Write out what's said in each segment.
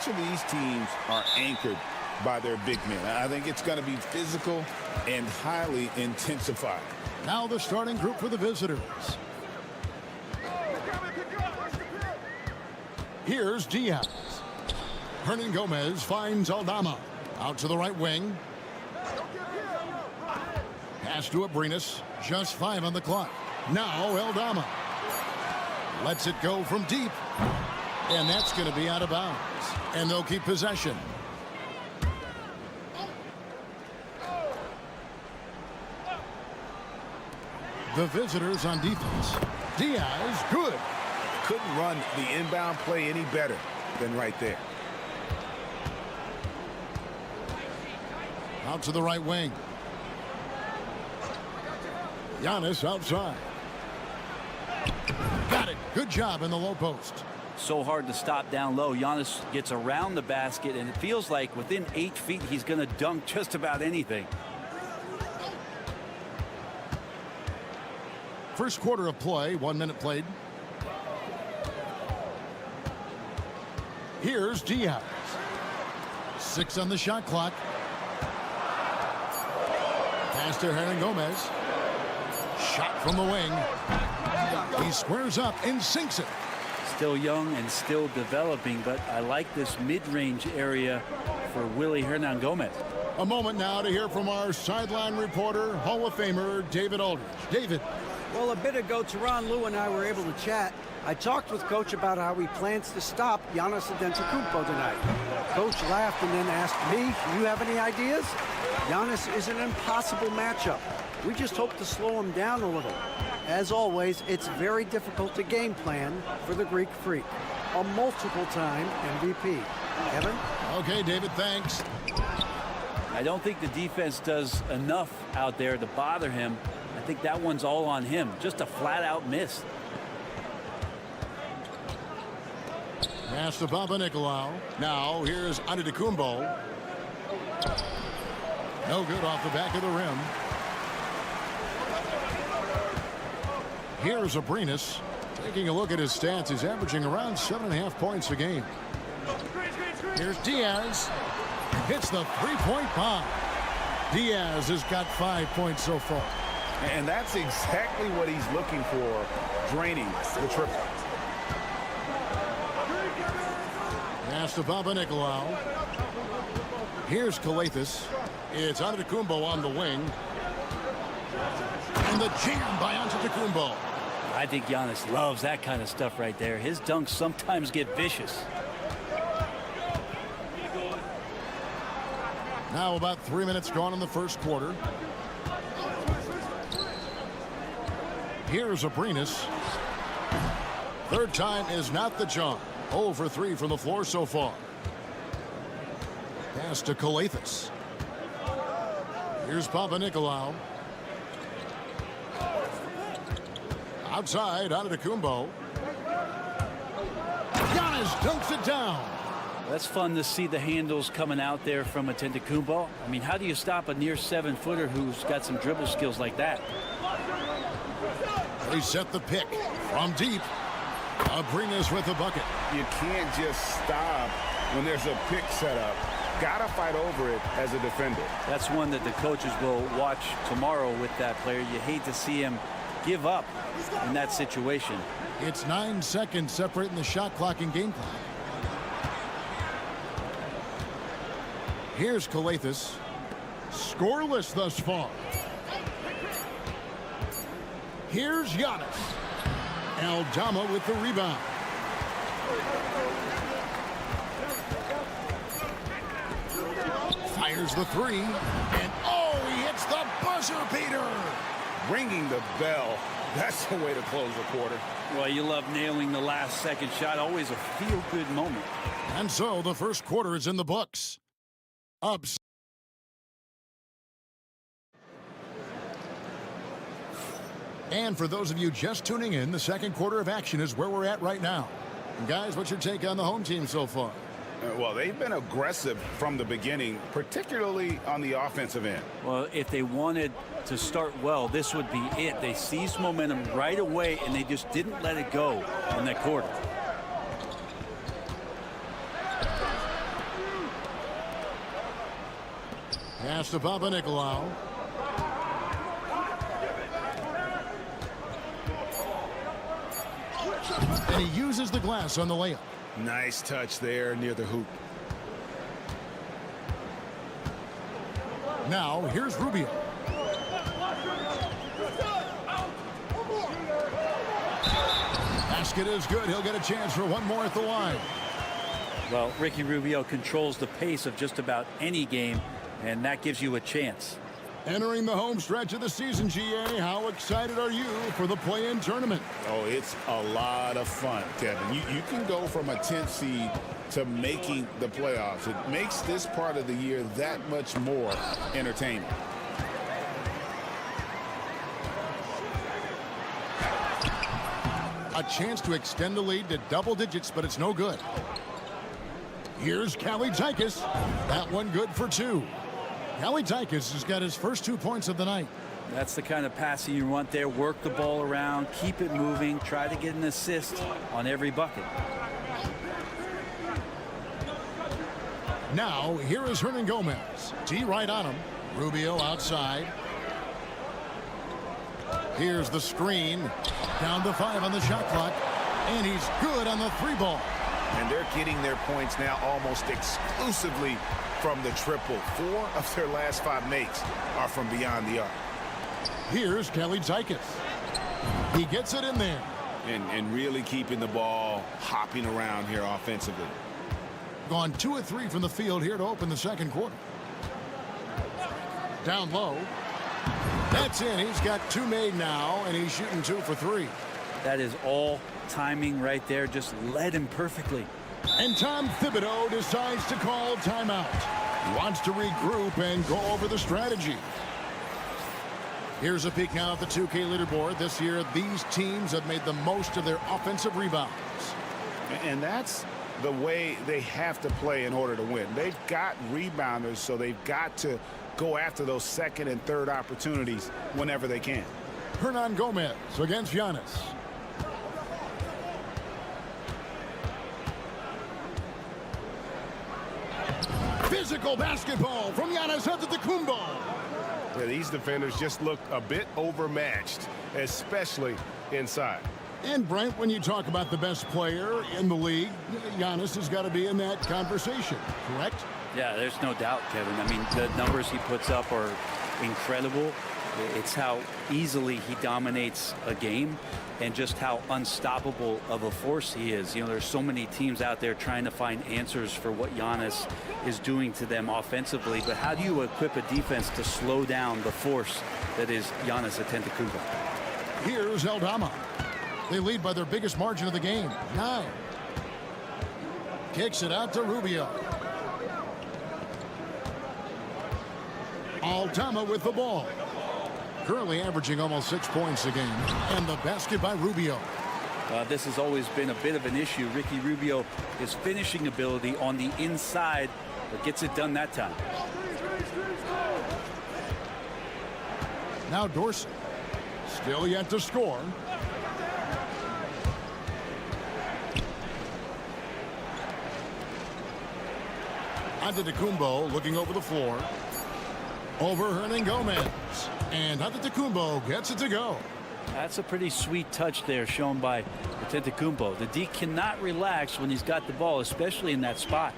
much of these teams are anchored by their big men. I think it's going to be physical and highly intensified. Now the starting group for the visitors. Here's Diaz. Hernan Gomez finds Aldama. Out to the right wing. Pass to Abrinas. Just 5 on the clock. Now Aldama. Lets it go from deep. And that's going to be out of bounds. And they'll keep possession. The visitors on defense. Diaz, good. Couldn't run the inbound play any better than right there. Out to the right wing. Giannis outside. Got it. Good job in the low post. So hard to stop down low. Giannis gets around the basket, and it feels like within 8 feet he's going to dunk just about anything. First quarter of play, 1 minute played. Here's Diaz. 6 on the shot clock. Pass to Hernan Gomez. Shot from the wing. He squares up and sinks it. Still young and still developing, but I like this mid-range area for Willie Hernan Gomez. A moment now to hear from our sideline reporter, Hall of Famer David Aldridge. David. Well, a bit ago, Teron, Lou, and I were able to chat. I talked with Coach about how he plans to stop Giannis Antetokounmpo tonight. Coach laughed and then asked me, "You have any ideas?" Giannis is an impossible matchup. We just hope to slow him down a little. As always, it's very difficult to game plan for the Greek Freak, a multiple-time MVP. Kevin? Okay, David, thanks. I don't think the defense does enough out there to bother him. I think that one's all on him. Just a flat-out miss. Pass to Papanikolaou. Now here's Antetokounmpo. No good off the back of the rim. Here's Abrinas. Taking a look at his stats, he's averaging around 7.5 points a game. Here's Diaz. Hits the three-point bomb. Diaz has got 5 points so far. And that's exactly what he's looking for, draining the triple. Pass to Papanikolaou. Here's Calathes. It's Antetokounmpo on the wing. And the jam by Antetokounmpo. I think Giannis loves that kind of stuff right there. His dunks sometimes get vicious. Now about 3 minutes gone in the first quarter. Here's Abrinas. Third time is not the charm. 0 for 3 from the floor so far. Pass to Calathes. Here's Papanikolaou. Outside, Antetokounmpo. Giannis dunks it down. That's fun to see the handles coming out there from Antetokounmpo. I mean, how do you stop a near 7-footer who's got some dribble skills like that? They set the pick from deep. Abrinas with the bucket. You can't just stop when there's a pick set up. Gotta fight over it as a defender. That's one that the coaches will watch tomorrow with that player. You hate to see him give up in that situation. It's 9 seconds separating the shot clock and game clock. Here's Calathes. Scoreless thus far. Here's Giannis. Aldama with the rebound. Fires the three. And oh, he hits the buzzer beater. Ringing the bell. That's the way to close the quarter. Well, you love nailing the last second shot. Always a feel-good moment. And so the first quarter is in the books. Ups. And for those of you just tuning in, the second quarter of action is where we're at right now. And guys, what's your take on the home team so far? Well, they've been aggressive from the beginning, particularly on the offensive end. Well, if they wanted to start well, this would be it. They seized momentum right away, and they just didn't let it go in that quarter. Pass to Papa Nicolau. And he uses the glass on the layup. Nice touch there near the hoop. Now, here's Rubio. Basket is good. He'll get a chance for one more at the line. Well, Ricky Rubio controls the pace of just about any game, and that gives you a chance. Entering the home stretch of the season, GA, how excited are you for the play-in tournament? Oh, it's a lot of fun, Kevin. You can go from a 10th seed to making the playoffs. It makes this part of the year that much more entertaining. A chance to extend the lead to double digits, but it's no good. Here's Kalaitzakis. That one good for two. Kalaitzakis has got his first 2 points of the night. That's the kind of passing you want there. Work the ball around, keep it moving, try to get an assist on every bucket. Now, here is Hernan Gomez. T right on him. Rubio outside. Here's the screen. Down to 5 on the shot clock. And he's good on the 3-ball. And they're getting their points now almost exclusively from the triple. 4 of their last 5 makes are from beyond the arc. Here's Kalaitzakis. He gets it in there. And really keeping the ball hopping around here offensively. Gone 2 of 3 from the field here to open the second quarter. Down low. That's in. He's got 2 made now, and he's shooting 2 for 3. That is all timing right there. Just led him perfectly. And Tom Thibodeau decides to call timeout. He wants to regroup and go over the strategy. Here's a peek now at the 2K leaderboard. This year, these teams have made the most of their offensive rebounds. And that's the way they have to play in order to win. They've got rebounders, so they've got to go after those second and third opportunities whenever they can. Hernan Gomez against Giannis. Physical basketball from Giannis Antetokounmpo. Yeah, these defenders just look a bit overmatched, especially inside. And Brent, when you talk about the best player in the league, Giannis has got to be in that conversation, correct? Yeah, there's no doubt, Kevin. I mean, the numbers he puts up are incredible. It's how easily he dominates a game and just how unstoppable of a force he is. You know, there's so many teams out there trying to find answers for what Giannis is doing to them offensively, but how do you equip a defense to slow down the force that is Giannis Antetokounmpo? Here's Eldama. They lead by their biggest margin of the game, 9. Kicks it out to Rubio. Aldama with the ball. Currently averaging almost 6 points a game. And the basket by Rubio. This has always been a bit of an issue. Ricky Rubio, his finishing ability on the inside, but gets it done that time. Now Dorsey. Still yet to score. Antetokounmpo looking over the floor. Over Hernan Gomez. And Antetokounmpo gets it to go. That's a pretty sweet touch there shown by Antetokounmpo. The D cannot relax when he's got the ball, especially in that spot.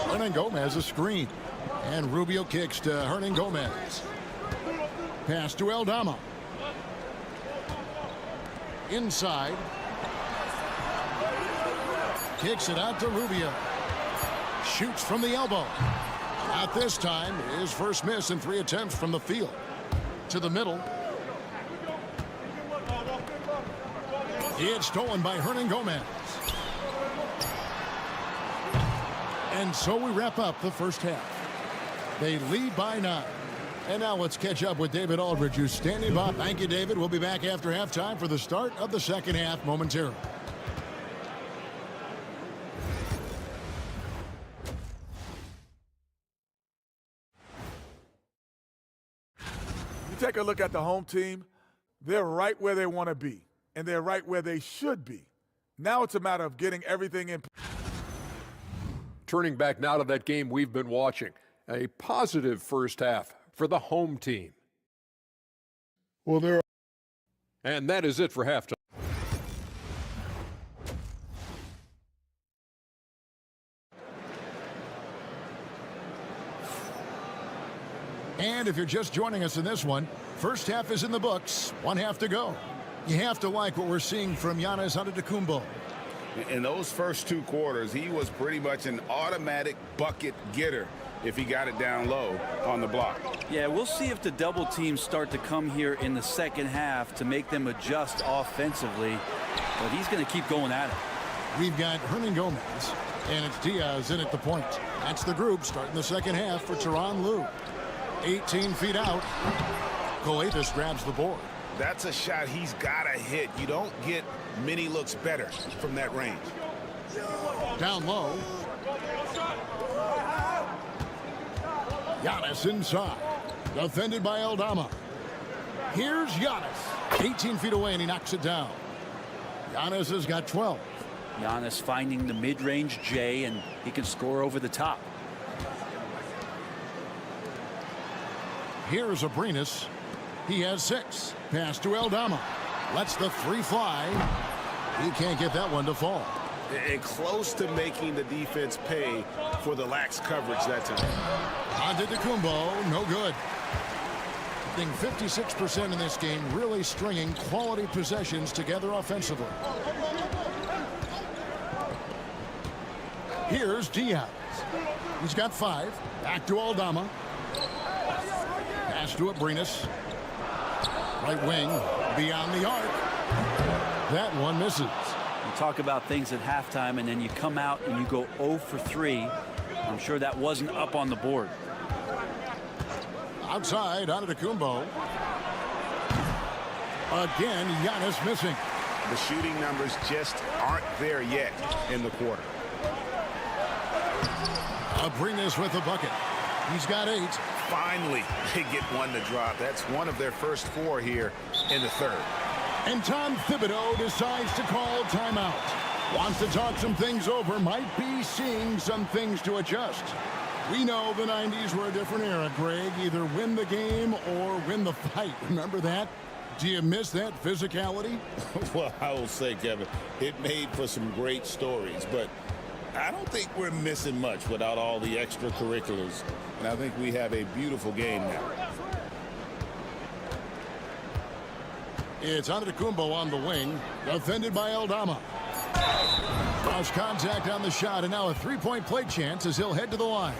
Hernan Gomez a screen. And Rubio kicks to Hernan Gomez. Pass to Eldama. Inside. Kicks it out to Rubio. Shoots from the elbow. Not this time. His first miss in 3 attempts from the field. To the middle. It's stolen by Hernan Gomez. And so we wrap up the first half. They lead by 9. And now let's catch up with David Aldridge, who's standing by. Thank you, David. We'll be back after halftime for the start of the second half momentarily. Take a look at the home team. They're right where they want to be, and they're right where they should be. Now it's a matter of getting everything in. Turning back now to that game we've been watching. A positive first half for the home team. Well, there. And that is it for halftime. And if you're just joining us in this one, first half is in the books. 1 half to go. You have to like what we're seeing from Giannis Antetokounmpo. In those first 2 quarters, he was pretty much an automatic bucket getter if he got it down low on the block. Yeah, we'll see if the double teams start to come here in the second half to make them adjust offensively. But he's going to keep going at it. We've got Hernan Gomez, and it's Diaz in at the point. That's the group starting the second half for Tyronn Lue. 18 feet out. Coates grabs the board. That's a shot he's got to hit. You don't get many looks better from that range. Down low. Giannis inside. Defended by Aldama. Here's Giannis. 18 feet away, and he knocks it down. Giannis has got 12. Giannis finding the mid-range J, and he can score over the top. Here's Abrinas. He has 6. Pass to Aldama. Lets the 3 fly. He can't get that one to fall. And close to making the defense pay for the lax coverage that time. Antetokounmpo, no good. I think 56% in this game, really stringing quality possessions together offensively. Here's Diaz. He's got 5. Back to Aldama. Pass to Abrinas. Right wing, beyond the arc. That one misses. You talk about things at halftime, and then you come out and you go 0 for 3. I'm sure that wasn't up on the board. Outside, Antetokounmpo. Again, Giannis missing. The shooting numbers just aren't there yet in the quarter. Abrinas with the bucket. He's got 8. Finally, they get one to drop. That's one of their first 4 here in the third. And Tom Thibodeau decides to call timeout. Wants to talk some things over. Might be seeing some things to adjust. We know the 90s were a different era, Greg. Either win the game or win the fight. Remember that? Do you miss that physicality? Well, I will say, Kevin, it made for some great stories, but I don't think we're missing much without all the extracurriculars. And I think we have a beautiful game now. It's Antetokounmpo on the wing, defended by Aldama. Cross contact on the shot, and now a 3-point play chance as he'll head to the line.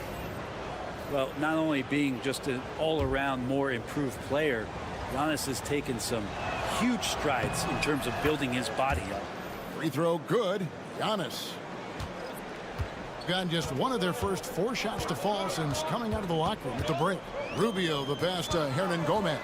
Well, not only being just an all-around more improved player, Giannis has taken some huge strides in terms of building his body up. Free throw good. Giannis. Gotten just one of their first 4 shots to fall since coming out of the locker room at the break. Rubio, the pass to Hernan Gomez.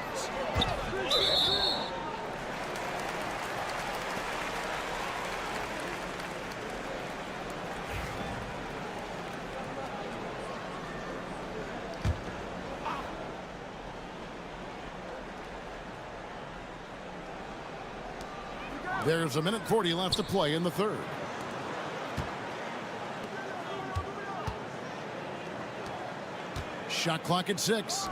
There's 1:40 left to play in the third. Shot clock at 6.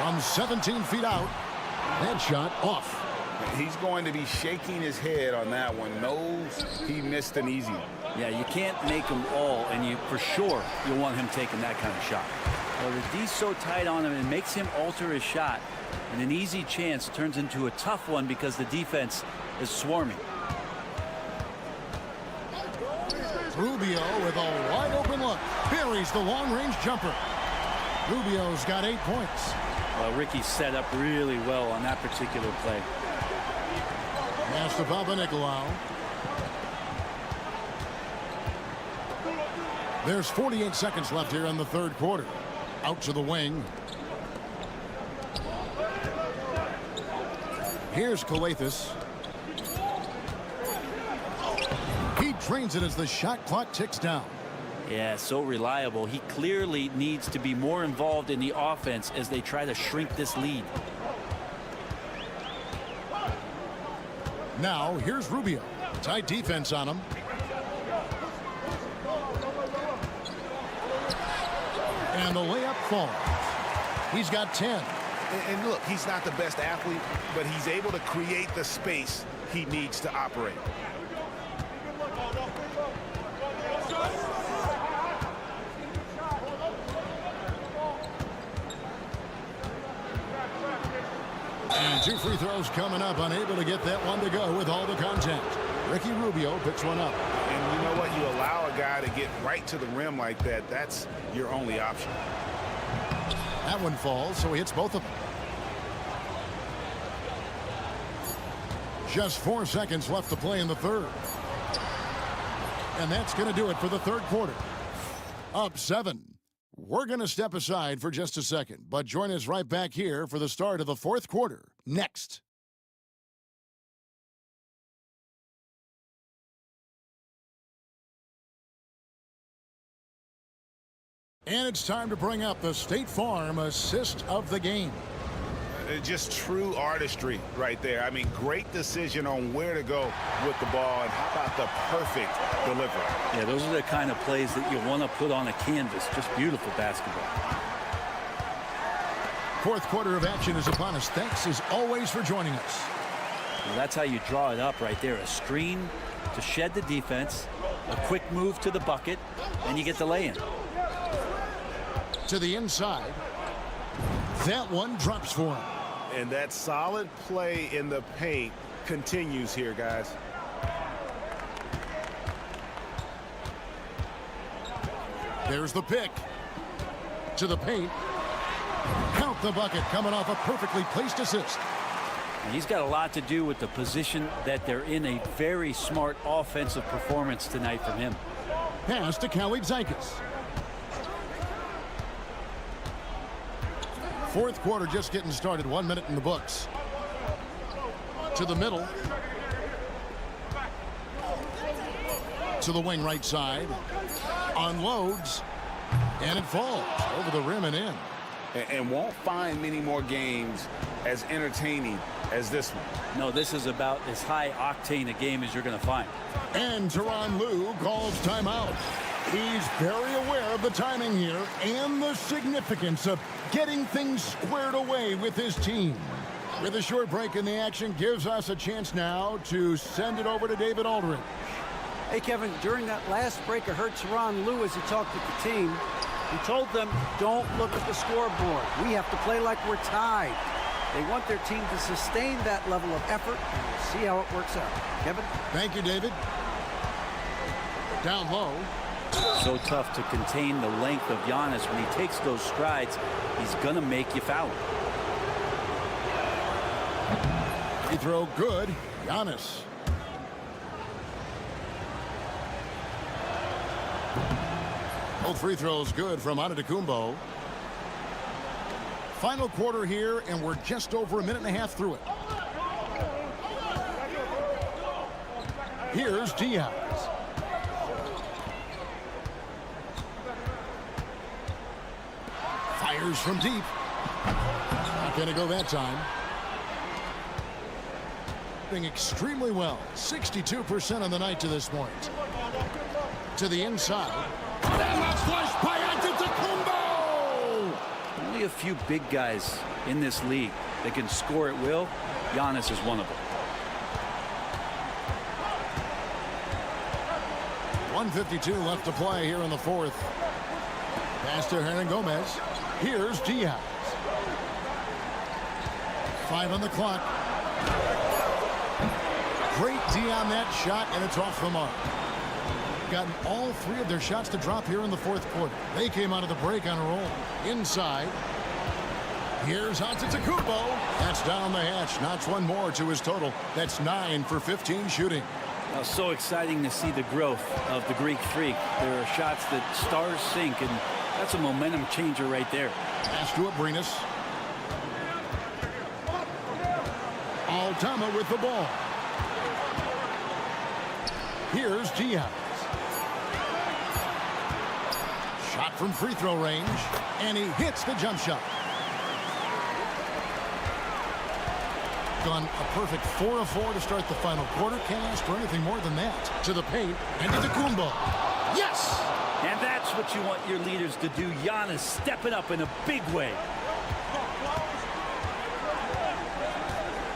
From 17 feet out. That shot off. He's going to be shaking his head on that one. Knows he missed an easy one. Yeah, you can't make them all, and you for sure you'll want him taking that kind of shot. Well, the D's so tight on him, it makes him alter his shot, and an easy chance turns into a tough one because the defense is swarming. Rubio with a wide open look. Buries the long-range jumper. Rubio's got 8 points. Well, Ricky set up really well on that particular play. Pass to Papanikolaou. There's 48 seconds left here in the third quarter. Out to the wing. Here's Coates. He drains it as the shot clock ticks down. Yeah, so reliable. He clearly needs to be more involved in the offense as they try to shrink this lead. Now, here's Rubio. Tight defense on him. And the layup falls. He's got 10. And look, he's not the best athlete, but he's able to create the space he needs to operate. And 2 free throws coming up, unable to get that one to go with all the contact. Ricky Rubio picks one up. And you know what? You allow a guy to get right to the rim like that, that's your only option. That one falls, so he hits both of them. Just 4 seconds left to play in the third. And that's going to do it for the third quarter. Up 7. We're going to step aside for just a second, but join us right back here for the start of the fourth quarter next. And it's time to bring up the State Farm assist of the game. Just true artistry right there. I mean, great decision on where to go with the ball, and how about the perfect delivery? Yeah, those are the kind of plays that you want to put on a canvas. Just beautiful basketball. Fourth quarter of action is upon us. Thanks as always for joining us. Well, that's how you draw it up right there. A screen to shed the defense, a quick move to the bucket, and you get the lay-in. To the inside. That one drops for him. And that solid play in the paint continues here, guys. There's the pick. To the paint. Count the bucket, coming off a perfectly placed assist. And he's got a lot to do with the position that they're in. A very smart offensive performance tonight from him. Pass to Khalid Zaikas. Fourth quarter just getting started. 1 minute in the books. To the middle. To the wing right side. Unloads. And it falls over the rim and in. And won't find many more games as entertaining as this one. No, this is about as high octane a game as you're going to find. And Tyronn Lue calls timeout. He's very aware of the timing here and the significance of getting things squared away with his team. With a short break in the action, gives us a chance now to send it over to David Aldridge. Hey, Kevin, during that last break, I heard Tyronn Lue as he talked with the team. He told them, don't look at the scoreboard. We have to play like we're tied. They want their team to sustain that level of effort, and we'll see how it works out. Kevin? Thank you, David. Down low. So tough to contain the length of Giannis. When he takes those strides, he's going to make you foul. Free throw good. Giannis. Both free throws good from Antetokounmpo. Final quarter here, and we're just over a minute and a half through it. Here's Diaz. Fires from deep. Not going to go that time. Doing extremely well. 62% on the night to this point. To the inside. And that's flushed by Antetokounmpo! Only a few big guys in this league that can score at will. Giannis is one of them. 1:52 left to play here in the fourth. Pass to Hernan Gomez. Here's Diaz. 5 on the clock. Great D on that shot, and it's off the mark. Gotten all 3 of their shots to drop here in the fourth quarter. They came out of the break on a roll. Inside. Here's Antetokounmpo. That's down the hatch. Knocks one more to his total. That's 9 for 15 shooting. So exciting to see the growth of the Greek Freak. There are shots that stars sink, and that's a momentum changer right there. Pass to Abrinas. Altama with the ball. Here's Diaz. Shot from free throw range, and he hits the jump shot. Gone a perfect 4 of 4 to start the final quarter. Can't ask for anything more than that. To the paint, and to the Antetokounmpo. Yes! And that's what you want your leaders to do. Giannis stepping up in a big way.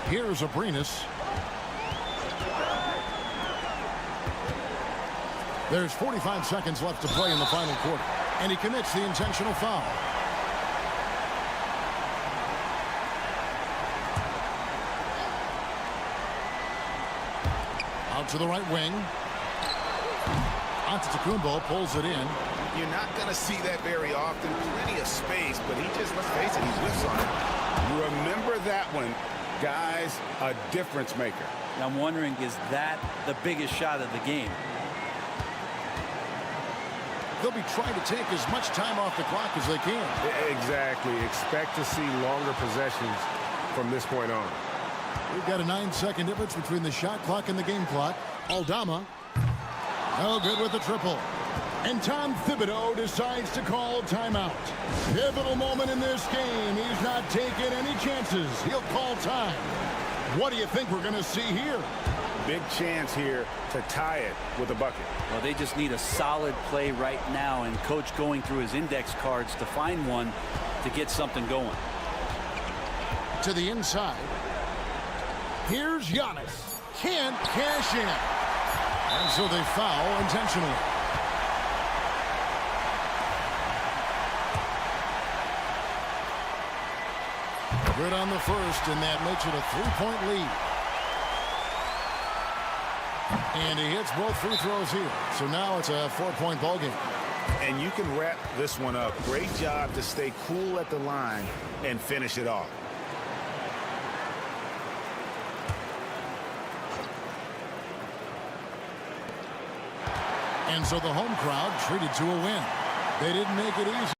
Here's Abrinas. There's 45 seconds left to play in the final quarter, and he commits the intentional foul. Out to the right wing. Antetokounmpo pulls it in. You're not going to see that very often. Plenty of space, but he just, let's face it, he whiffs on it. Remember that one, guys, a difference maker. I'm wondering, is that the biggest shot of the game? They'll be trying to take as much time off the clock as they can. Exactly. Expect to see longer possessions from this point on. We've got a 9-second difference between the shot clock and the game clock. Aldama. No good with the triple. And Tom Thibodeau decides to call timeout. Pivotal moment in this game. He's not taking any chances. He'll call time. What do you think we're going to see here? Big chance here to tie it with a bucket. Well, they just need a solid play right now, and coach going through his index cards to find one to get something going. To the inside. Here's Giannis. Can't cash in. And so they foul intentionally. Good on the first, and that makes it a 3-point lead. And he hits both free throws here. So now it's a 4-point ball game. And you can wrap this one up. Great job to stay cool at the line and finish it off. And so the home crowd treated to a win. They didn't make it easy.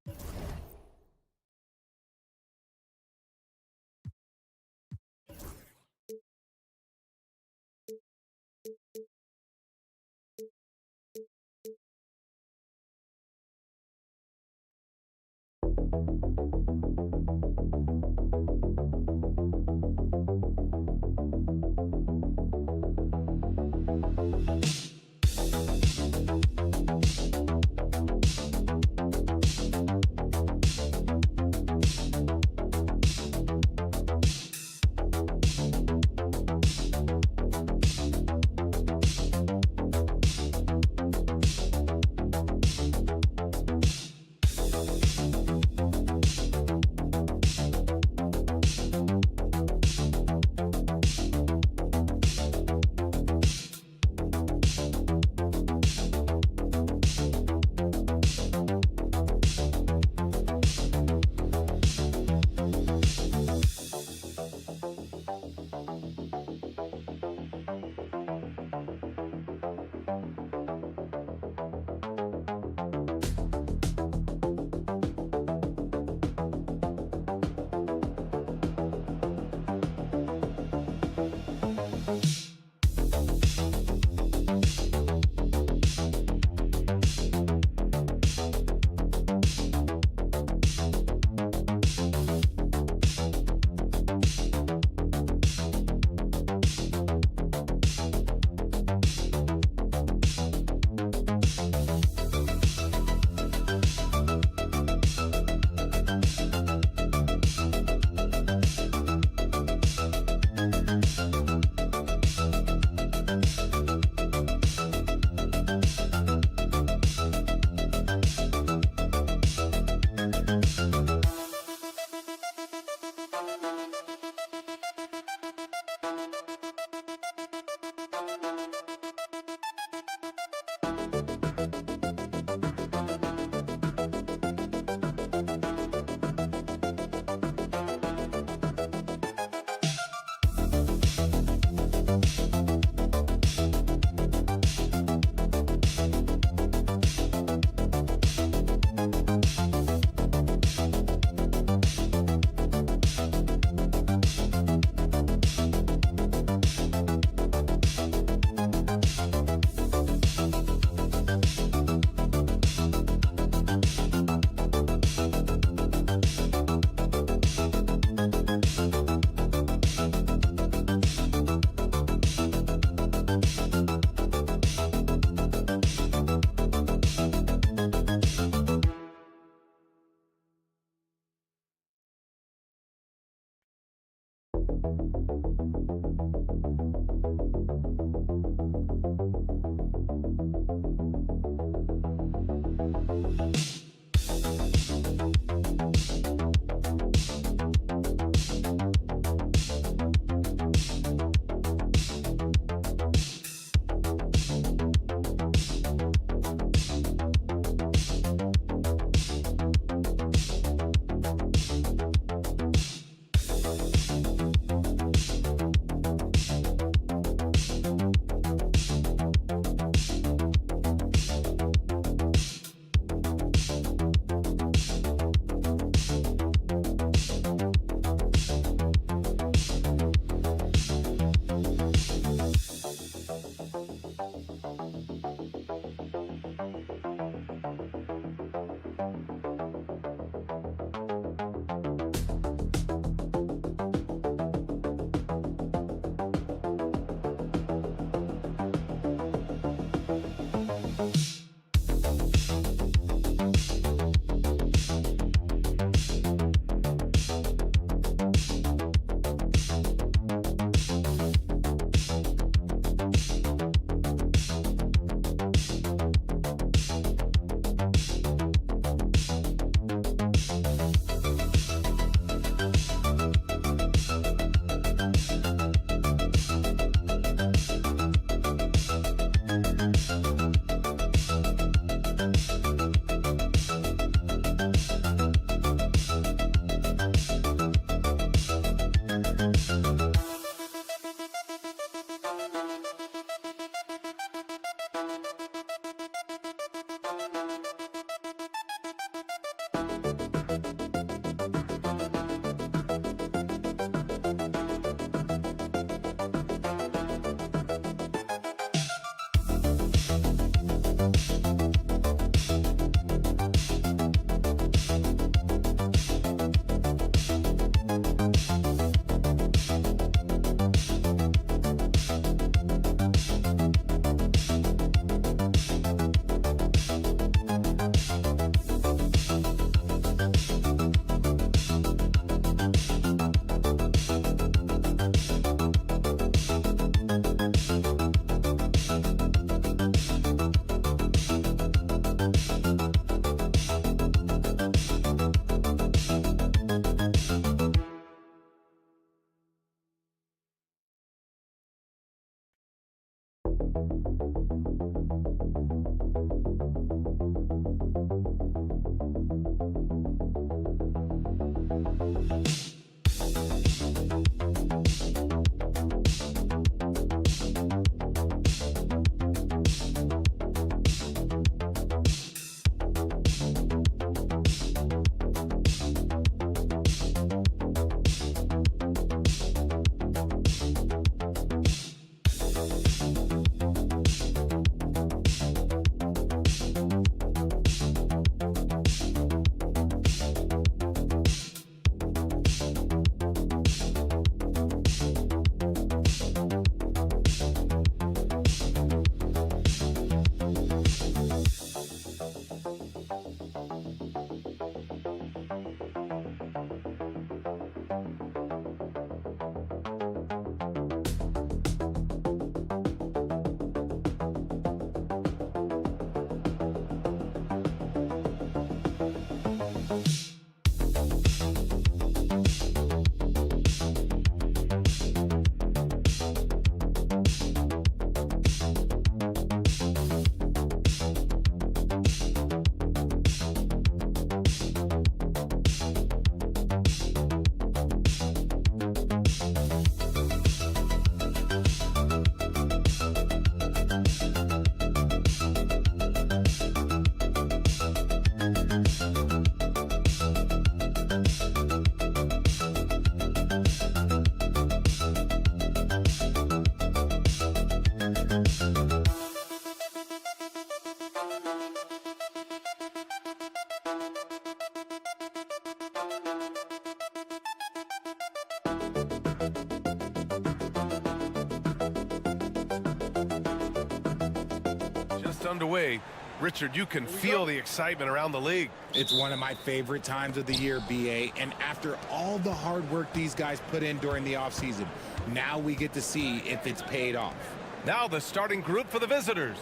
Underway Richard, you can feel the excitement around the league. It's one of my favorite times of the year, BA, and after all the hard work these guys put in during the offseason, now we get to see if it's paid off. Now the starting group for the visitors.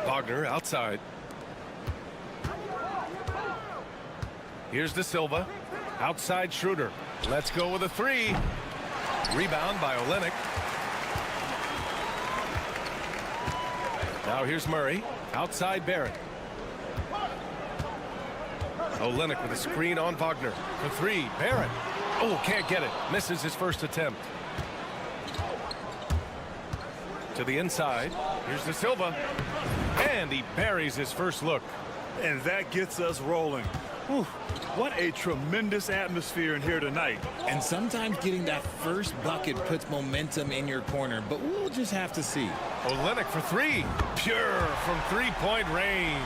Wagner outside. Here's De Silva. Outside Schroeder. Let's go with a three. Rebound by Olenek. Now here's Murray. Outside Barrett. Olenek with a screen on Wagner. For three. Barrett. Oh, can't get it. Misses his first attempt. To the inside. Here's De Silva. And he buries his first look. And that gets us rolling. Whew, what a tremendous atmosphere in here tonight. And sometimes getting that first bucket puts momentum in your corner, but we'll just have to see. Olenek for three. Pure from three-point range.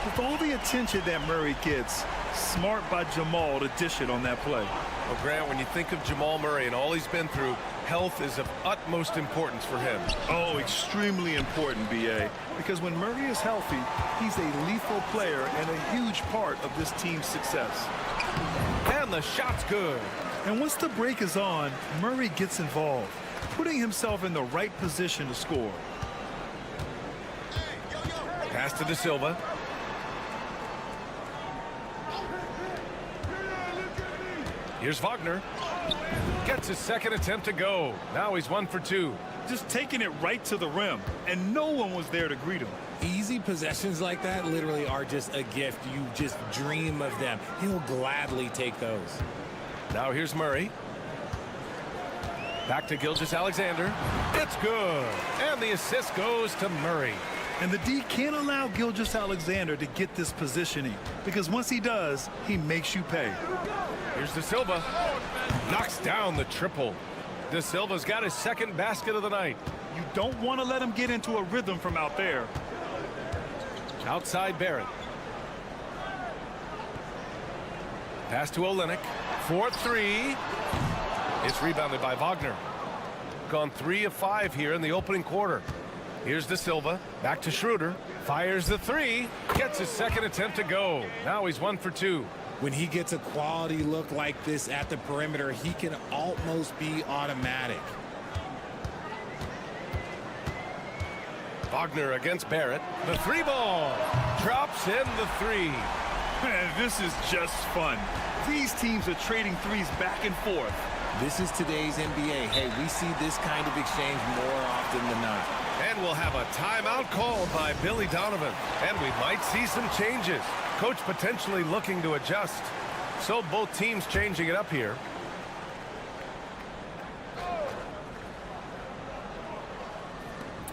With all the attention that Murray gets, smart by Jamal to dish it on that play. Well, Grant, when you think of Jamal Murray and all he's been through, health is of utmost importance for him. Oh, extremely important, B.A. Because when Murray is healthy, he's a lethal player and a huge part of this team's success. And the shot's good. And once the break is on, Murray gets involved, putting himself in the right position to score. Pass to De Silva. Here's Wagner. Gets his second attempt to go. Now he's 1 for 2. Just taking it right to the rim, and no one was there to greet him. Easy possessions like that literally are just a gift. You just dream of them. He'll gladly take those. Now here's Murray. Back to Gilgeous-Alexander. It's good. And the assist goes to Murray. And the D can't allow Gilgeous-Alexander to get this positioning, because once he does, he makes you pay. Here's De Silva. Knocks down the triple. De Silva's got his second basket of the night. You don't want to let him get into a rhythm from out there. Outside Barrett. Pass to Olenek. 4-3. It's rebounded by Wagner. Gone 3 of 5 here in the opening quarter. Here's De Silva. Back to Schroeder. Fires the three. Gets his second attempt to go. Now he's 1 for 2. When he gets a quality look like this at the perimeter, he can almost be automatic. Wagner against Barrett. The three ball. Drops in the three. Man, this is just fun. These teams are trading threes back and forth. This is today's NBA. Hey, we see this kind of exchange more often than not. And we'll have a timeout called by Billy Donovan. And we might see some changes. Coach potentially looking to adjust. So both teams changing it up here.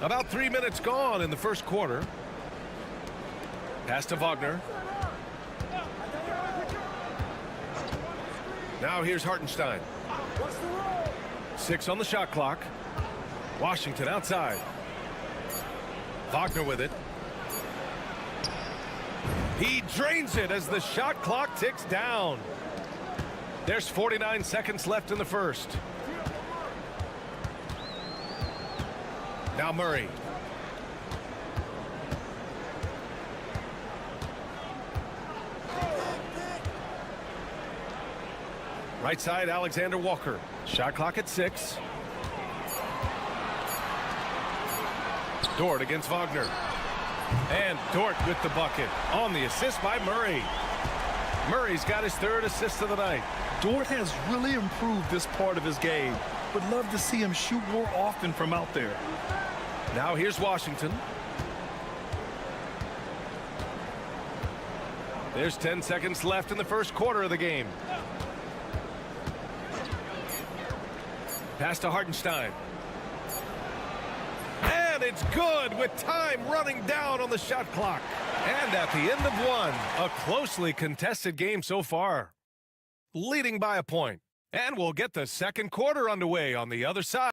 About 3 minutes gone in the first quarter. Pass to Wagner. Now here's Hartenstein. 6 on the shot clock. Washington outside. Wagner with it. He drains it as the shot clock ticks down. There's 49 seconds left in the first. Now Murray. Right side, Alexander Walker. Shot clock at 6. Dort against Wagner. And Dort with the bucket on the assist by Murray. Murray's got his third assist of the night. Dort has really improved this part of his game. Would love to see him shoot more often from out there. Now here's Washington. There's 10 seconds left in the first quarter of the game. Pass to Hartenstein. And it's good with time running down on the shot clock. And at the end of one, a closely contested game so far. Leading by a point. And we'll get the second quarter underway on the other side.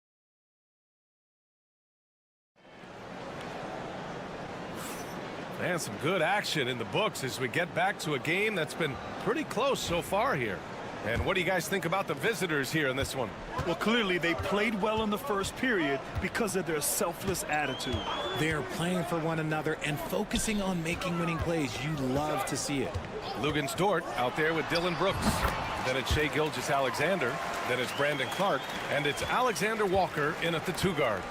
And some good action in the books as we get back to a game that's been pretty close so far here. And what do you guys think about the visitors here in this one? Well, clearly they played well in the first period because of their selfless attitude. They're playing for one another and focusing on making winning plays. You love to see it. Lugens Dort out there with Dylan Brooks. Then it's Shai Gilgeous-Alexander. Then it's Brandon Clark. And it's Alexander Walker in at the 2 guard.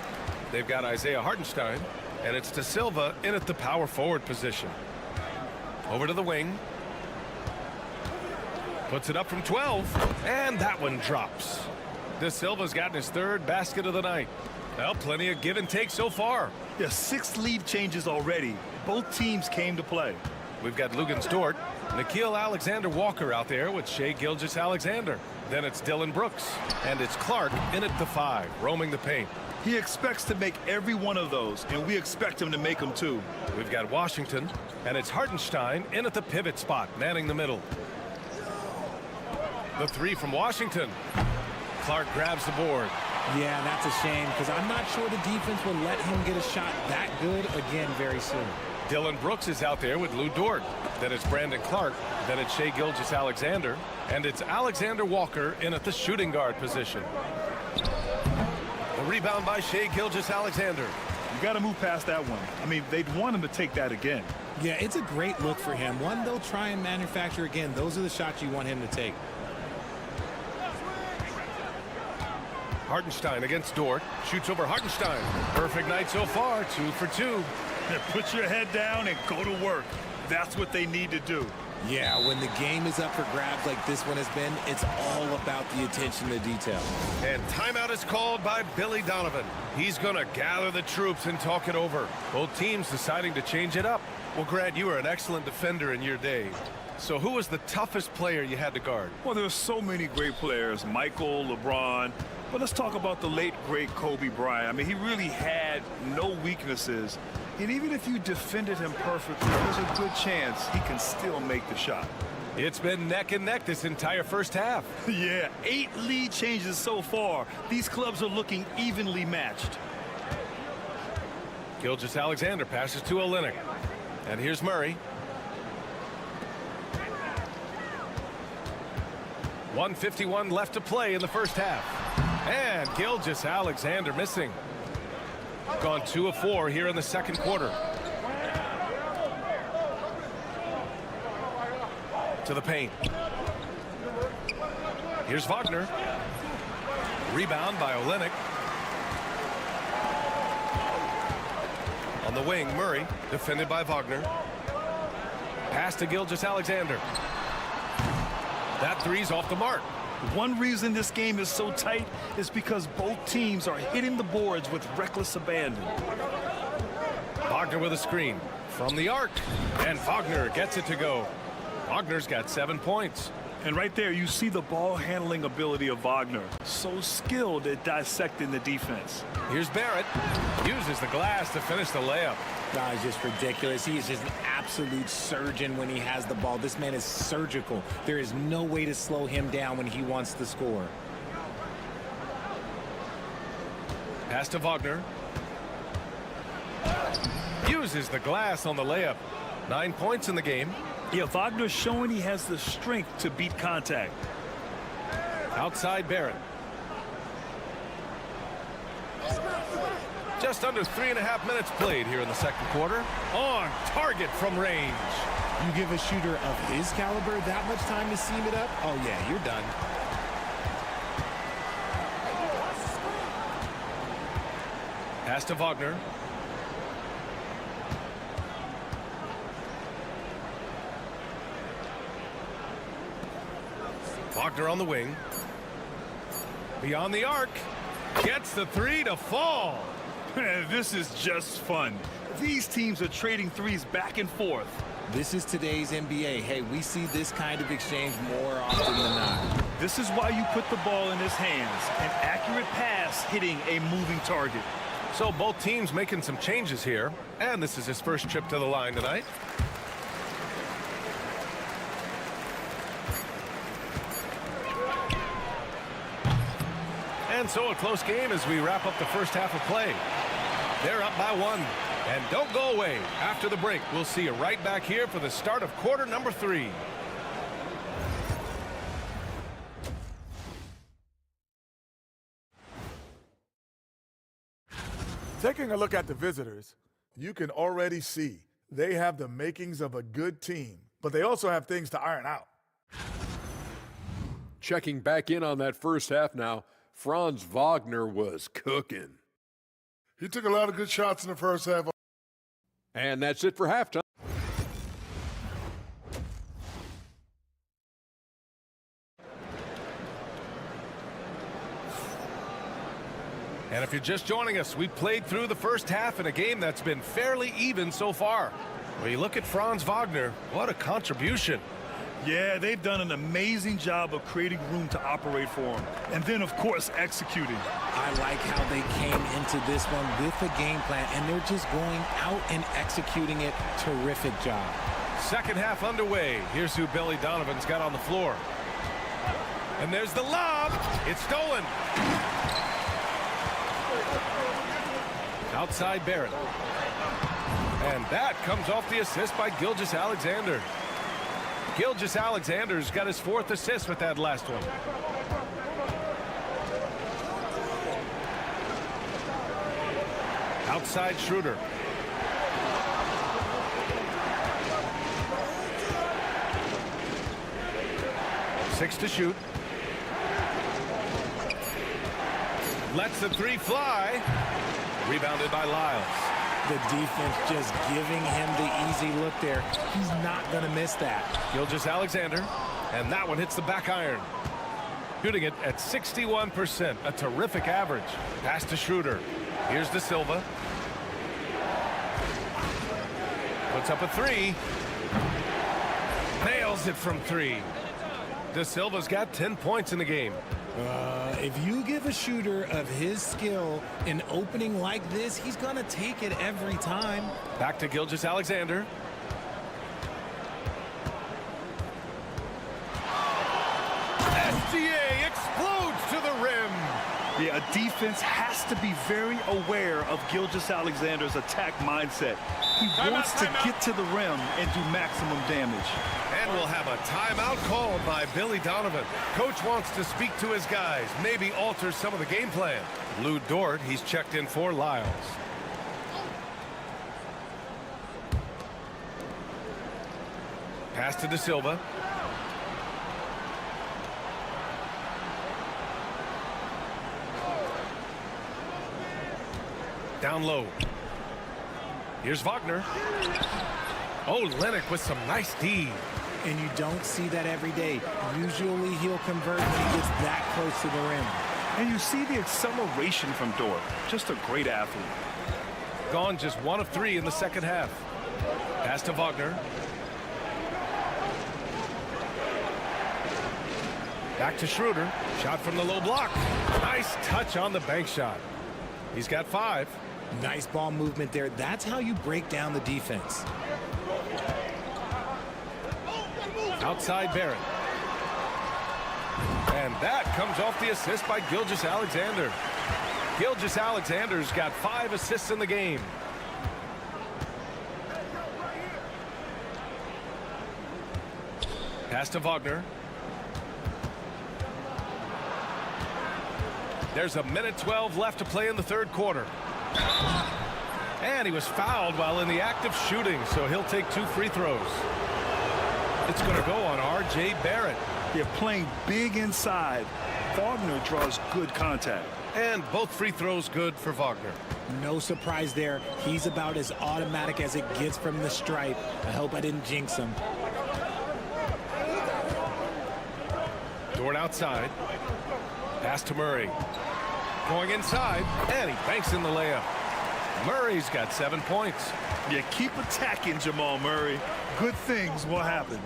They've got Isaiah Hartenstein. And it's De Silva in at the power forward position. Over to the wing. Puts it up from 12. And that one drops. De Silva's gotten his 3rd basket of the night. Well, plenty of give and take so far. Yeah, 6 lead changes already. Both teams came to play. We've got Lugens Dort, Nickeil Alexander-Walker out there with Shai Gilgeous-Alexander. Then it's Dylan Brooks, and it's Clark in at the 5, roaming the paint. He expects to make every one of those, and we expect him to make them too. We've got Washington, and it's Hartenstein in at the pivot spot, manning the middle. The 3 from Washington. Clark grabs the board. Yeah, that's a shame because I'm not sure the defense will let him get a shot that good again very soon. Dylan Brooks is out there with Lou Dort. Then it's Brandon Clark. Then it's Shai Gilgeous-Alexander. And it's Alexander Walker in at the shooting guard position. The rebound by Shai Gilgeous-Alexander. You got to move past that one. I mean, they'd want him to take that again. Yeah, it's a great look for him. One they'll try and manufacture again. Those are the shots you want him to take. Hartenstein against Dort. Shoots over Hartenstein. Perfect night so far. 2 for 2. Put your head down and go to work. That's what they need to do. Yeah, when the game is up for grabs like this one has been, it's all about the attention to detail. And timeout is called by Billy Donovan. He's going to gather the troops and talk it over. Both teams deciding to change it up. Well, Grant, you were an excellent defender in your day. So who was the toughest player you had to guard? Well, there's so many great players. Michael, LeBron. But let's talk about the late, great Kobe Bryant. I mean, he really had no weaknesses. And even if you defended him perfectly, there's a good chance he can still make the shot. It's been neck and neck this entire first half. Yeah, 8 lead changes so far. These clubs are looking evenly matched. Gilgeous-Alexander passes to Olynyk. And here's Murray. 1:51 left to play in the first half. And Gilgeous-Alexander missing. Gone 2 of 4 here in the second quarter. To the paint. Here's Wagner. Rebound by Olynyk. On the wing, Murray, defended by Wagner. Pass to Gilgeous-Alexander. That 3's off the mark. One reason this game is so tight is because both teams are hitting the boards with reckless abandon. Wagner with a screen from the arc, and Wagner gets it to go. Wagner's got 7 points. And right there, you see the ball handling ability of Wagner. So skilled at dissecting the defense. Here's Barrett. Uses the glass to finish the layup. That is just ridiculous. He is just an absolute surgeon when he has the ball. This man is surgical. There is no way to slow him down when he wants to score. Pass to Wagner. Uses the glass on the layup. 9 points in the game. Yeah, Wagner's showing he has the strength to beat contact. Outside Barrett. Just under 3.5 minutes played here in the second quarter. On target from range. You give a shooter of his caliber that much time to seam it up? Oh, yeah, you're done. Pass to Wagner. Wagner on the wing. Beyond the arc. Gets the 3 to fall. This is just fun. These teams are trading threes back and forth. This is today's NBA. Hey, we see this kind of exchange more often than not. This is why you put the ball in his hands. An accurate pass hitting a moving target. So both teams making some changes here. And this is his first trip to the line tonight. And so a close game as we wrap up the first half of play. They're up by 1. And don't go away. After the break, we'll see you right back here for the start of quarter number 3. Taking a look at the visitors, you can already see they have the makings of a good team, but they also have things to iron out. Checking back in on that first half now, Franz Wagner was cooking. He took a lot of good shots in the first half. And that's it for halftime. And if you're just joining us, we played through the first half in a game that's been fairly even so far. When you look at Franz Wagner, what a contribution. Yeah, they've done an amazing job of creating room to operate for him. And then, of course, executing. I like how they came into this one with a game plan, and they're just going out and executing it. Terrific job. Second half underway. Here's who Billy Donovan's got on the floor. And there's the lob. It's stolen. Outside Barrett. And that comes off the assist by Gilgeous-Alexander. Gilgeous-Alexander's got his 4th assist with that last one. Outside Schroeder. Six to shoot. Lets the three fly. Rebounded by Lyles. The defense just giving him the easy look there. He's not going to miss that. Gilgeous-Alexander, and that one hits the back iron. Shooting it at 61%, a terrific average. Pass to Schroeder. Here's De Silva. Puts up a three. Nails it from three. De Silva's got 10 points in the game. If you give a shooter of his skill an opening like this, he's going to take it every time. Back to Gilgeous-Alexander. SGA explodes to the rim. Yeah, a defense has to be very aware of Gilgeous-Alexander's attack mindset. He wants to get to the rim and do maximum damage. And we'll have a timeout called by Billy Donovan. Coach wants to speak to his guys, maybe alter some of the game plan. Lou Dort, he's checked in for Lyles. Pass to De Silva. Down low. Here's Wagner. Oh, Lennox with some nice D. And you don't see that every day. Usually he'll convert when he gets that close to the rim. And you see the acceleration from Dort. Just a great athlete. Gone just 1 of 3 in the second half. Pass to Wagner. Back to Schroeder. Shot from the low block. Nice touch on the bank shot. He's got 5. Nice ball movement there. That's how you break down the defense. Outside Barrett. And that comes off the assist by Gilgeous-Alexander. Gilgeous-Alexander's got 5 assists in the game. Pass to Wagner. There's a minute 12 left to play in the third quarter. And he was fouled while in the act of shooting, so he'll take 2 free throws. It's going to go on R.J. Barrett. They're playing big inside. Wagner draws good contact. And both free throws good for Wagner. No surprise there. He's about as automatic as it gets from the stripe. I hope I didn't jinx him. Dort outside. Pass to Murray. Going inside, and he banks in the layup. Murray's got 7 points. Yeah, keep attacking, Jamal Murray. Good things will happen.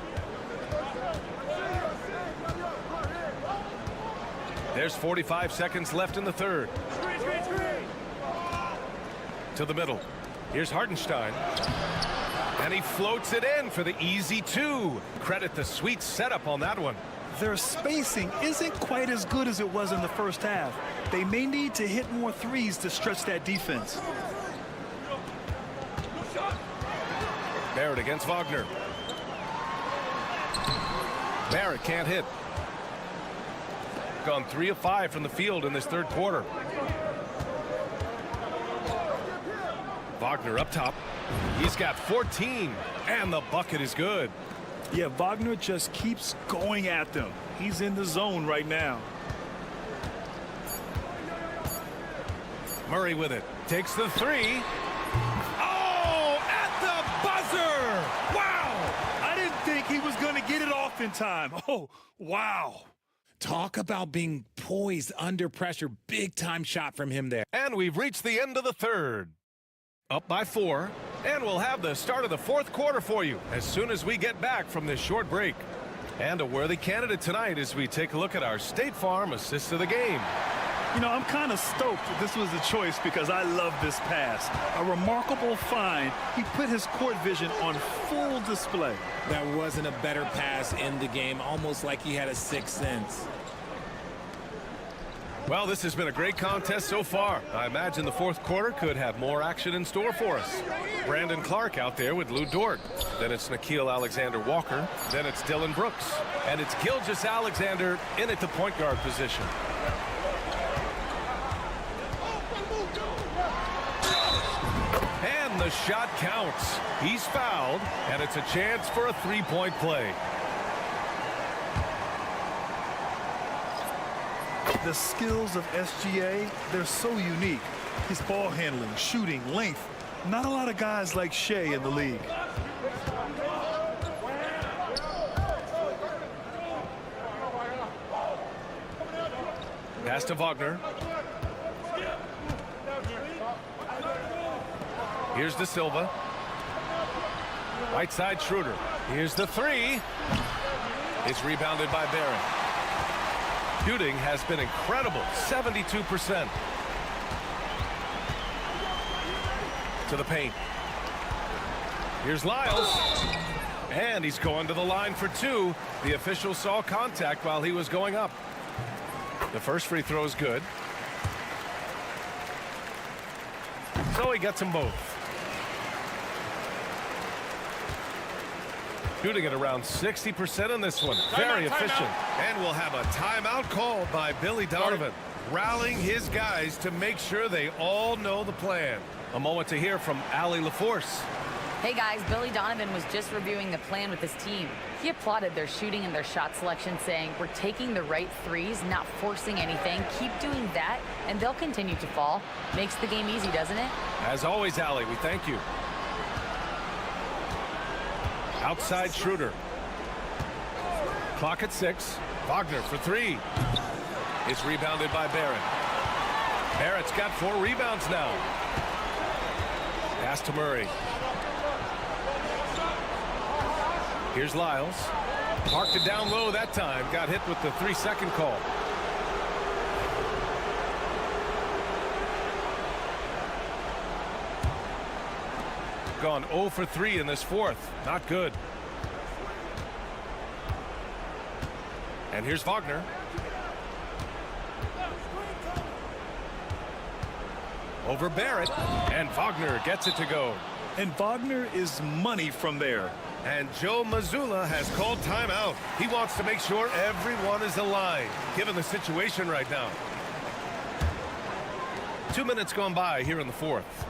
There's 45 seconds left in the third. To the middle. Here's Hartenstein. And he floats it in for the easy 2. Credit the sweet setup on that one. Their spacing isn't quite as good as it was in the first half. They may need to hit more threes to stretch that defense. Barrett against Wagner. Barrett can't hit. Gone 3 of 5 from the field in this third quarter. Wagner up top. He's got 14, and the bucket is good. Yeah, Wagner just keeps going at them. He's in the zone right now. Murray with it. Takes the three. Oh, at the buzzer! Wow! I didn't think he was going to get it off in time. Oh, wow. Talk about being poised under pressure. Big time shot from him there. And we've reached the end of the third. Up by 4, and we'll have the start of the fourth quarter for you as soon as we get back from this short break. And a worthy candidate tonight as we take a look at our State Farm assist of the game. You know, I'm kind of stoked that this was the choice because I love this pass. A remarkable find. He put his court vision on full display. That wasn't a better pass in the game, almost like he had a sixth sense. Well, this has been a great contest so far. I imagine the fourth quarter could have more action in store for us. Brandon Clark out there with Lou Dort. Then it's Nickeil Alexander-Walker. Then it's Dylan Brooks. And it's Gilgeous Alexander in at the point guard position. And the shot counts. He's fouled, and it's a chance for a three-point play. The skills of SGA, they're so unique. His ball handling, shooting, length. Not a lot of guys like Shea in the league. Pass to Wagner. Here's De Silva. Right side Schroeder. Here's the three. It's rebounded by Barron. Shooting has been incredible, 72%. To the paint. Here's Lyles. And he's going to the line for 2. The official saw contact while he was going up. The first free throw is good. So he gets them both. Shooting at around 60% in this one. Very efficient. And we'll have a timeout called by Billy Donovan, rallying his guys to make sure they all know the plan. A moment to hear from Allie LaForce. Hey guys, Billy Donovan was just reviewing the plan with his team. He applauded their shooting and their shot selection, saying, "We're taking the right threes, not forcing anything. Keep doing that, and they'll continue to fall." Makes the game easy, doesn't it? As always, Allie, we thank you. Outside Schroeder. Clock at 6. Wagner for 3. It's rebounded by Barrett. Barrett's got 4 rebounds now. Pass to Murray. Here's Lyles. Parked it down low that time. Got hit with the 3-second call. Gone 0 for 3 in this fourth. Not good. And here's Wagner. Over Barrett. And Wagner gets it to go. And Wagner is money from there. And Joe Mazzulla has called timeout. He wants to make sure everyone is aligned, given the situation right now. 2 minutes gone by here in the fourth.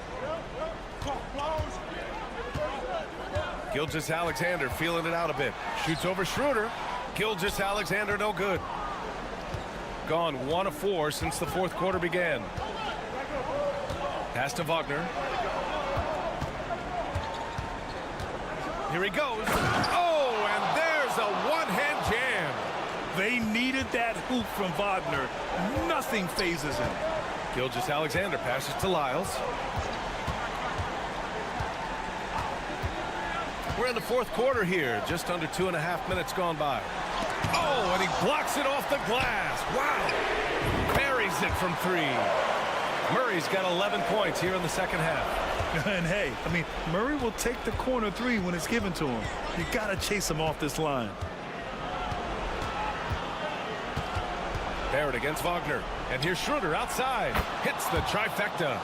Gilgeous Alexander feeling it out a bit. Shoots over Schroeder. Gilgeous Alexander no good. Gone 1 of 4 since the fourth quarter began. Pass to Wagner. Here he goes. Oh, and there's a one-hand jam. They needed that hoop from Wagner. Nothing phases him. Gilgeous Alexander passes to Lyles. We're in the fourth quarter here. Just under 2.5 minutes gone by. Oh, and he blocks it off the glass. Wow. Buries it from 3. Murray's got 11 points here in the second half. And hey, I mean, Murray will take the corner 3 when it's given to him. You got to chase him off this line. Barrett against Wagner. And here's Schroeder outside. Hits the trifecta.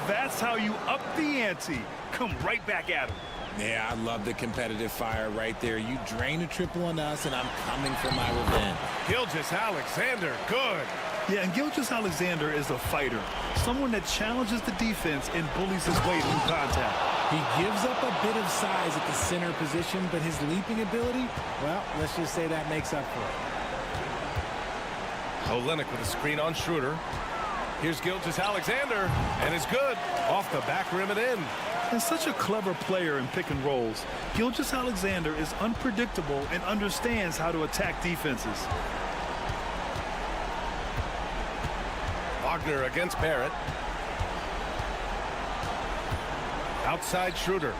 That's how you up the ante. Come right back at him. Yeah, I love the competitive fire right there. You drain a triple on us, and I'm coming for my revenge. Gilgeous Alexander, good. Yeah, and Gilgeous-Alexander is a fighter, someone that challenges the defense and bullies his way through contact. He gives up a bit of size at the center position, but his leaping ability, well, let's just say that makes up for it. Olenek with a screen on Schroeder. Here's Gilgeous-Alexander, and it's good. Off the back rim and in. And such a clever player in pick and rolls, Gilgeous-Alexander is unpredictable and understands how to attack defenses. Wagner against Barrett. Outside Schroeder.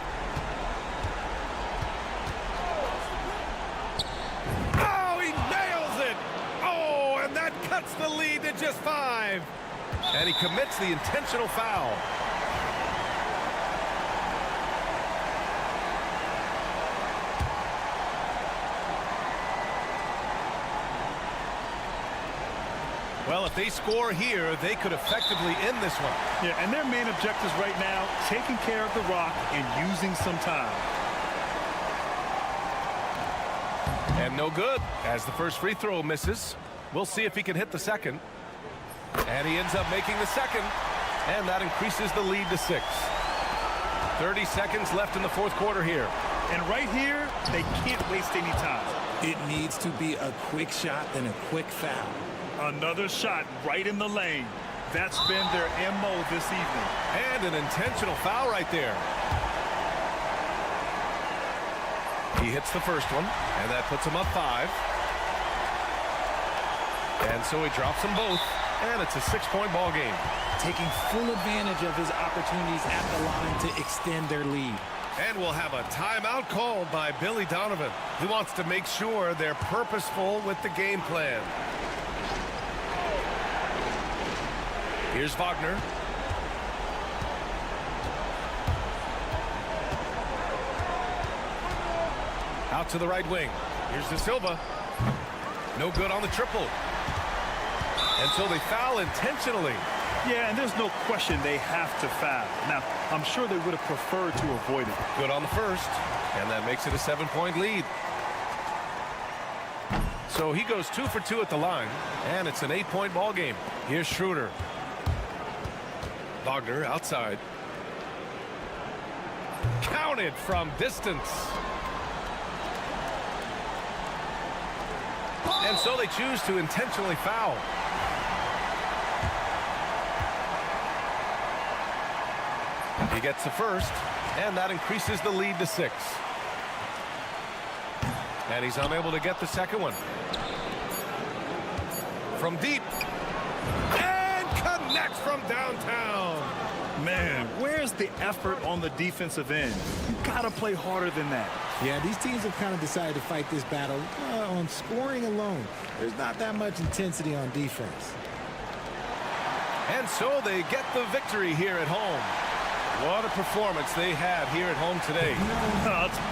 Oh, he nails it! Oh, and that cuts the lead to just 5. And he commits the intentional foul. Well, if they score here, they could effectively end this one. Yeah, and their main objectives right now, taking care of the rock and using some time. And no good, as the first free throw misses. We'll see if he can hit the second. And he ends up making the second, and that increases the lead to 6. 30 seconds left in the fourth quarter here. And right here, they can't waste any time. It needs to be a quick shot and a quick foul. Another shot right in the lane. That's been their MO this evening. And an intentional foul right there. He hits the first one, and that puts him up 5. And so he drops them both, and it's a 6-point ball game. Taking full advantage of his opportunities at the line to extend their lead. And we'll have a timeout called by Billy Donovan. He wants to make sure they're purposeful with the game plan. Here's Wagner. Out to the right wing. Here's De Silva. No good on the triple. And so they foul intentionally. Yeah, and there's no question they have to foul. Now, I'm sure they would have preferred to avoid it. Good on the first, and that makes it a 7-point lead. So he goes 2 for 2 at the line, and it's an 8-point ball game. Here's Schroeder. Wagner outside. Counted from distance. And so they choose to intentionally foul. He gets the first, and that increases the lead to 6. And he's unable to get the second one. From deep. And connects from downtown. Man, where's the effort on the defensive end? You gotta play harder than that. Yeah, these teams have kind of decided to fight this battle on scoring alone. There's not that much intensity on defense. And so they get the victory here at home. What a performance they had here at home today.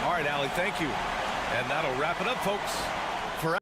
All right, Allie, thank you. And that'll wrap it up, folks. For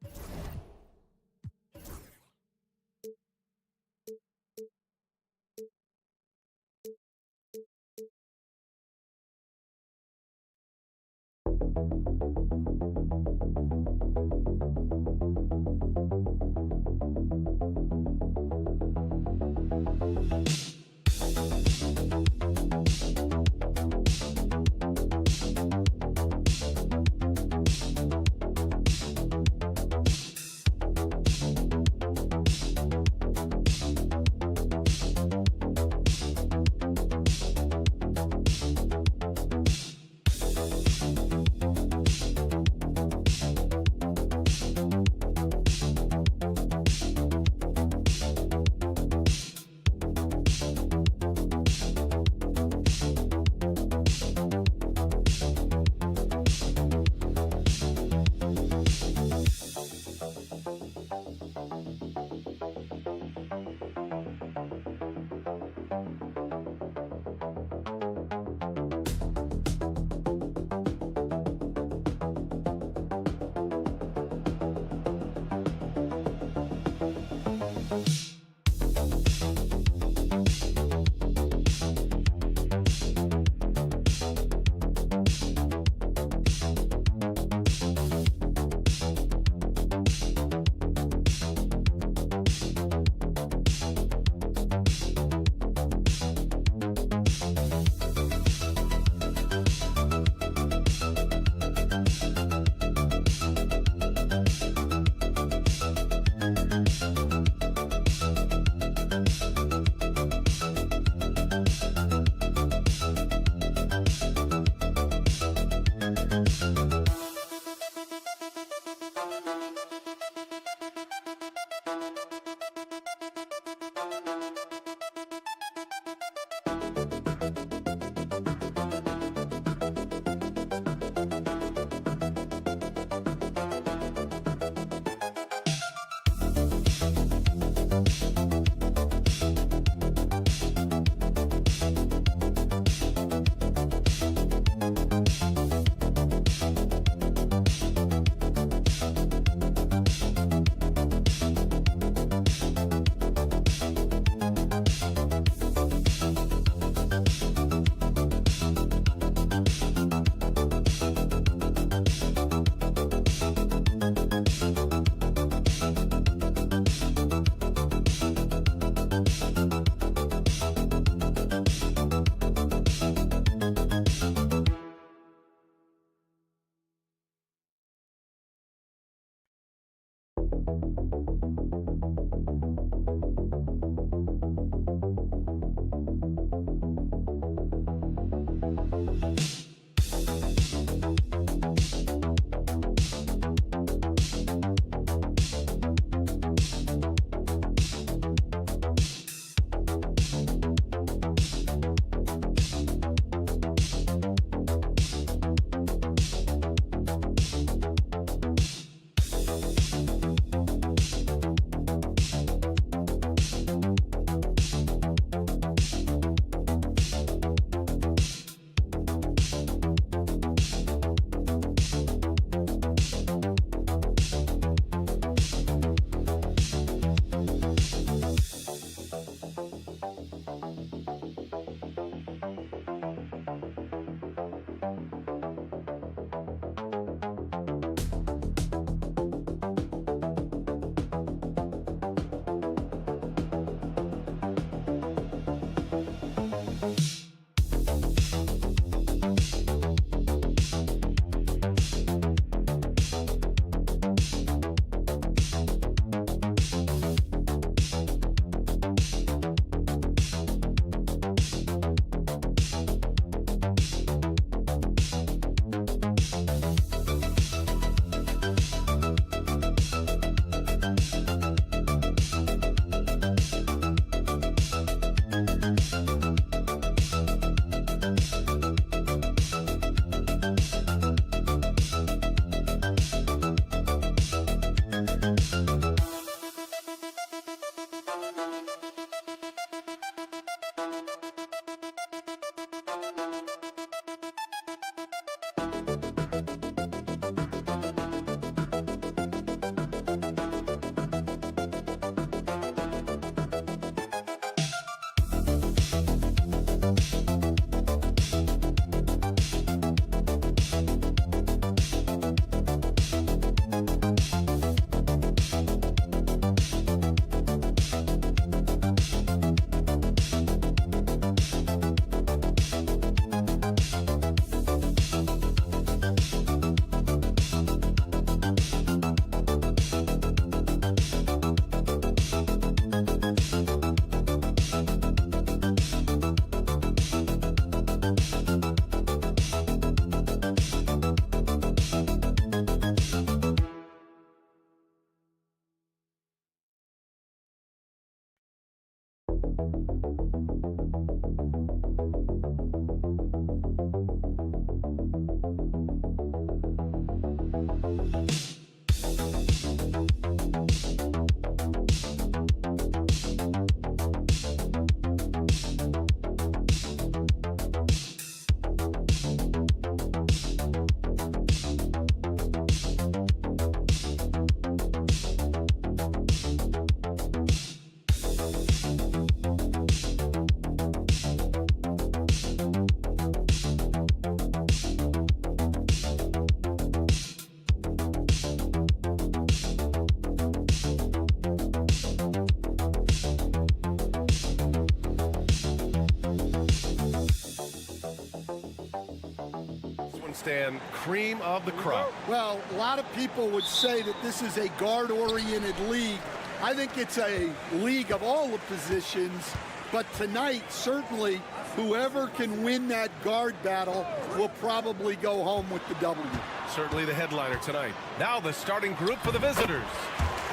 Stan, cream of the crop. Well, a lot of people would say that this is a guard-oriented league. I think it's a league of all the positions, but tonight, certainly, whoever can win that guard battle will probably go home with the W. Certainly the headliner tonight. Now the starting group for the visitors.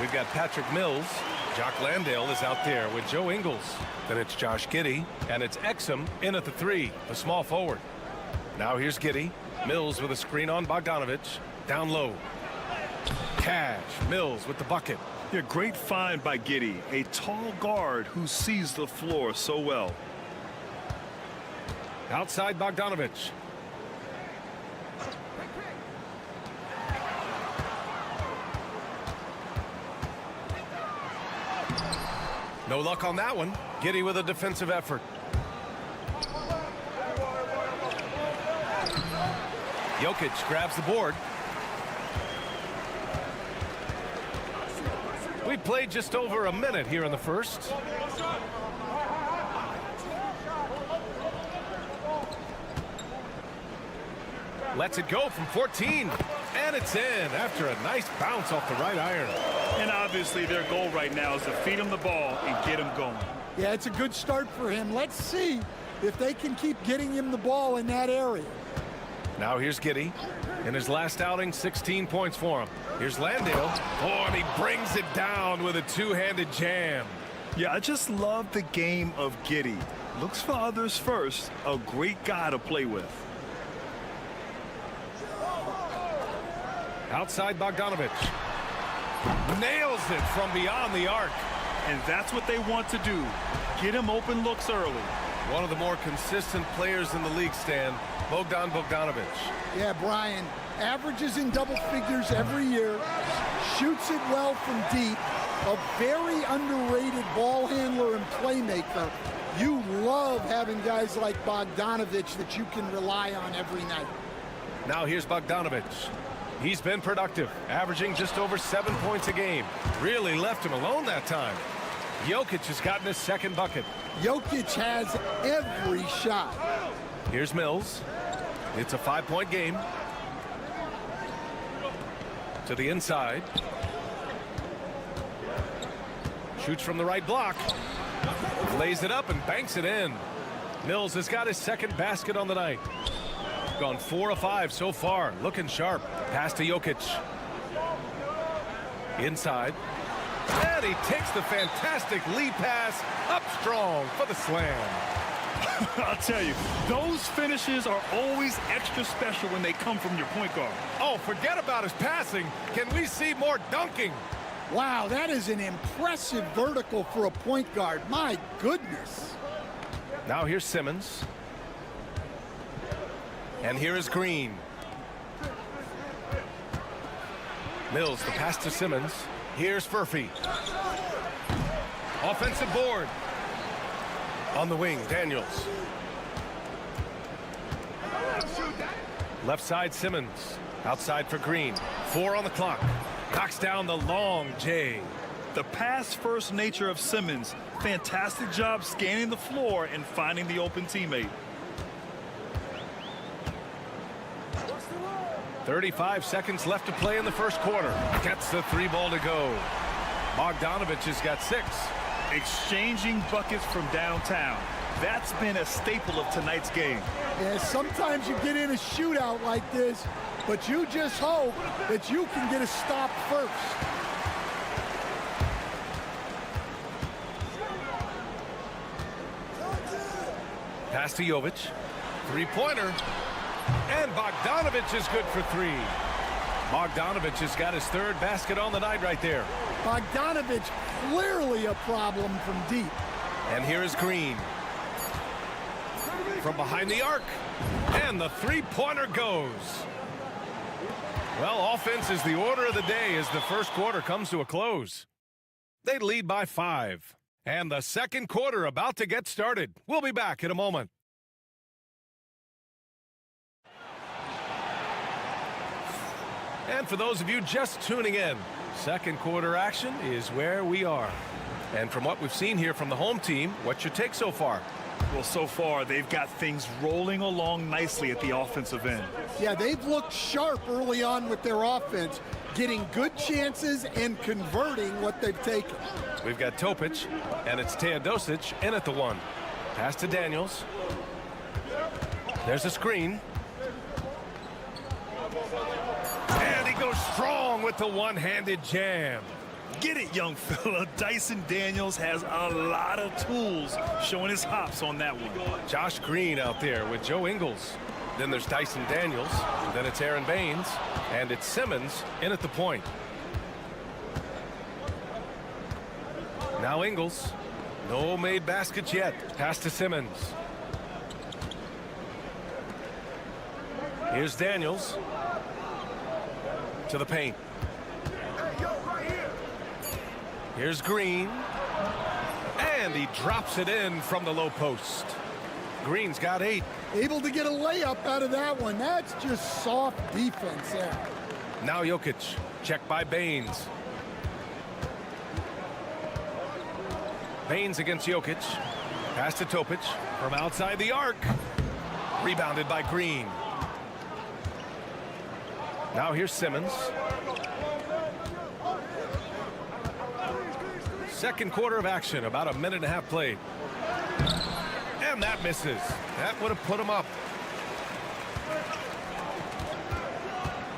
We've got Patrick Mills. Jock Landale is out there with Joe Ingles. Then it's Josh Giddey, and it's Exum in at the 3, the small forward. Now here's Giddey. Mills with a screen on Bogdanovich. Down low. Cash. Mills with the bucket. Yeah, great find by Giddey, a tall guard who sees the floor so well. Outside Bogdanovich. No luck on that one. Giddey with a defensive effort. Jokic grabs the board. We played just over a minute here in the first. Lets it go from 14. And it's in after a nice bounce off the right iron. And obviously their goal right now is to feed him the ball and get him going. Yeah, it's a good start for him. Let's see if they can keep getting him the ball in that area. Now here's Giddey. In his last outing, 16 points for him. Here's Landale. Oh, and he brings it down with a two-handed jam. Yeah, I just love the game of Giddey. Looks for others first. A great guy to play with. Outside Bogdanovich. Nails it from beyond the arc. And that's what they want to do. Get him open looks early. One of the more consistent players in the league, Stan. Bogdanovich. Yeah, Brian, averages in double figures every year, shoots it well from deep, a very underrated ball handler and playmaker. You love having guys like Bogdanovich that you can rely on every night. Now here's Bogdanovich. He's been productive, averaging just over 7 points a game. Really left him alone that time. Jokic has gotten his second bucket. Jokic has every shot. Here's Mills. It's a 5-point game. To the inside. Shoots from the right block. Lays it up and banks it in. Mills has got his second basket on the night. Gone 4 of 5 so far. Looking sharp. Pass to Jokic. Inside. And he takes the fantastic lead pass up strong for the slam. I'll tell you, those finishes are always extra special when they come from your point guard. Oh, forget about his passing. Can we see more dunking? Wow, that is an impressive vertical for a point guard. My goodness. Now here's Simmons. And here is Green. Mills, the pass to Simmons. Here's Furphy. Offensive board. On the wing, Daniels. Left side, Simmons. Outside for Green. 4 on the clock. Knocks down the long J. The pass-first nature of Simmons. Fantastic job scanning the floor and finding the open teammate. 35 seconds left to play in the first quarter. Gets the 3 ball to go. Bogdanovich has got 6. Exchanging buckets from downtown. That's been a staple of tonight's game. Yeah, sometimes you get in a shootout like this, but you just hope that you can get a stop first. Pass to Jovic. 3-pointer. And Bogdanovich is good for 3. Bogdanovich has got his 3rd basket on the night right there. Bogdanovich clearly a problem from deep. And here is Green. From behind the arc. And the 3-pointer goes. Well, offense is the order of the day as the first quarter comes to a close. They lead by 5. And the second quarter about to get started. We'll be back in a moment. And for those of you just tuning in, second quarter action is where we are. And from what we've seen here from the home team, what's your take so far? Well, so far, they've got things rolling along nicely at the offensive end. Yeah, they've looked sharp early on with their offense, getting good chances and converting what they've taken. We've got Topic, and it's Teodosic in at the 1. Pass to Daniels. There's a screen. And he goes strong with the one-handed jam. Get it, young fella. Dyson Daniels has a lot of tools, showing his hops on that one. Josh Green out there with Joe Ingles. Then there's Dyson Daniels. Then it's Aaron Baines. And it's Simmons in at the point. Now Ingles. No made baskets yet. Pass to Simmons. Here's Daniels. To the paint. Here's Green. And he drops it in from the low post. Green's got 8. Able to get a layup out of that one. That's just soft defense there. Now Jokic. Checked by Baines. Baines against Jokic. Pass to Topic from outside the arc. Rebounded by Green. Now here's Simmons. Second quarter of action, about a minute and a half played. And that misses. That would have put him up.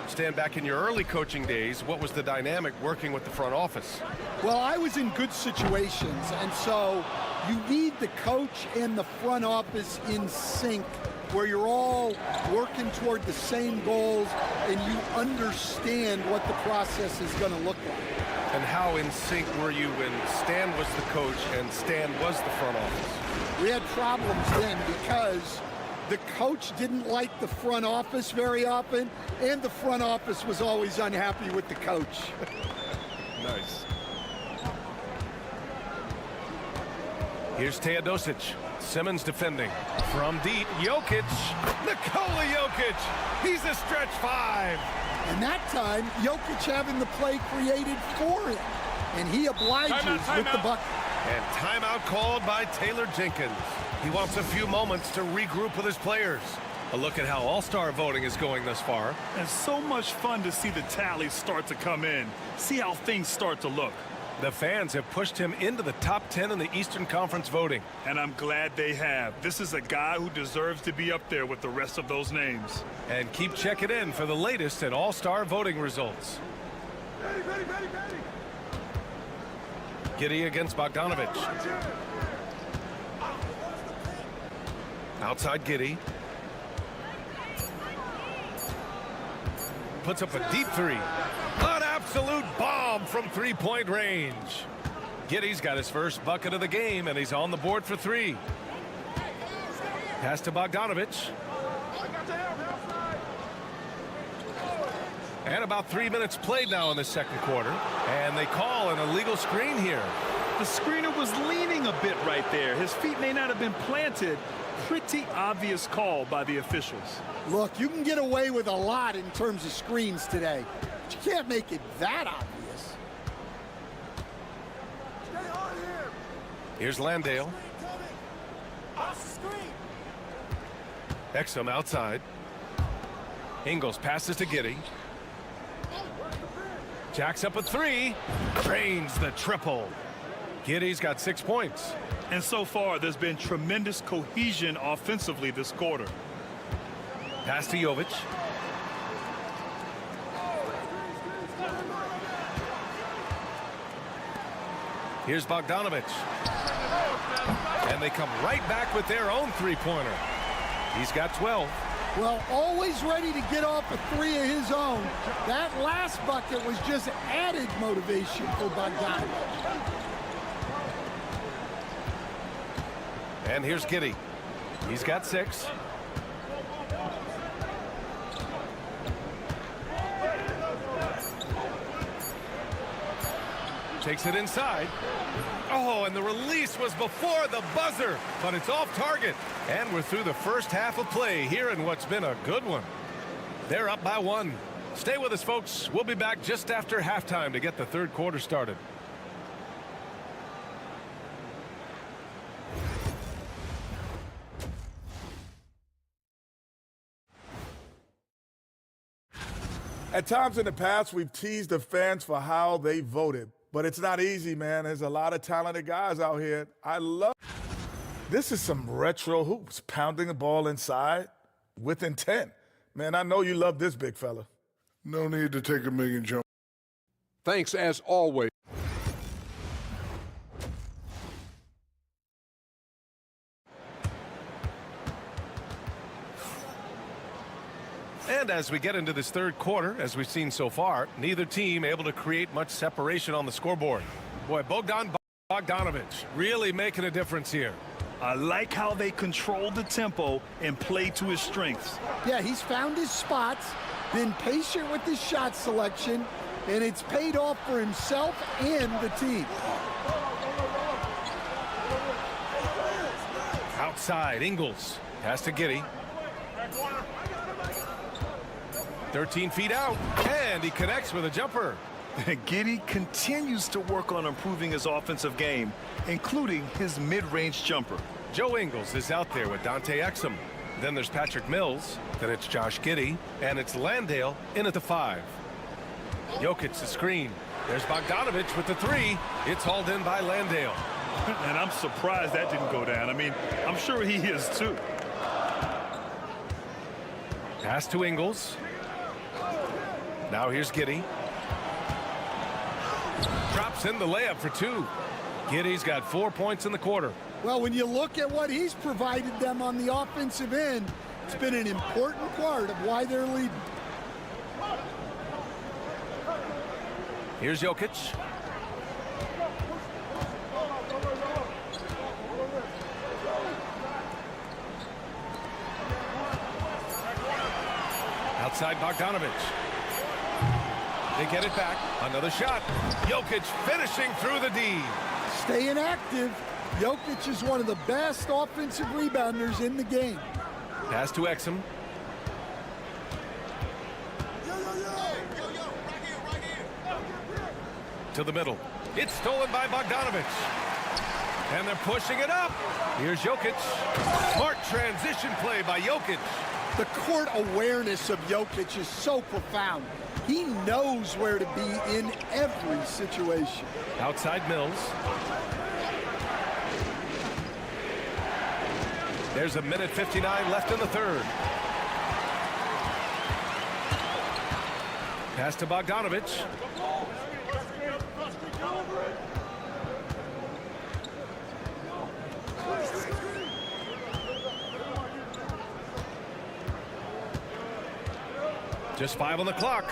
Stand back in your early coaching days, what was the dynamic working with the front office? Well, I was in good situations, and so you need the coach and the front office in sync, where you're all working toward the same goals and you understand what the process is going to look like. And how in sync were you when Stan was the coach and Stan was the front office? We had problems then because the coach didn't like the front office very often, and the front office was always unhappy with the coach. Nice. Here's Teodosic. Simmons defending. From deep, Jokic. Nikola Jokic. He's a stretch 5. And that time, Jokic having the play created for him. And he obliges with the bucket. And timeout called by Taylor Jenkins. He wants a few moments to regroup with his players. A look at how All-Star voting is going thus far. And so much fun to see the tallies start to come in. See how things start to look. The fans have pushed him into the top 10 in the Eastern Conference voting. And I'm glad they have. This is a guy who deserves to be up there with the rest of those names. And keep checking in for the latest in All-Star voting results. Giddey against Bogdanovic. Outside Giddey. Puts up a deep 3. An absolute bomb from three-point range. Giddey's got his first bucket of the game, and he's on the board for 3. Pass to Bogdanovic. And about 3 minutes played now in the second quarter. And they call an illegal screen here. The screener was leaning a bit right there. His feet may not have been planted. Pretty obvious call by the officials. Look, you can get away with a lot in terms of screens today. But you can't make it that obvious. Here's Landale. Exum outside. Ingles passes to Giddey. Jacks up a 3. Drains the triple. Giddey's got 6 points. And so far, there's been tremendous cohesion offensively this quarter. Pass to Jovic. Here's Bogdanovic. And they come right back with their own three-pointer. He's got 12. Well, always ready to get off a 3 of his own. That last bucket was just added motivation for Bogdanovic. And here's Giddey. He's got 6. Takes it inside. Oh, and the release was before the buzzer, but it's off target. And we're through the first half of play here in what's been a good one. They're up by 1. Stay with us, folks. We'll be back just after halftime to get the third quarter started. At times in the past, we've teased the fans for how they voted. But it's not easy, man. There's a lot of talented guys out here. I love this. Is some retro hoops, pounding the ball inside with intent. Man, I know you love this, big fella. No need to take a million jump. Thanks, as always. And as we get into this third quarter, as we've seen so far, neither team able to create much separation on the scoreboard. Boy, Bogdanovic really making a difference here. I like how they control the tempo and play to his strengths. Yeah, he's found his spots, been patient with his shot selection, and it's paid off for himself and the team. Outside, Ingles. Pass to Giddey. 13 feet out, and he connects with a jumper. Giddey continues to work on improving his offensive game, including his mid-range jumper. Joe Ingles is out there with Dante Exum. Then there's Patrick Mills. Then it's Josh Giddey. And it's Landale in at the 5. Jokic the screen. There's Bogdanovic with the 3. It's hauled in by Landale. And I'm surprised that didn't go down. I mean, I'm sure he is too. Pass to Ingles. Now here's Giddey. Drops in the layup for 2. Giddey's got 4 points in the quarter. Well, when you look at what he's provided them on the offensive end, it's been an important part of why they're leading. Here's Jokic. Outside Bogdanovic. They get it back. Another shot. Jokic finishing through the D. Staying active. Jokic is one of the best offensive rebounders in the game. Pass to Exum. To the middle. It's stolen by Bogdanovic. And they're pushing it up. Here's Jokic. Smart transition play by Jokic. The court awareness of Jokic is so profound. He knows where to be in every situation. Outside Mills. There's a minute 59 left in the third. Pass to Bogdanovic. Just 5 on the clock.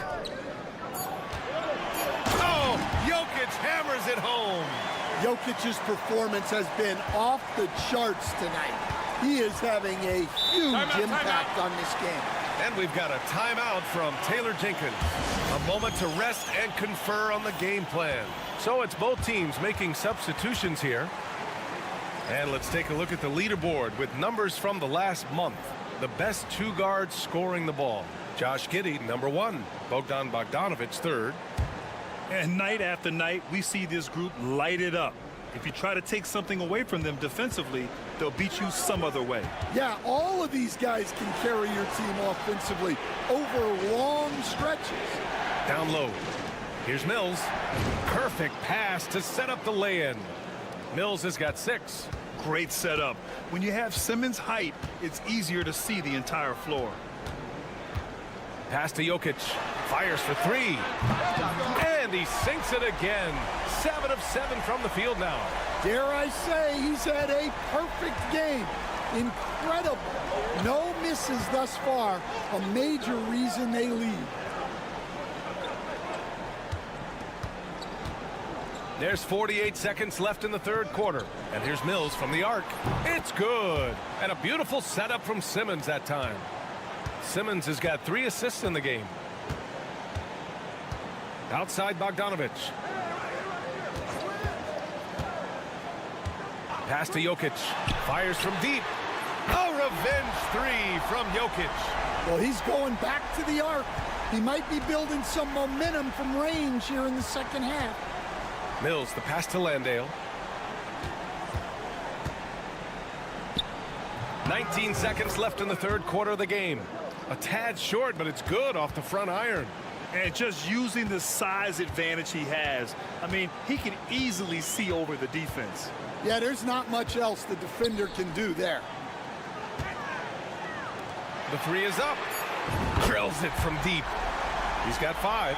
Oh, Jokic hammers it home. Jokic's performance has been off the charts tonight. He is having a huge impact on this game. And we've got a timeout from Taylor Jenkins. A moment to rest and confer on the game plan. So it's both teams making substitutions here. And let's take a look at the leaderboard with numbers from the last month. The best 2 guards scoring the ball. Josh Giddey, number 1. Bogdan Bogdanovic, 3rd. And night after night, we see this group light it up. If you try to take something away from them defensively, they'll beat you some other way. Yeah, all of these guys can carry your team offensively over long stretches. Down low. Here's Mills. Perfect pass to set up the lay-in. Mills has got 6. Great setup. When you have Simmons' height, it's easier to see the entire floor. Pass to Jokic. Fires for 3. And he sinks it again. 7 of 7 from the field now. Dare I say he's had a perfect game. Incredible. No misses thus far. A major reason they lead. There's 48 seconds left in the third quarter. And here's Mills from the arc. It's good. And a beautiful setup from Simmons that time. Simmons has got 3 assists in the game. Outside Bogdanovic. Pass to Jokic. Fires from deep. A revenge 3 from Jokic. Well, he's going back to the arc. He might be building some momentum from range here in the second half. Mills, the pass to Landale. 19 seconds left in the third quarter of the game. A tad short, but it's good off the front iron. And just using the size advantage he has. I mean, he can easily see over the defense. Yeah, there's not much else the defender can do there. The 3 is up. Drills it from deep. He's got 5.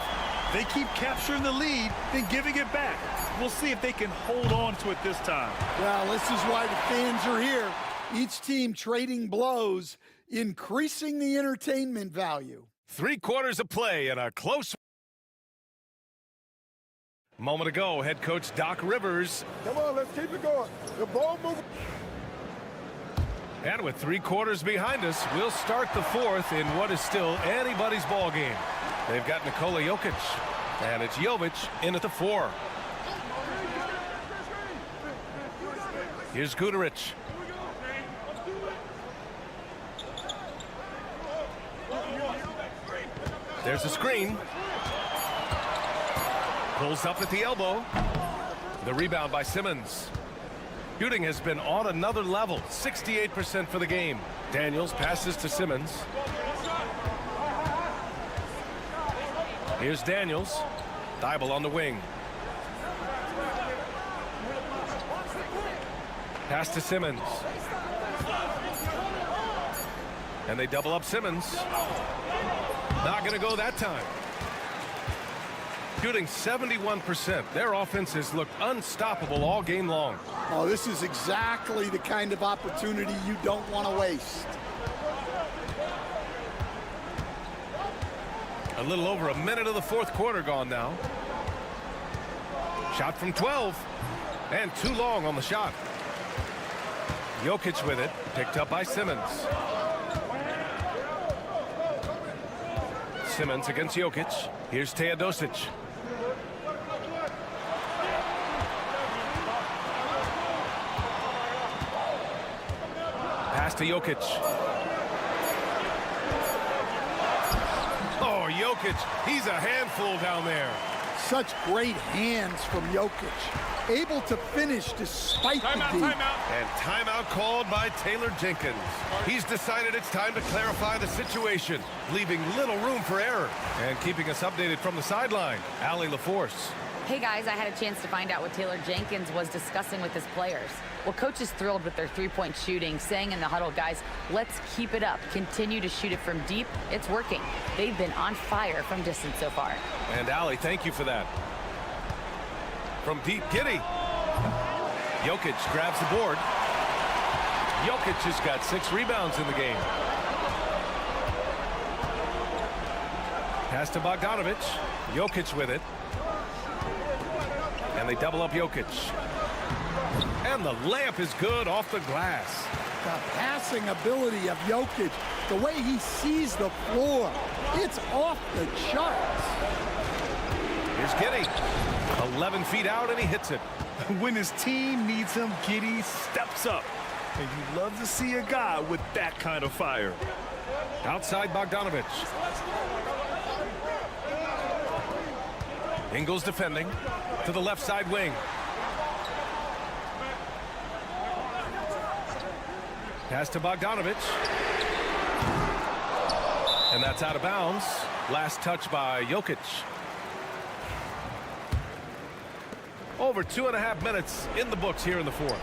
They keep capturing the lead, then giving it back. We'll see if they can hold on to it this time. Well, this is why the fans are here. Each team trading blows, increasing the entertainment value. 3 quarters of play and a close moment ago. Head coach Doc Rivers. Come on, let's keep it going. The ball moving. And with 3 quarters behind us, we'll start the fourth in what is still anybody's ball game. They've got Nikola Jokic, and it's Jovic in at the 4. Here's Guduric. There's a screen. Pulls up at the elbow. The rebound by Simmons. Shooting has been on another level, 68% for the game. Daniels passes to Simmons. Here's Daniels. Thibault on the wing. Pass to Simmons. And they double up Simmons. Not going to go that time. Shooting 71%. Their offense has looked unstoppable all game long. Oh, this is exactly the kind of opportunity you don't want to waste. A little over a minute of the fourth quarter gone now. Shot from 12. And too long on the shot. Jokic with it. Picked up by Simmons. Simmons against Jokic. Here's Teodosic. Pass to Jokic. Oh, Jokic, he's a handful down there. Such great hands from Jokic. Able to finish despite the D. And timeout called by Taylor Jenkins. He's decided it's time to clarify the situation, leaving little room for error. And keeping us updated from the sideline, Allie LaForce. Hey guys, I had a chance to find out what Taylor Jenkins was discussing with his players. Well, coach is thrilled with their three-point shooting, saying in the huddle, guys, let's keep it up. Continue to shoot it from deep. It's working. They've been on fire from distance so far. And Allie, thank you for that. From deep, Giddey. Jokic grabs the board. Jokic has got 6 rebounds in the game. Pass to Bogdanovic. Jokic with it. And they double up Jokic. And the layup is good off the glass. The passing ability of Jokic, the way he sees the floor, it's off the charts. Here's Giddey. 11 feet out, and he hits it. When his team needs him, Giddey steps up. And you love to see a guy with that kind of fire. Outside Bogdanovic. Ingles defending to the left side wing. Pass to Bogdanovic. And that's out of bounds. Last touch by Jokic. Over 2.5 minutes in the books here in the fourth.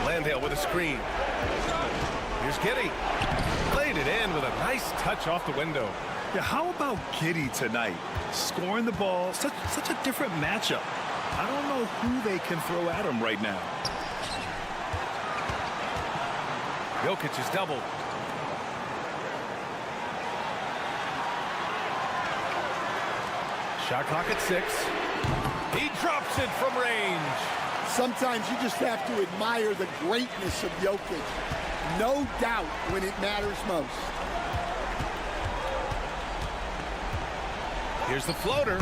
Landale with a screen. Here's Giddey. Played it in with a nice touch off the window. Yeah, how about Giddey tonight? Scoring the ball, such a different matchup. I don't know who they can throw at him right now. Jokic is doubled. Shot clock at 6. He drops it from range. Sometimes you just have to admire the greatness of Jokic. No doubt when it matters most. Here's the floater.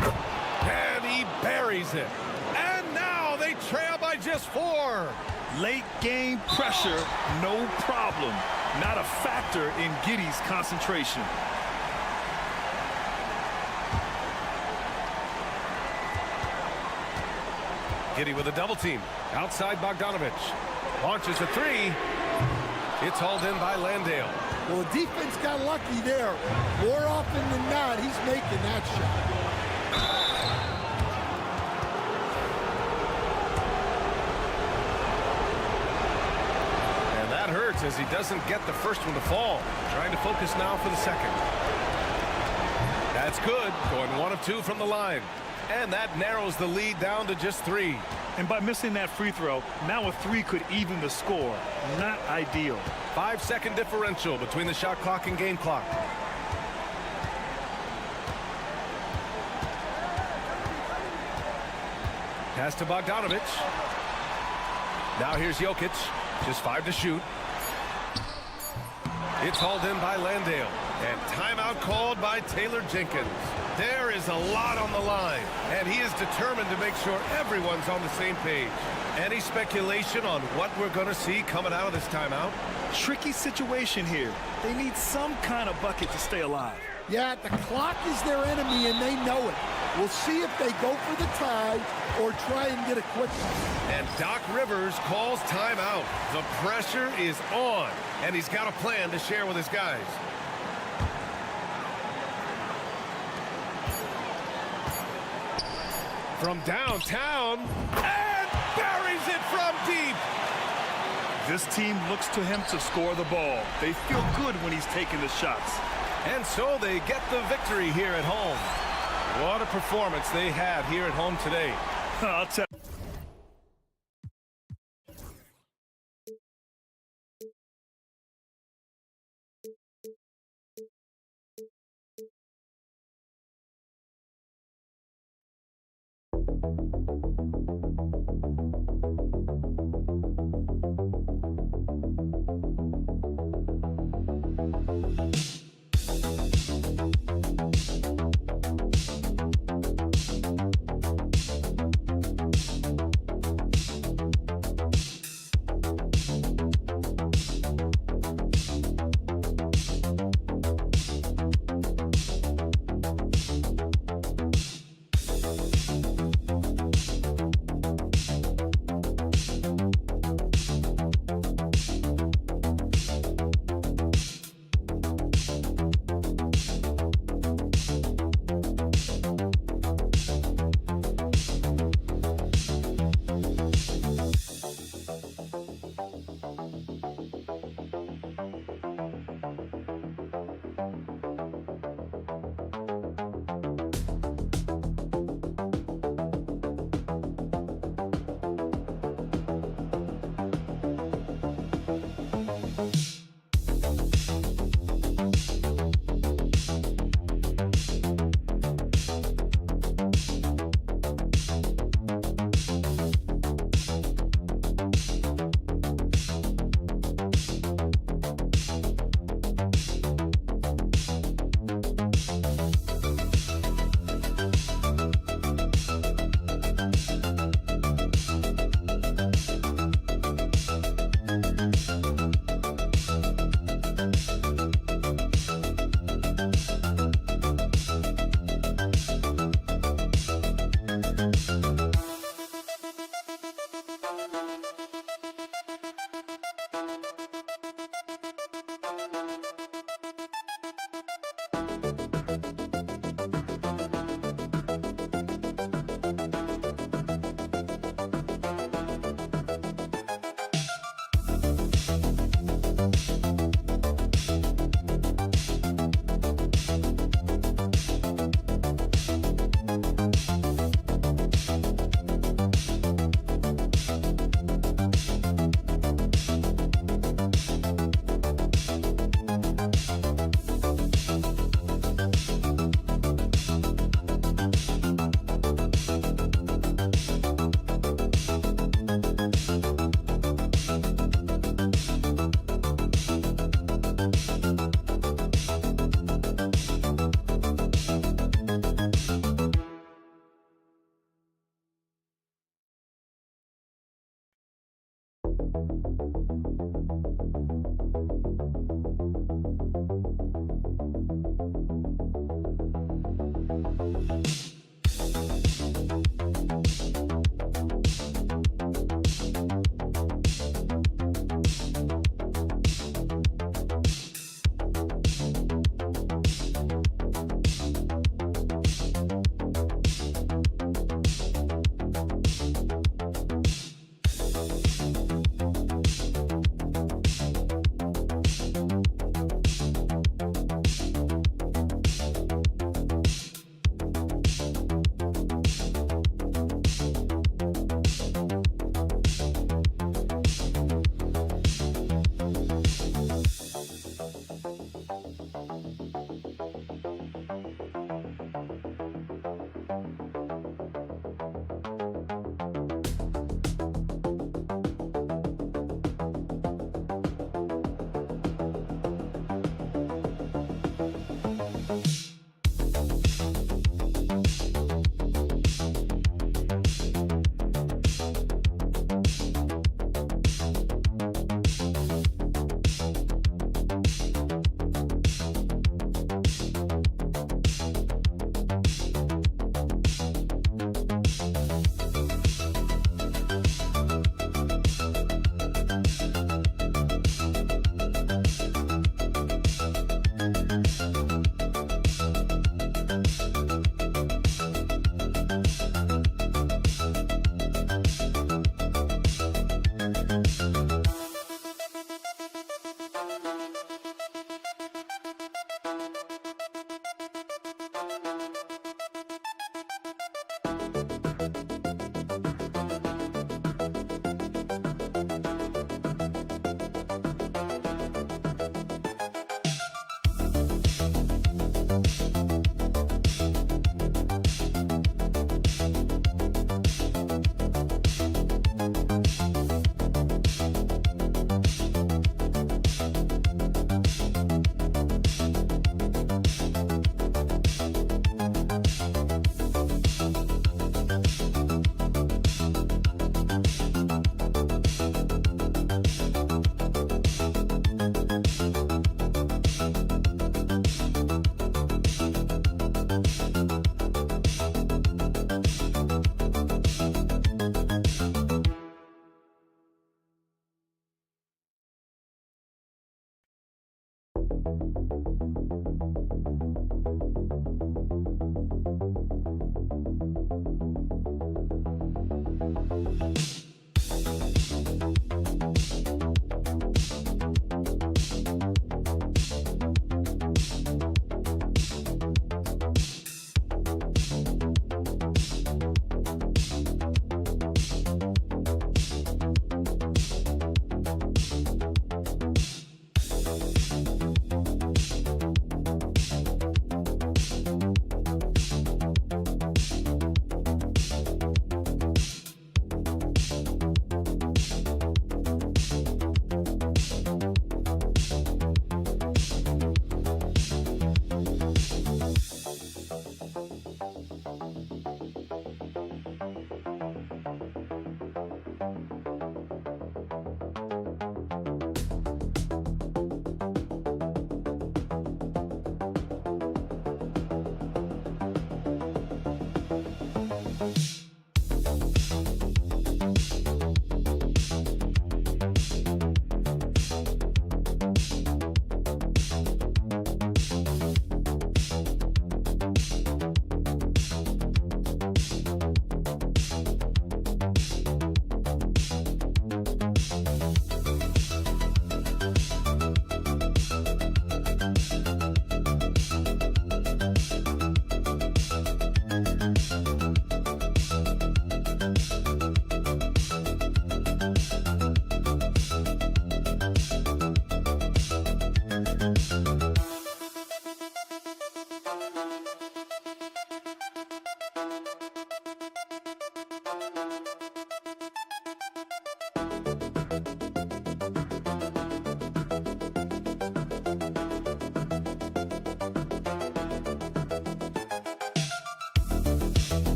And he buries it. And now they trail by just 4. Late game pressure, no problem. Not a factor in Giddey's concentration. Giddey with a double team. Outside Bogdanovic. Launches a 3. It's hauled in by Landale. Well, the defense got lucky there. More often than not, he's making that shot. And that hurts as he doesn't get the first one to fall. Trying to focus now for the second. That's good. Going 1 of 2 from the line. And that narrows the lead down to just 3. And by missing that free throw, now a 3 could even the score. Not ideal. 5-second differential between the shot clock and game clock. Pass to Bogdanovic. Now here's Jokic. Just 5 to shoot. It's hauled in by Landale. And timeout called by Taylor Jenkins. There is a lot on the line, and he is determined to make sure everyone's on the same page. Any speculation on what we're going to see coming out of this timeout? Tricky situation here. They need some kind of bucket to stay alive. Yeah, the clock is their enemy, and they know it. We'll see if they go for the tie or try and get a quick one. And Doc Rivers calls timeout. The pressure is on, and he's got a plan to share with his guys. From downtown, and buries it from deep. This team looks to him to score the ball. They feel good when he's taking the shots. And so they get the victory here at home. What a performance they had here at home today. I'll tell you.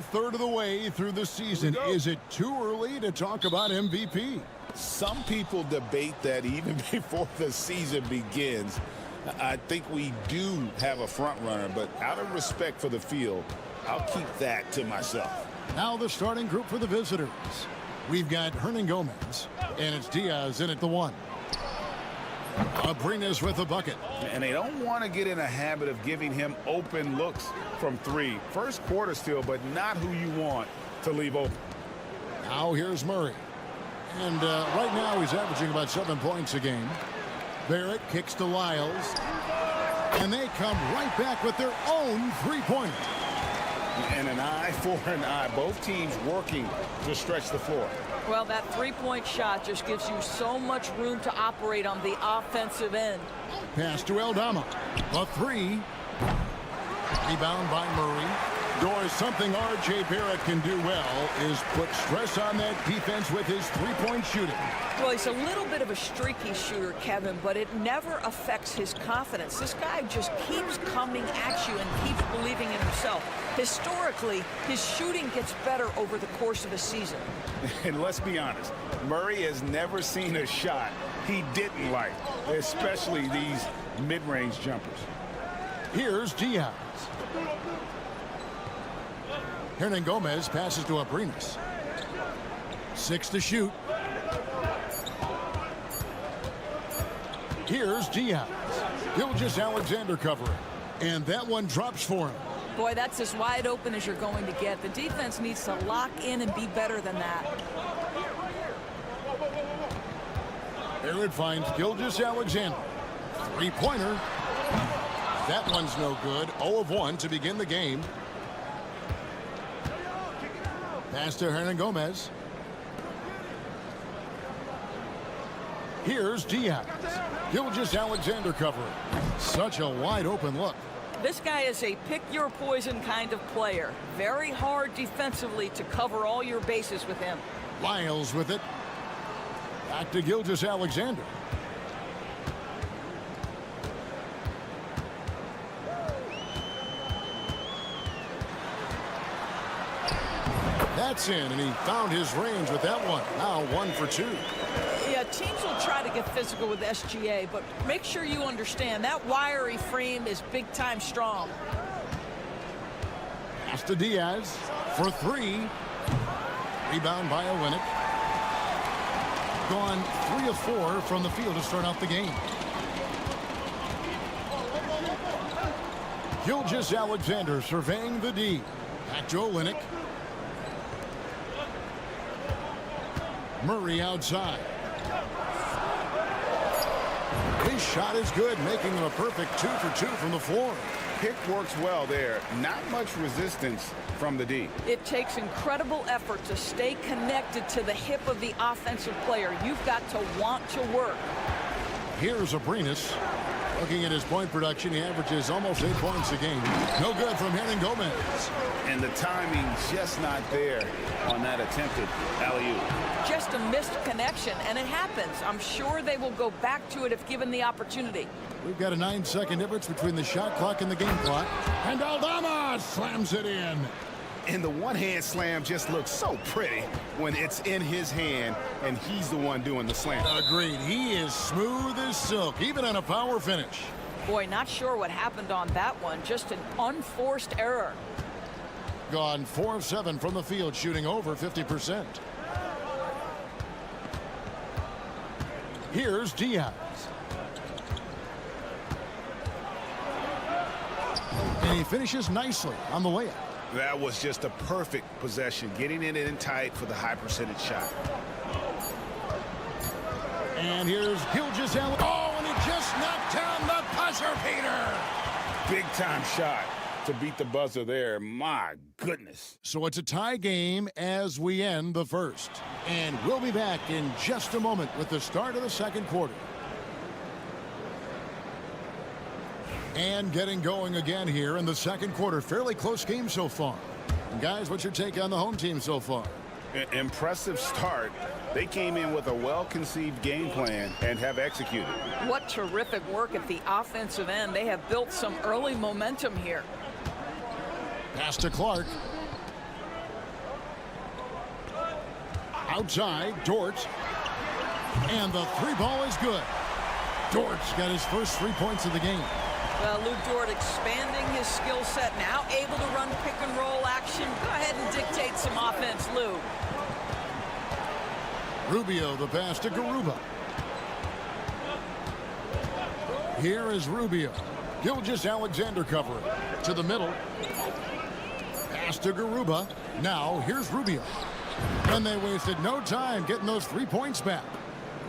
third of the way through the season. Is it too early to talk about MVP? Some people debate that even before the season begins. I think we do have a front runner, but out of respect for the field, I'll keep that to myself. Now the starting group for the visitors. We've got Hernan Gomez, and it's Diaz in at the 1. Abrinas with a bucket. And they don't want to get in a habit of giving him open looks from 3. First quarter still, but not who you want to leave open. Now here's Murray. And right now he's averaging about 7 points a game. Barrett kicks to Lyles. And they come right back with their own three-pointer. And an eye for an eye. Both teams working to stretch the floor. Well, that three-point shot just gives you so much room to operate on the offensive end. Pass to Aldama. A 3. Rebound by Murray. Doors, something R.J. Barrett can do well is put stress on that defense with his three-point shooting. Well, he's a little bit of a streaky shooter, Kevin, but it never affects his confidence. This guy just keeps coming at you and keeps believing in himself. Historically, his shooting gets better over the course of a season. And let's be honest, Murray has never seen a shot he didn't like, especially these mid-range jumpers. Here's Diaz. Hernan Gomez passes to Abrinas. 6 to shoot. Here's Diaz. Gilgeous-Alexander covering. And that one drops for him. Boy, that's as wide open as you're going to get. The defense needs to lock in and be better than that. Barrett finds Gilgeous-Alexander. Three-pointer. That one's no good. 0 of 1 to begin the game. Pass to Hernan Gomez. Here's Diaz. Gilgeous-Alexander covering. Such a wide open look. This guy is a pick-your-poison kind of player. Very hard defensively to cover all your bases with him. Lyles with it. Back to Gilgeous-Alexander. That's in, and he found his range with that one. Now 1 for 2. Yeah, teams will try to get physical with SGA, but make sure you understand that wiry frame is big-time strong. Pass to Diaz for 3. Rebound by Olynyk. Gone 3 of 4 from the field to start out the game. Gilgeous-Alexander surveying the D. Back to Olynyk. Murray outside. His shot is good, making him a perfect 2 for 2 from the floor. Pick works well there. Not much resistance from the D. It takes incredible effort to stay connected to the hip of the offensive player. You've got to want to work. Here's Abrinas. Looking at his point production, he averages almost 8 points a game. No good from Hernan Gomez. And the timing just not there on that attempted alley-oop. Just a missed connection, and it happens. I'm sure they will go back to it if given the opportunity. We've got a 9-second difference between the shot clock and the game clock. And Aldama slams it in. And the one-hand slam just looks so pretty when it's in his hand and he's the one doing the slam. Agreed. He is smooth as silk, even on a power finish. Boy, not sure what happened on that one. Just an unforced error. Gone 4 of 7 from the field, shooting over 50%. Here's Diaz. And he finishes nicely on the layup. That was just a perfect possession, getting it in tight for the high percentage shot. And here's Gilgeous-Alexander. Oh, and he just knocked down the buzzer beater. Big time shot to beat the buzzer there. My goodness. So it's a tie game as we end the first. And we'll be back in just a moment with the start of the second quarter. And getting going again here in the second quarter. Fairly close game so far. And guys, what's your take on the home team so far? Impressive start. They came in with a well-conceived game plan and have executed. What terrific work at the offensive end. They have built some early momentum here. Pass to Clark. Outside, Dort. And the three ball is good. Dort's got his first 3 points of the game. Well, Lou Dort expanding his skill set, now able to run pick and roll action. Go ahead and dictate some offense, Lou. Rubio, the pass to Garuba. Here is Rubio. Gilgeous-Alexander covering. To the middle. Pass to Garuba. Now, here's Rubio. And they wasted no time getting those 3 points back.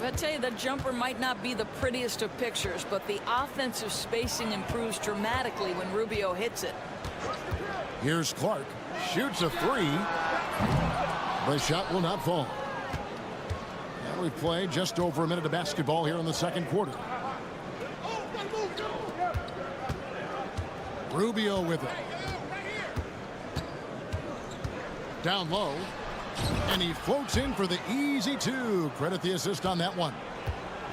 I tell you, that jumper might not be the prettiest of pictures, but the offensive spacing improves dramatically when Rubio hits it. Here's Clark. Shoots a three. The shot will not fall. And we've played just over a minute of basketball here in the second quarter. Rubio with it. Down low. And he floats in for the easy two. Credit the assist on that one.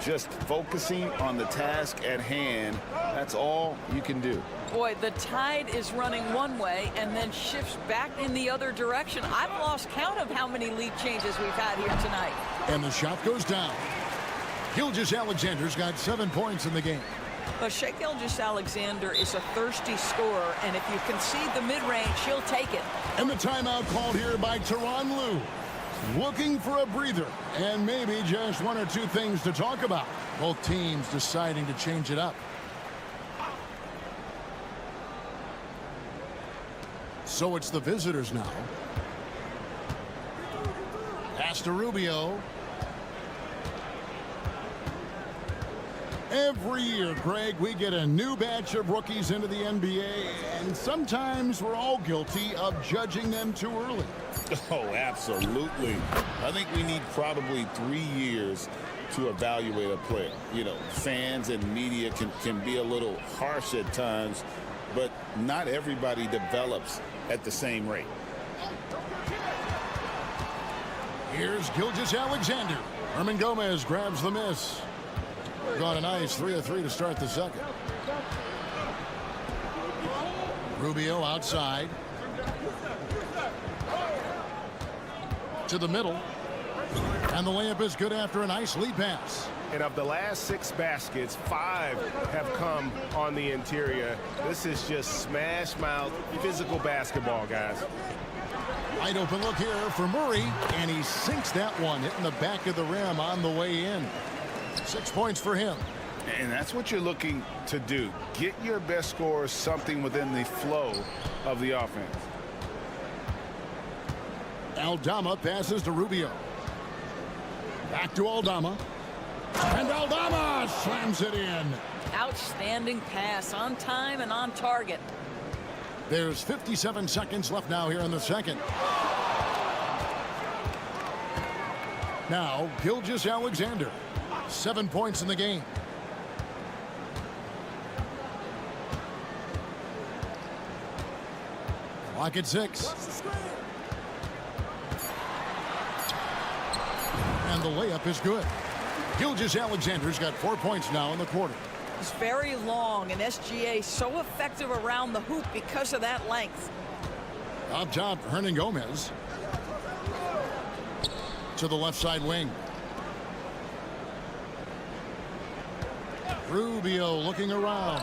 Just focusing on the task at hand. That's all you can do. Boy, the tide is running one way and then shifts back in the other direction. I've lost count of how many lead changes we've had here tonight. And the shot goes down. Gilgeous-Alexander's got 7 points in the game. But Shai Gilgeous-Alexander is a thirsty scorer, and if you concede the mid-range, he'll take it. And the timeout called here by Tyronn Lue. Looking for a breather and maybe just 1 or 2 things to talk about. Both teams deciding to change it up. So it's the visitors now. Pass to Rubio. Every year, Greg, we get a new batch of rookies into the NBA, and sometimes we're all guilty of judging them too early. Oh, absolutely. I think we need probably 3 years to evaluate a player. You know, fans and media can be a little harsh at times, but not everybody develops at the same rate. Here's Gilgeous-Alexander. Herman Gomez grabs the miss. Got a nice 3 of 3 to start the second. Rubio outside. To the middle. And the layup is good after a nice lead pass. And of the last 6 baskets, 5 have come on the interior. This is just smash mouth physical basketball, guys. Wide open look here for Murray, and he sinks that one, hitting the back of the rim on the way in. 6 points for him. And that's what you're looking to do. Get your best scorers something within the flow of the offense. Aldama passes to Rubio. Back to Aldama. And Aldama slams it in. Outstanding pass, on time and on target. There's 57 seconds left now here in the second. Now, Gilgeous-Alexander. 7 points in the game. Clock at 6. And the layup is good. Gilgeous-Alexander's got 4 points now in the quarter. It's very long, and SGA so effective around the hoop because of that length. Up top, Hernan Gomez. To the left side wing. Rubio looking around.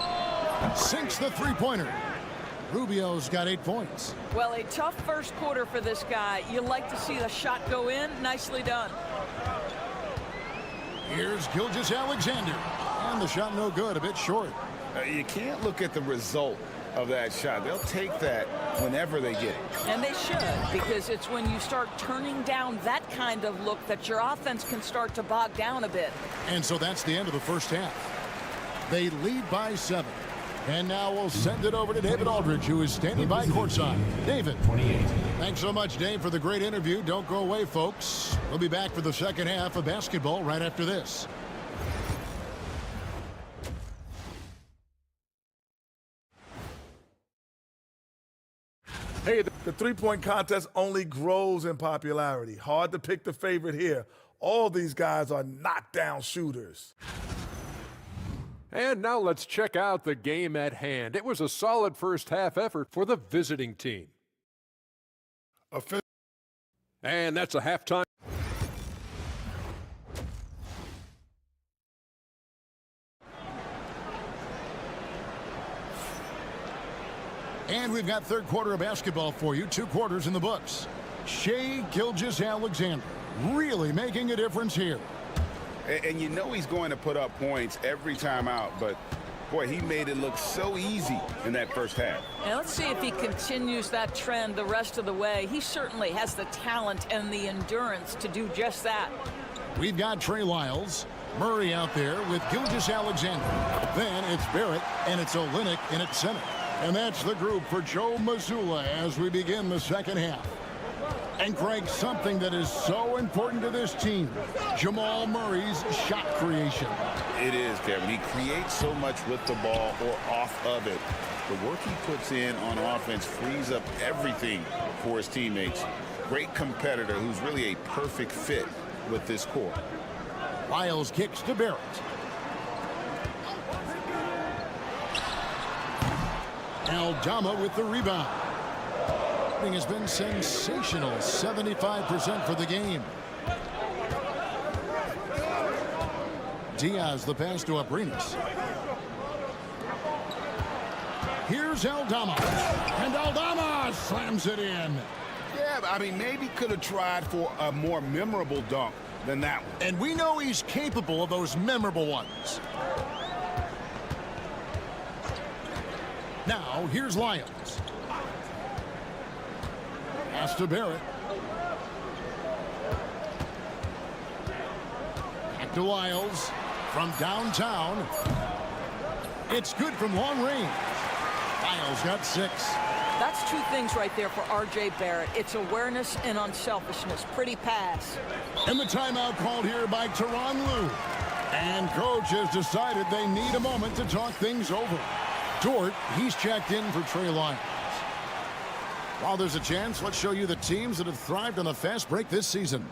Sinks the three-pointer. Rubio's got 8 points. Well, a tough first quarter for this guy. You like to see the shot go in. Nicely done. Here's Gilgeous-Alexander. And the shot no good, a bit short. You can't look at the result of that shot. They'll take that whenever they get it. And they should, because it's when you start turning down that kind of look that your offense can start to bog down a bit. And so that's the end of the first half. They lead by 7. And now we'll send it over to David Aldridge, who is standing by courtside. David. 28. Thanks so much, Dave, for the great interview. Don't go away, folks. We'll be back for the second half of basketball right after this. Hey, the three-point contest only grows in popularity. Hard to pick the favorite here. All these guys are knockdown shooters. And now let's check out the game at hand. It was a solid first half effort for the visiting team. And that's a halftime. And we've got third quarter of basketball for you. 2 quarters in the books. Shai Gilgeous-Alexander really making a difference here. And you know he's going to put up points every time out, but boy, he made it look so easy in that first half. And let's see if he continues that trend the rest of the way. He certainly has the talent and the endurance to do just that. We've got Trey Lyles, Murray out there with Gilgeous-Alexander. Then it's Barrett, and it's Olynyk in at center. And that's the group for Joe Mazzulla as we begin the second half. And Craig, something that is so important to this team, Jamal Murray's shot creation. It is, Kevin. He creates so much with the ball or off of it. The work he puts in on offense frees up everything for his teammates. Great competitor who's really a perfect fit with this core. Lyles kicks to Barrett. Aldama with the rebound. Has been sensational. 75% for the game. Diaz the pass to Abrinas. Here's Aldama. And Aldama slams it in. Yeah, I mean, maybe could have tried for a more memorable dunk than that one. And we know he's capable of those memorable ones. Now, here's Lyons. Pass to Barrett. Back to Lyles. From downtown. It's good from long range. Lyles got 6. That's 2 things right there for R.J. Barrett. It's awareness and unselfishness. Pretty pass. And the timeout called here by Tyronn Lue. And coach has decided they need a moment to talk things over. Dort, he's checked in for Trey Lyons. While there's a chance, let's show you the teams that have thrived on the fast break this season.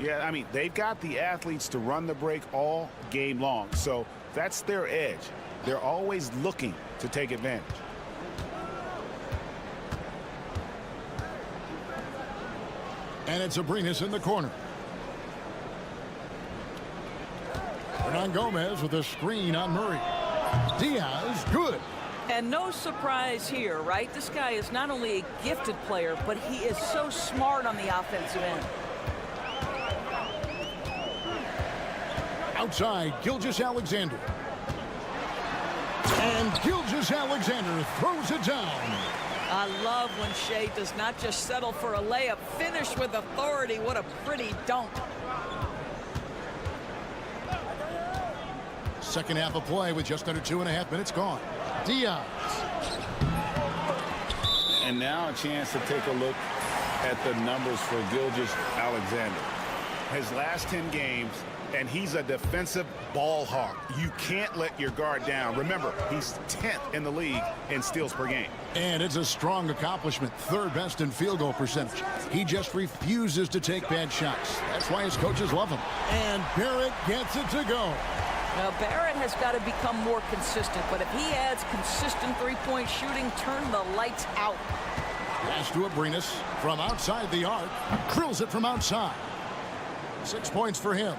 Yeah, I mean, they've got the athletes to run the break all game long. So that's their edge. They're always looking to take advantage. And it's Abrinas in the corner. Hernan Gomez with a screen on Murray. Diaz, good. And no surprise here, right? This guy is not only a gifted player, but he is so smart on the offensive end. Outside, Gilgeous-Alexander. And Gilgeous-Alexander throws it down. I love when Shai does not just settle for a layup, finish with authority. What a pretty dunk. Second half of play with just under 2.5 minutes gone. Diaz. And now a chance to take a look at the numbers for Gilgeous-Alexander. His last 10 games, and he's a defensive ball hawk. You can't let your guard down. Remember, he's 10th in the league in steals per game. And it's a strong accomplishment. 3rd best in field goal percentage. He just refuses to take bad shots. That's why his coaches love him. And Barrett gets it to go. Now, Barrett has got to become more consistent, but if he adds consistent three-point shooting, turn the lights out. Pass to Abrinas from outside the arc. Drills it from outside. 6 points for him.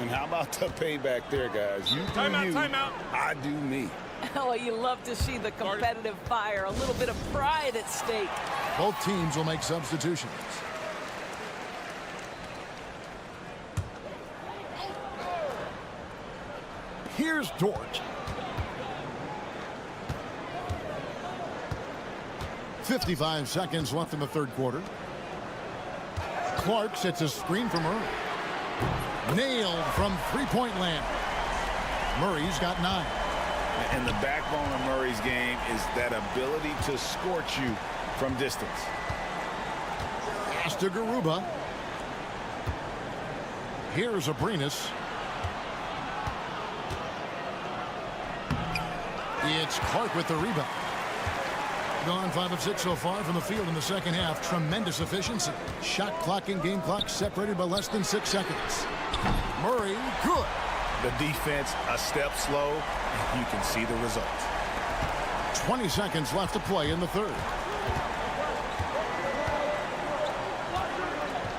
And how about the payback there, guys? You do timeout. I do me. Oh, you love to see the competitive fire, a little bit of pride at stake. Both teams will make substitutions. Here's Dort. 55 seconds left in the third quarter. Clark sets a screen for Murray. Nailed from three-point land. Murray's got 9. And the backbone of Murray's game is that ability to scorch you from distance. Pass to Garuba. Here's Abrinas. It's Clark with the rebound. Gone 5 of 6 so far from the field in the second half. Tremendous efficiency. Shot clock and game clock separated by less than 6 seconds. Murray, good. The defense a step slow, and you can see the result. 20 seconds left to play in the third.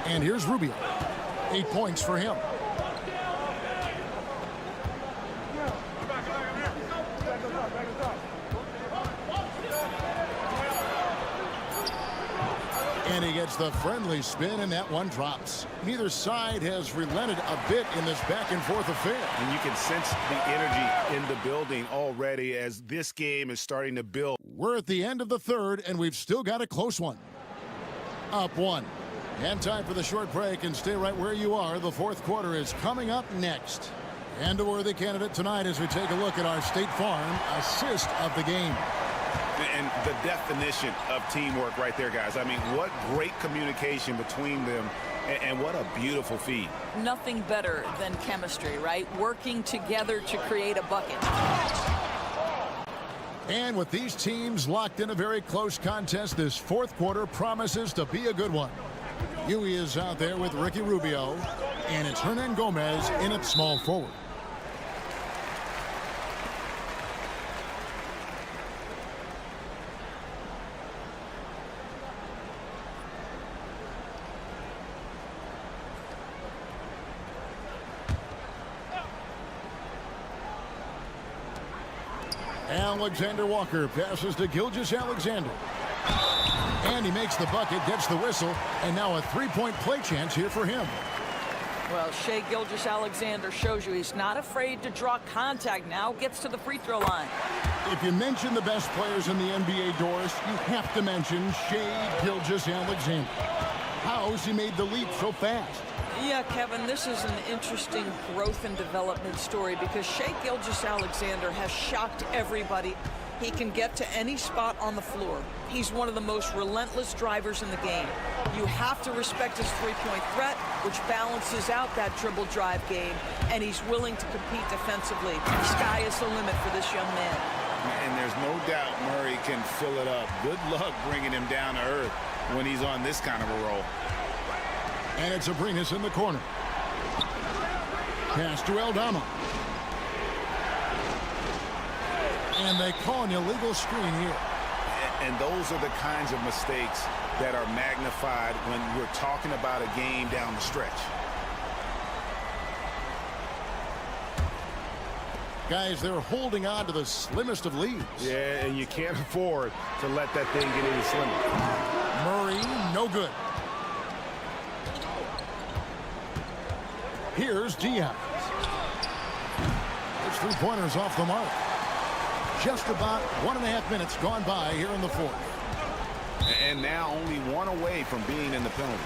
And here's Rubio. 8 points for him. And he gets the friendly spin, and that one drops. Neither side has relented a bit in this back-and-forth affair. And you can sense the energy in the building already as this game is starting to build. We're at the end of the third, and we've still got a close one. Up one. And time for the short break, and stay right where you are. The fourth quarter is coming up next. And a worthy candidate tonight as we take a look at our State Farm assist of the game. And the definition of teamwork right there, guys. I mean, what great communication between them, and what a beautiful feed. Nothing better than chemistry, right? Working together to create a bucket. And with these teams locked in a very close contest, this fourth quarter promises to be a good one. Huey is out there with Ricky Rubio, and it's Hernan Gomez in at small forward. Alexander Walker passes to Gilgeous-Alexander. And he makes the bucket, gets the whistle, and now a three-point play chance here for him. Well, Shai Gilgeous-Alexander shows you he's not afraid to draw contact. Now gets to the free throw line. If you mention the best players in the NBA, Doris, you have to mention Shai Gilgeous-Alexander. How's he made the leap so fast? Yeah, Kevin, this is an interesting growth and development story because Shai Gilgeous-Alexander has shocked everybody. He can get to any spot on the floor. He's one of the most relentless drivers in the game. You have to respect his three-point threat, which balances out that dribble drive game, and he's willing to compete defensively. The sky is the limit for this young man. And there's no doubt Murray can fill it up. Good luck bringing him down to earth when he's on this kind of a roll. And it's Abrinas in the corner. Pass to Aldama. And they call an illegal screen here. And those are the kinds of mistakes that are magnified when we're talking about a game down the stretch. Guys, they're holding on to the slimmest of leads. Yeah, and you can't afford to let that thing get any slimmer. Murray, no good. Here's Diaz. His three-pointers off the mark. Just about 1.5 minutes gone by here in the fourth. And now only one away from being in the penalty.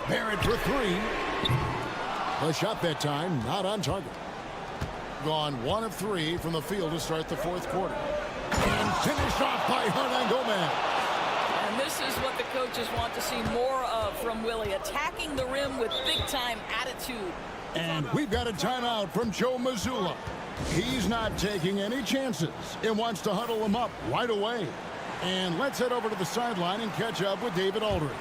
Barrett for three. The shot that time not on target. Gone 1 of 3 from the field to start the fourth quarter. And finished off by Hernan Gomez. And this is what the coaches want to see more of from Willie, attacking the rim with big-time attitude. And we've got a timeout from Joe Mazzulla. He's not taking any chances and wants to huddle him up right away. And let's head over to the sideline and catch up with David Aldridge.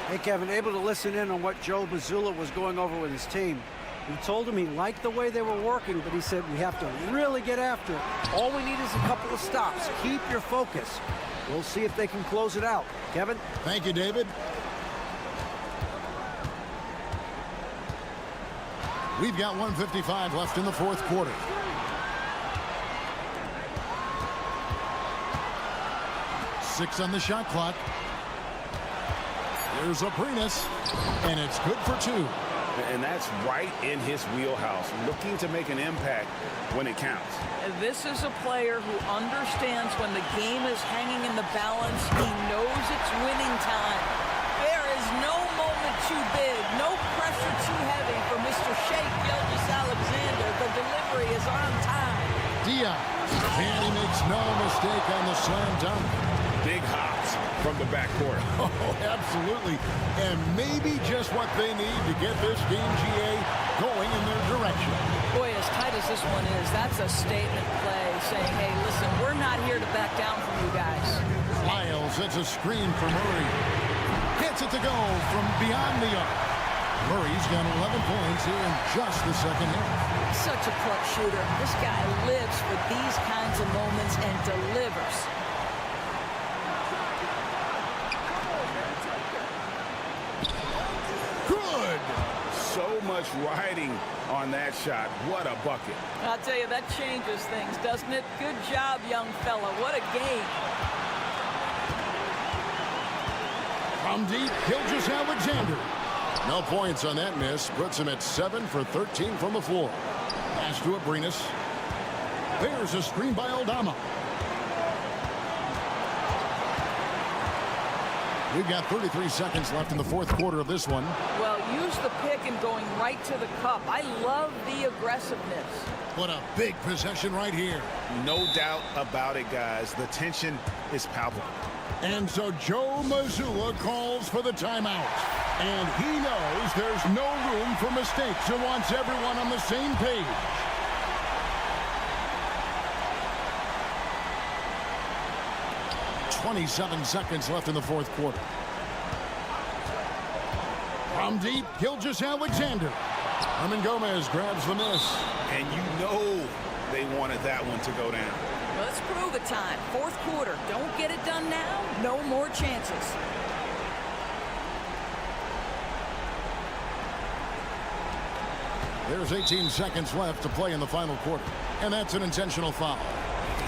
Hey, Kevin, able to listen in on what Joe Mazzulla was going over with his team. He told him he liked the way they were working, but he said we have to really get after it. All we need is a couple of stops. Keep your focus. We'll see if they can close it out. Kevin? Thank you, David. We've got 1:55 left in the fourth quarter. Six on the shot clock. Here's Abrinas, and it's good for 2. And that's right in his wheelhouse, looking to make an impact when it counts. This is a player who understands when the game is hanging in the balance. He knows it's winning time. There is no moment too big, no pressure too heavy for Mr. Shai Gilgeous-Alexander. The delivery is on time. Diaz, and he makes no mistake on the slam dunk. Big hops from the backcourt. Oh, absolutely. And maybe just what they need to get this game, GA, going in their direction. Boy, as tight as this one is, that's a statement play saying, hey, listen, we're not here to back down from you guys. Lyles hits a screen for Murray. Gets it to go from beyond the arc. Murray's got 11 points here in just the second half. Such a clutch shooter. This guy lives for these kinds of moments and delivers. Good. So much riding on that shot. What a bucket. I'll tell you, that changes things, doesn't it? Good job, young fella. What a game. From deep, Alexander. No points on that miss. Puts him at 7 for 13 from the floor. Pass to Abrinas. There's a screen by Aldama. We've got 33 seconds left in the fourth quarter of this one. Well, use the pick and going right to the cup. I love the aggressiveness. What a big possession right here. No doubt about it, guys. The tension is palpable. And so Joe Mazzulla calls for the timeout. And he knows there's no room for mistakes and wants everyone on the same page. .27 seconds left in the fourth quarter. From deep, Alexander. Herman Gomez grabs the miss. And you know they wanted that one to go down. Let's prove it time. Fourth quarter. Don't get it done now. No more chances. There's 18 seconds left to play in the final quarter. And that's an intentional foul.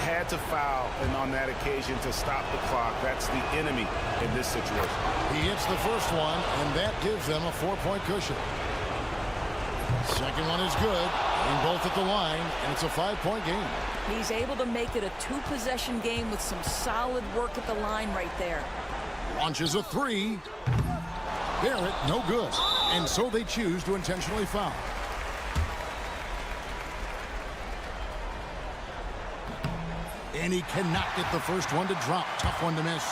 Had to foul, and on that occasion to stop the clock. That's the enemy in this situation. He hits the first one, and that gives them a 4-point cushion. Second one is good. Being both at the line, and it's a 5-point game. He's able to make it a 2-possession game with some solid work at the line right there. Launches a 3. Barrett, no good. And so they choose to intentionally foul. And he cannot get the first one to drop. Tough one to miss.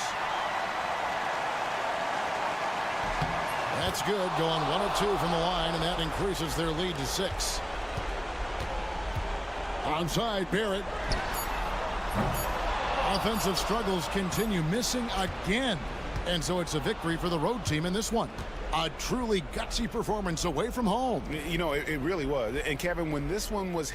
That's good. Going 1 of 2 from the line, and that increases their lead to 6. Onside, Barrett. Offensive struggles continue, missing again. And so it's a victory for the road team in this one. A truly gutsy performance away from home. You know, it really was. And Kevin, when this one was...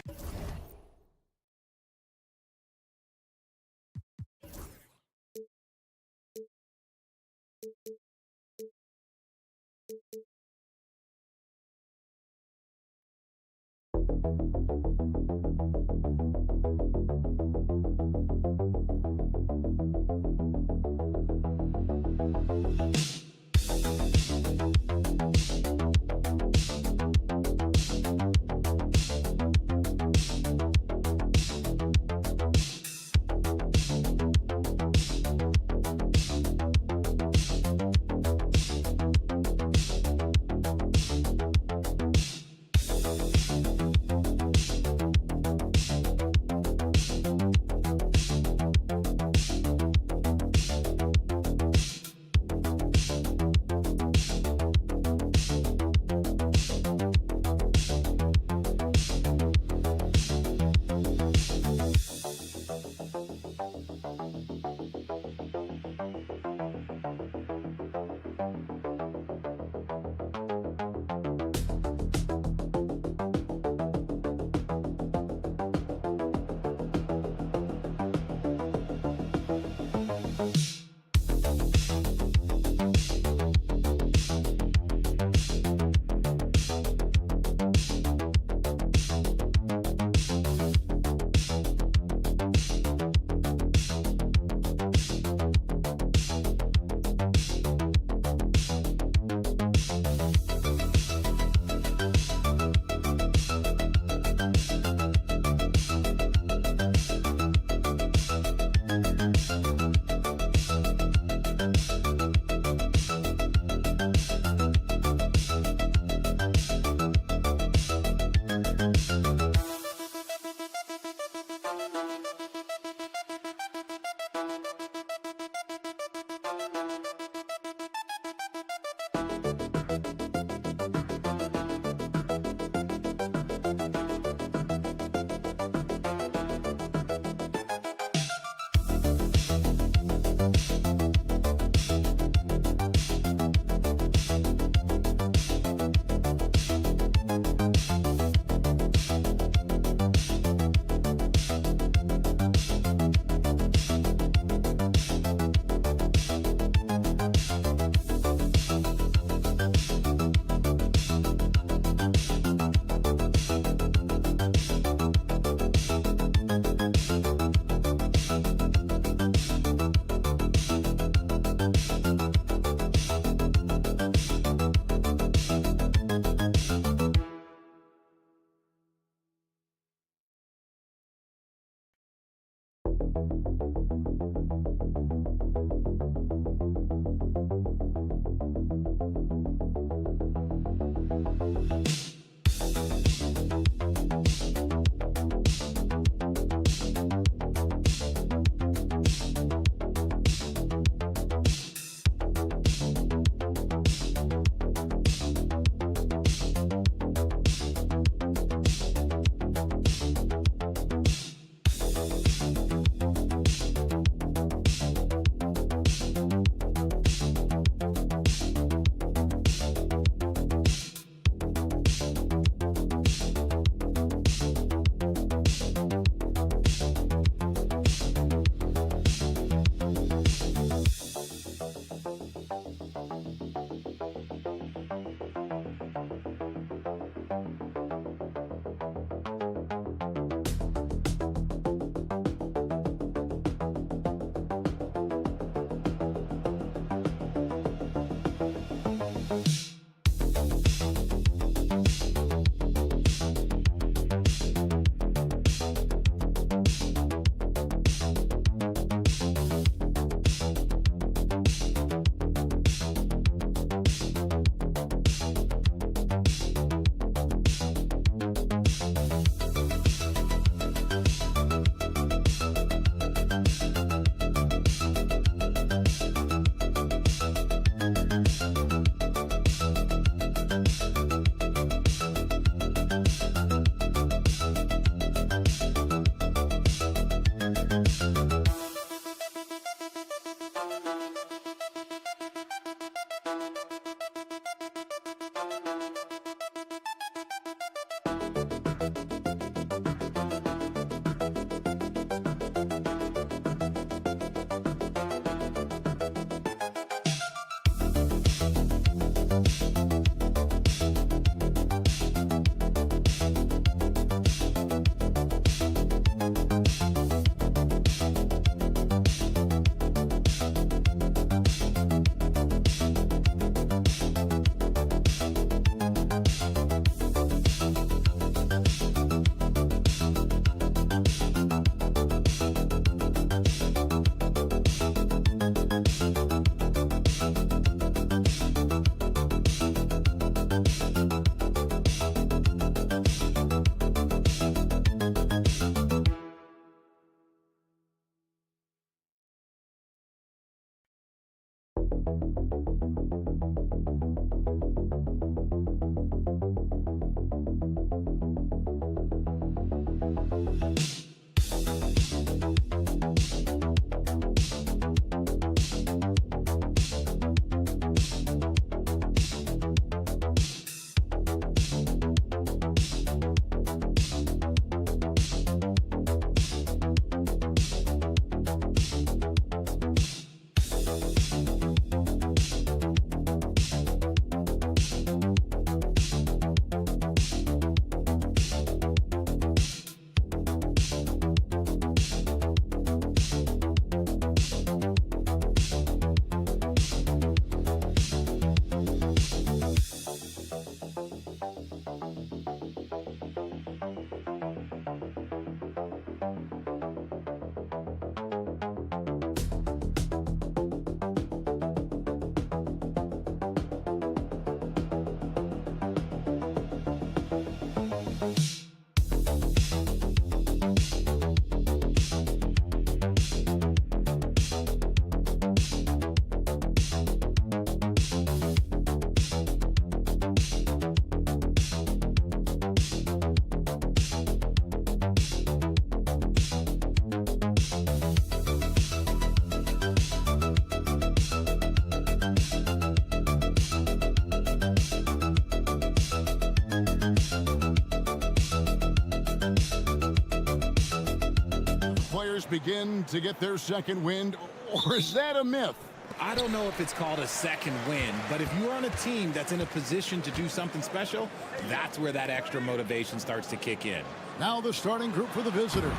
Begin to get their second wind, or is that a myth? I don't know if it's called a second win, but if you're on a team that's in a position to do something special, that's where that extra motivation starts to kick in. Now the starting group for the visitors.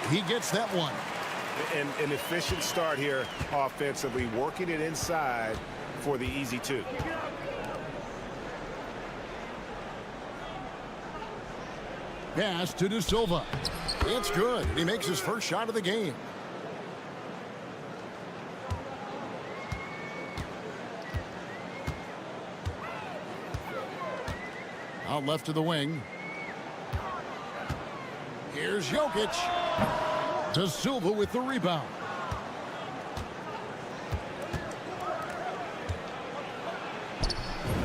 He gets that one. An efficient start here offensively, working it inside for the easy two. Pass to De Silva. It's good. He makes his first shot of the game. Out left to the wing. Here's Jokic. De Silva with the rebound.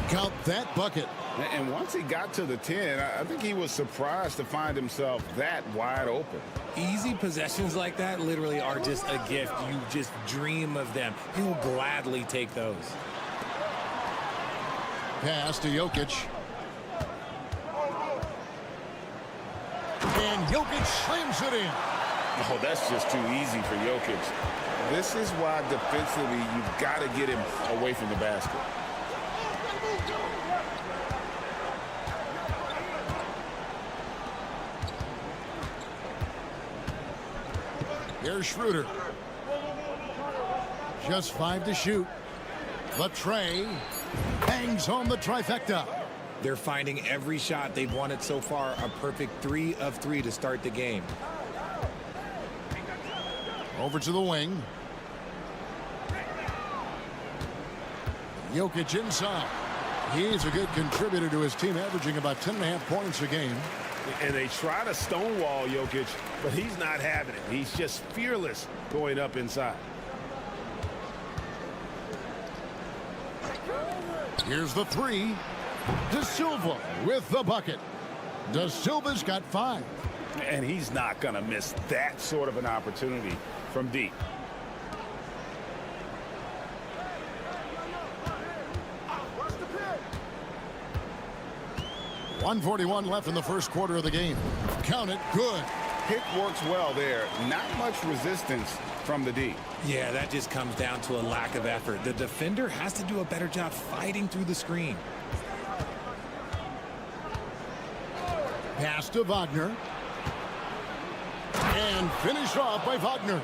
Count that bucket. And once he got to the 10, I think he was surprised to find himself that wide open. Easy possessions like that literally are just a gift. You just dream of them. He'll gladly take those. Pass to Jokic. And Jokic slams it in. Oh, that's just too easy for Jokic. This is why defensively you've got to get him away from the basket. Here's Schroeder. Just 5 to shoot. Latrey hangs home the trifecta. They're finding every shot they've wanted so far. A perfect 3 of 3 to start the game. Over to the wing. Jokic inside. He's a good contributor to his team, averaging about 10.5 points a game. And they try to stonewall Jokic, but he's not having it. He's just fearless going up inside. Here's the 3. De Silva with the bucket. De Silva's got 5. And he's not going to miss that sort of an opportunity from deep. .141 left in the first quarter of the game. Count it. Good. Pick works well there. Not much resistance from the D. Yeah, that just comes down to a lack of effort. The defender has to do a better job fighting through the screen. Pass to Wagner. And finished off by Wagner.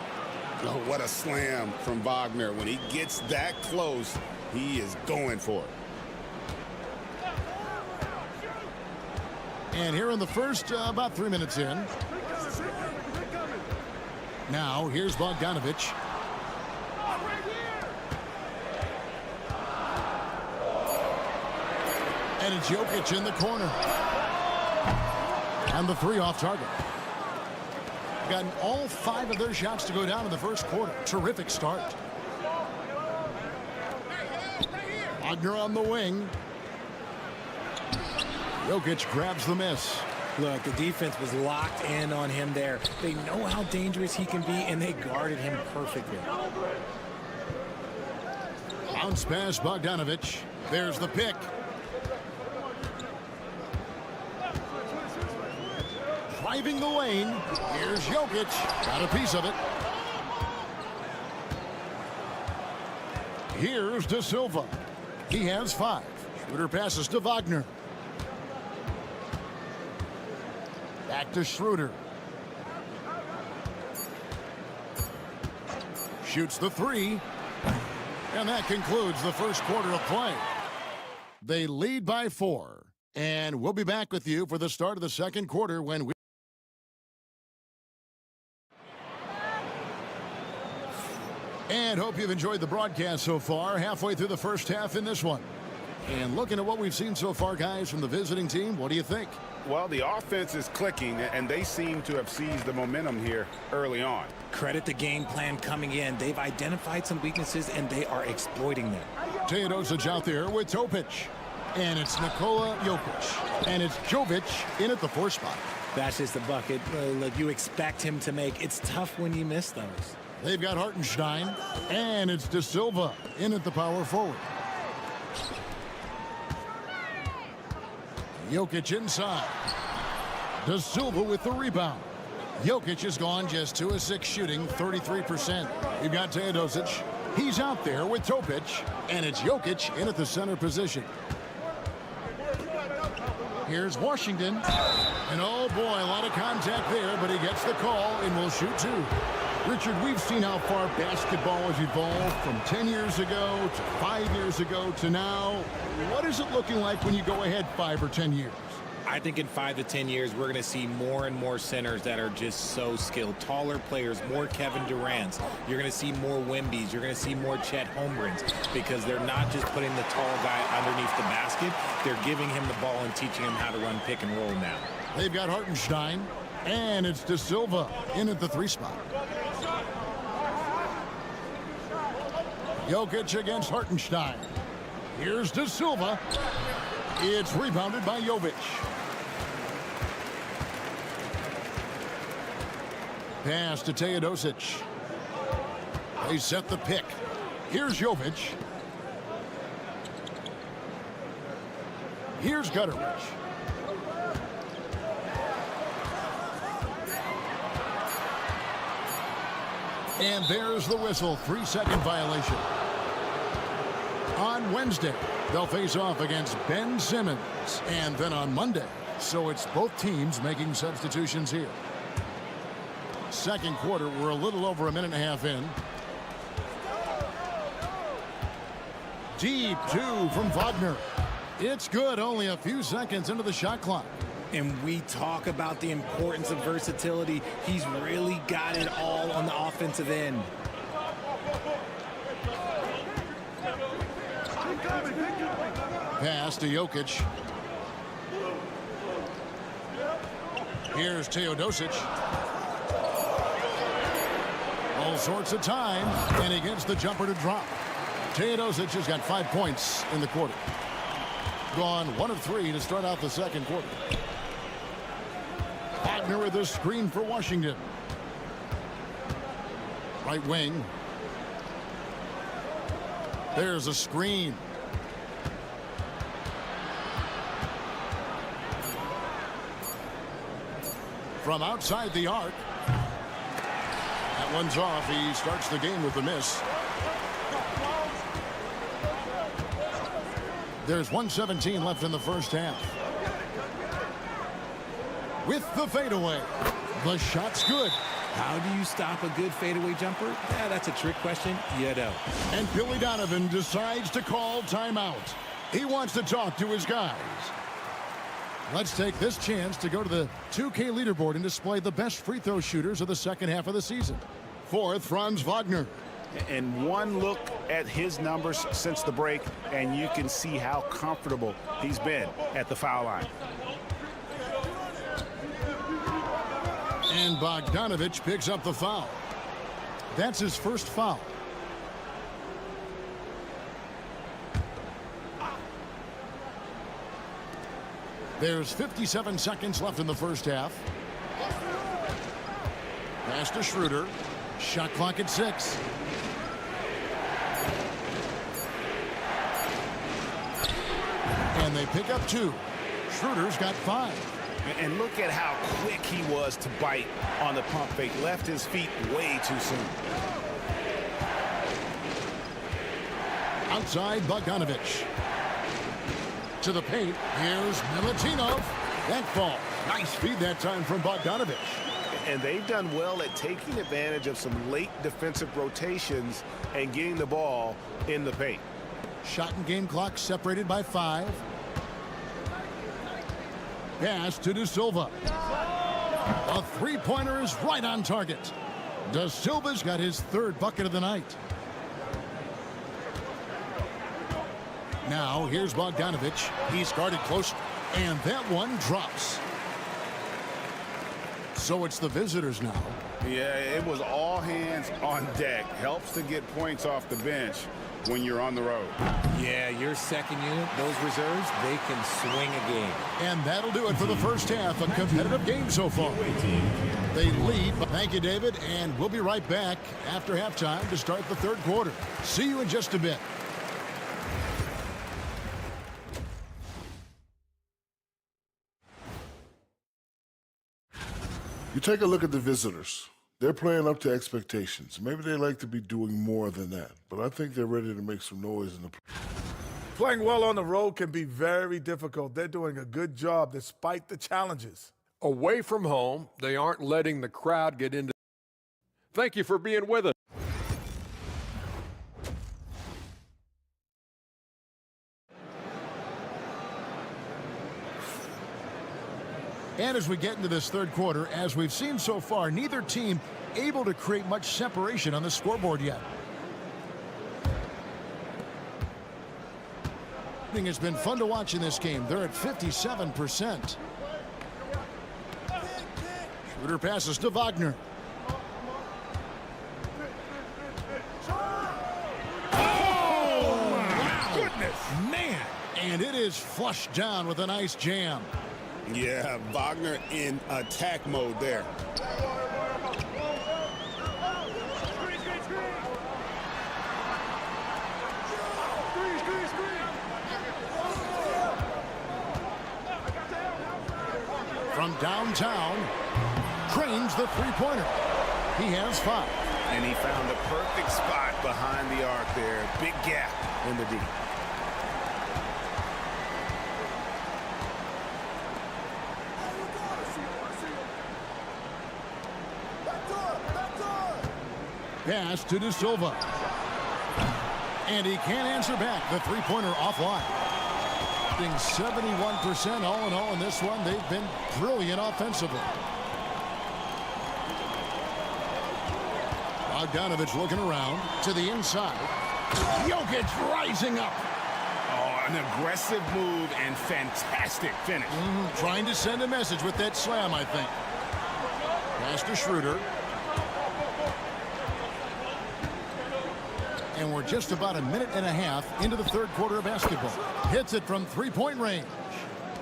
Oh, what a slam from Wagner. When he gets that close, he is going for it. And here in the first, about 3 minutes in. Now, here's Bogdanovic. And it's Jokic in the corner. And the 3 off target. Gotten all 5 of their shots to go down in the first quarter. Terrific start. Wagner on the wing. Jokic grabs the miss. Look, the defense was locked in on him there. They know how dangerous he can be, and they guarded him perfectly. Bounce pass, Bogdanovic. There's the pick. Driving the lane. Here's Jokic. Got a piece of it. Here's De Silva. He has 5. Schroeder passes to Wagner. Back to Schroeder. Shoots the 3. And that concludes the first quarter of play. They lead by 4. And we'll be back with you for the start of the second quarter when we... And hope you've enjoyed the broadcast so far. Halfway through the first half in this one. And looking at what we've seen so far, guys, from the visiting team, what do you think? Well, the offense is clicking, and they seem to have seized the momentum here early on. Credit the game plan coming in. They've identified some weaknesses, and they are exploiting them. Teodosic out there with Topic. And it's Nikola Jokic. And it's Jovic in at the 4 spot. That's just a bucket like you expect him to make. It's tough when you miss those. They've got Hartenstein. And it's De Silva in at the power forward. Jokic inside. De Silva with the rebound. Jokic has gone just 2 of 6 shooting, 33%. You've got Teodosic. He's out there with Topic. And it's Jokic in at the center position. Here's Washington. And oh boy, a lot of contact there, but he gets the call and will shoot 2. Richard, we've seen how far basketball has evolved from 10 years ago to 5 years ago to now. What is it looking like when you go ahead 5 or 10 years? I think in 5 to 10 years, we're going to see more and more centers that are just so skilled. Taller players, more Kevin Durant's. You're going to see more Wembys. You're going to see more Chet Holmgrens because they're not just putting the tall guy underneath the basket. They're giving him the ball and teaching him how to run pick and roll now. They've got Hartenstein, and it's De Silva in at the 3 spot. Jokic against Hartenstein. Here's De Silva. It's rebounded by Jovic. Pass to Teodosic. They set the pick. Here's Jovic. Here's Gutteridge. And there's the whistle. 3-second violation. On Wednesday, they'll face off against Ben Simmons. And then on Monday. So it's both teams making substitutions here. Second quarter, we're a little over a minute and a half in. Deep 2 from Wagner. It's good, only a few seconds into the shot clock. And we talk about the importance of versatility. He's really got it all on the offensive end. Pass to Jokic. Here's Teodosic. All sorts of time, and he gets the jumper to drop. Teodosic has got 5 points in the quarter. Gone 1 of 3 to start out the second quarter. Wagner with a screen for Washington. Right wing. There's a screen. From outside the arc. That one's off. He starts the game with a miss. There's 1:17 left in the first half. With the fadeaway. The shot's good. How do you stop a good fadeaway jumper? Yeah, that's a trick question. You don't. And Billy Donovan decides to call timeout. He wants to talk to his guys. Let's take this chance to go to the 2K leaderboard and display the best free throw shooters of the second half of the season. Fourth, Franz Wagner. And one look at his numbers since the break, and you can see how comfortable he's been at the foul line. And Bogdanovich picks up the foul. That's his first foul. There's 57 seconds left in the first half. Pass to Schroeder. Shot clock at 6. And they pick up 2. Schroeder's got 5. And look at how quick he was to bite on the pump fake. Left his feet way too soon. Outside Bogdanovich. To the paint. Here's Milutinov. That ball. Nice feed that time from Bogdanovich. And they've done well at taking advantage of some late defensive rotations and getting the ball in the paint. Shot and game clock separated by 5. Pass to De Silva. A three-pointer is right on target. De Silva's got his 3rd bucket of the night. Now here's Bogdanovich. He's guarded close, and that one drops. So it's the visitors now. Yeah, it was all hands on deck. Helps to get points off the bench when you're on the road. Yeah, your second unit, those reserves, they can swing a game. And that'll do it for the first half. A competitive game so far. They lead. Thank you, David. And we'll be right back after halftime to start the third quarter. See you in just a bit. You take a look at the visitors. They're playing up to expectations. Maybe they like to be doing more than that, but I think they're ready to make some noise in the Playing well on the road can be very difficult. They're doing a good job despite the challenges. Away from home, they aren't letting the crowd get into. Thank you for being with us. And as we get into this third quarter, as we've seen so far, neither team able to create much separation on the scoreboard yet. It's been fun to watch in this game. They're at 57%. Schroeder passes to Wagner. Oh, my goodness. Man. And it is flushed down with a nice jam. Yeah, Wagner in attack mode there. From downtown, cranes the three-pointer. He has 5. And he found the perfect spot behind the arc there. Big gap in the D. Pass to De Silva. And he can't answer back. The three-pointer offline. 71% all in all in this one. They've been brilliant offensively. Bogdanovich looking around to the inside. Jokic rising up. Oh, an aggressive move and fantastic finish. Trying to send a message with that slam, I think. Pass to Schroeder. And we're just about a minute and a half into the third quarter of basketball. Hits it from three-point range.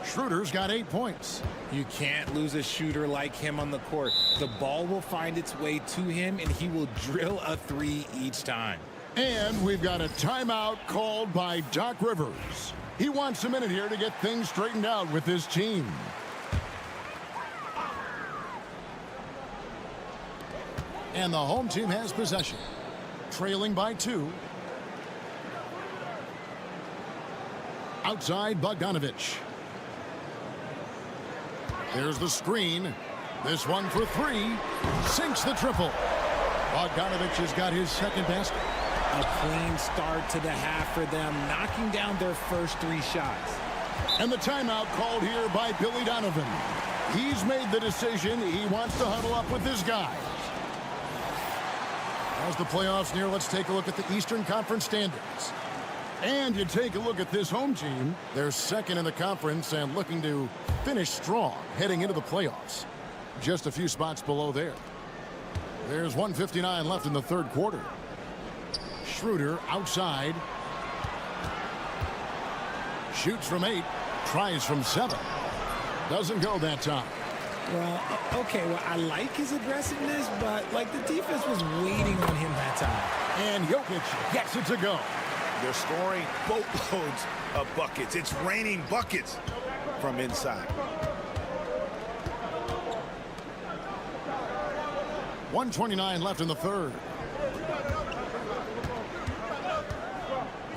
Schroeder's got 8 points. You can't lose a shooter like him on the court. The ball will find its way to him, and he will drill a 3 each time. And we've got a timeout called by Doc Rivers. He wants a minute here to get things straightened out with his team. And the home team has possession. Trailing by 2. Outside Bogdanovich. There's the screen. This one for 3. Sinks the triple. Bogdanovich has got his second basket. A clean start to the half for them, knocking down their first 3 shots. And the timeout called here by Billy Donovan. He's made the decision. He wants to huddle up with his guys. As the playoffs near, let's take a look at the Eastern Conference standings. And you take a look at this home team. They're second in the conference and looking to finish strong heading into the playoffs. Just a few spots below there. There's 1:59 left in the third quarter. Schroeder outside. Shoots from 8. Tries from 7. Doesn't go that time. Well, okay, well, I like his aggressiveness, but, like, the defense was waiting on him that time. And Jokic gets it to go. They're scoring boatloads of buckets. It's raining buckets from inside. 1:29 left in the third.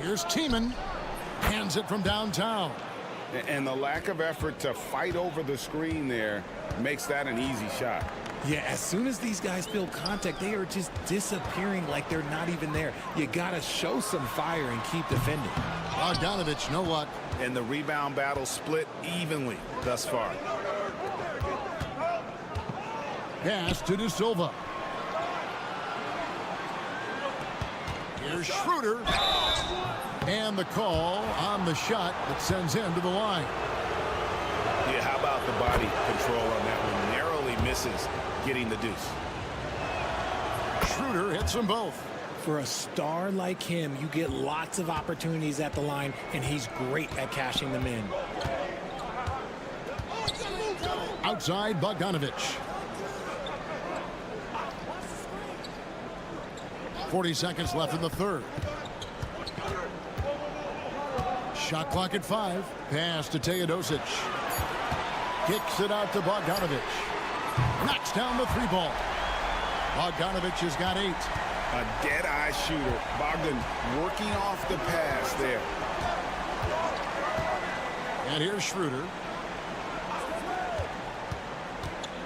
Here's Tiemann. Hands it from downtown. And the lack of effort to fight over the screen there makes that an easy shot. Yeah, as soon as these guys feel contact, they are just disappearing like they're not even there. You got to show some fire and keep defending. Bogdanovich, no luck. And the rebound battle split evenly thus far. Pass to De Silva. Here's Schroeder. And the call on the shot that sends him to the line. Yeah, how about the body control on that one? Narrowly misses getting the deuce. Schroeder hits them both. For a star like him, you get lots of opportunities at the line, and he's great at cashing them in. Outside Bogdanovich. 40 seconds left in the third. Shot clock at 5. Pass to Teodosic. Kicks it out to Bogdanovich. Knocks down the 3-ball. Bogdanovich has got 8. A dead-eye shooter. Bogdan working off the pass there. And here's Schroeder.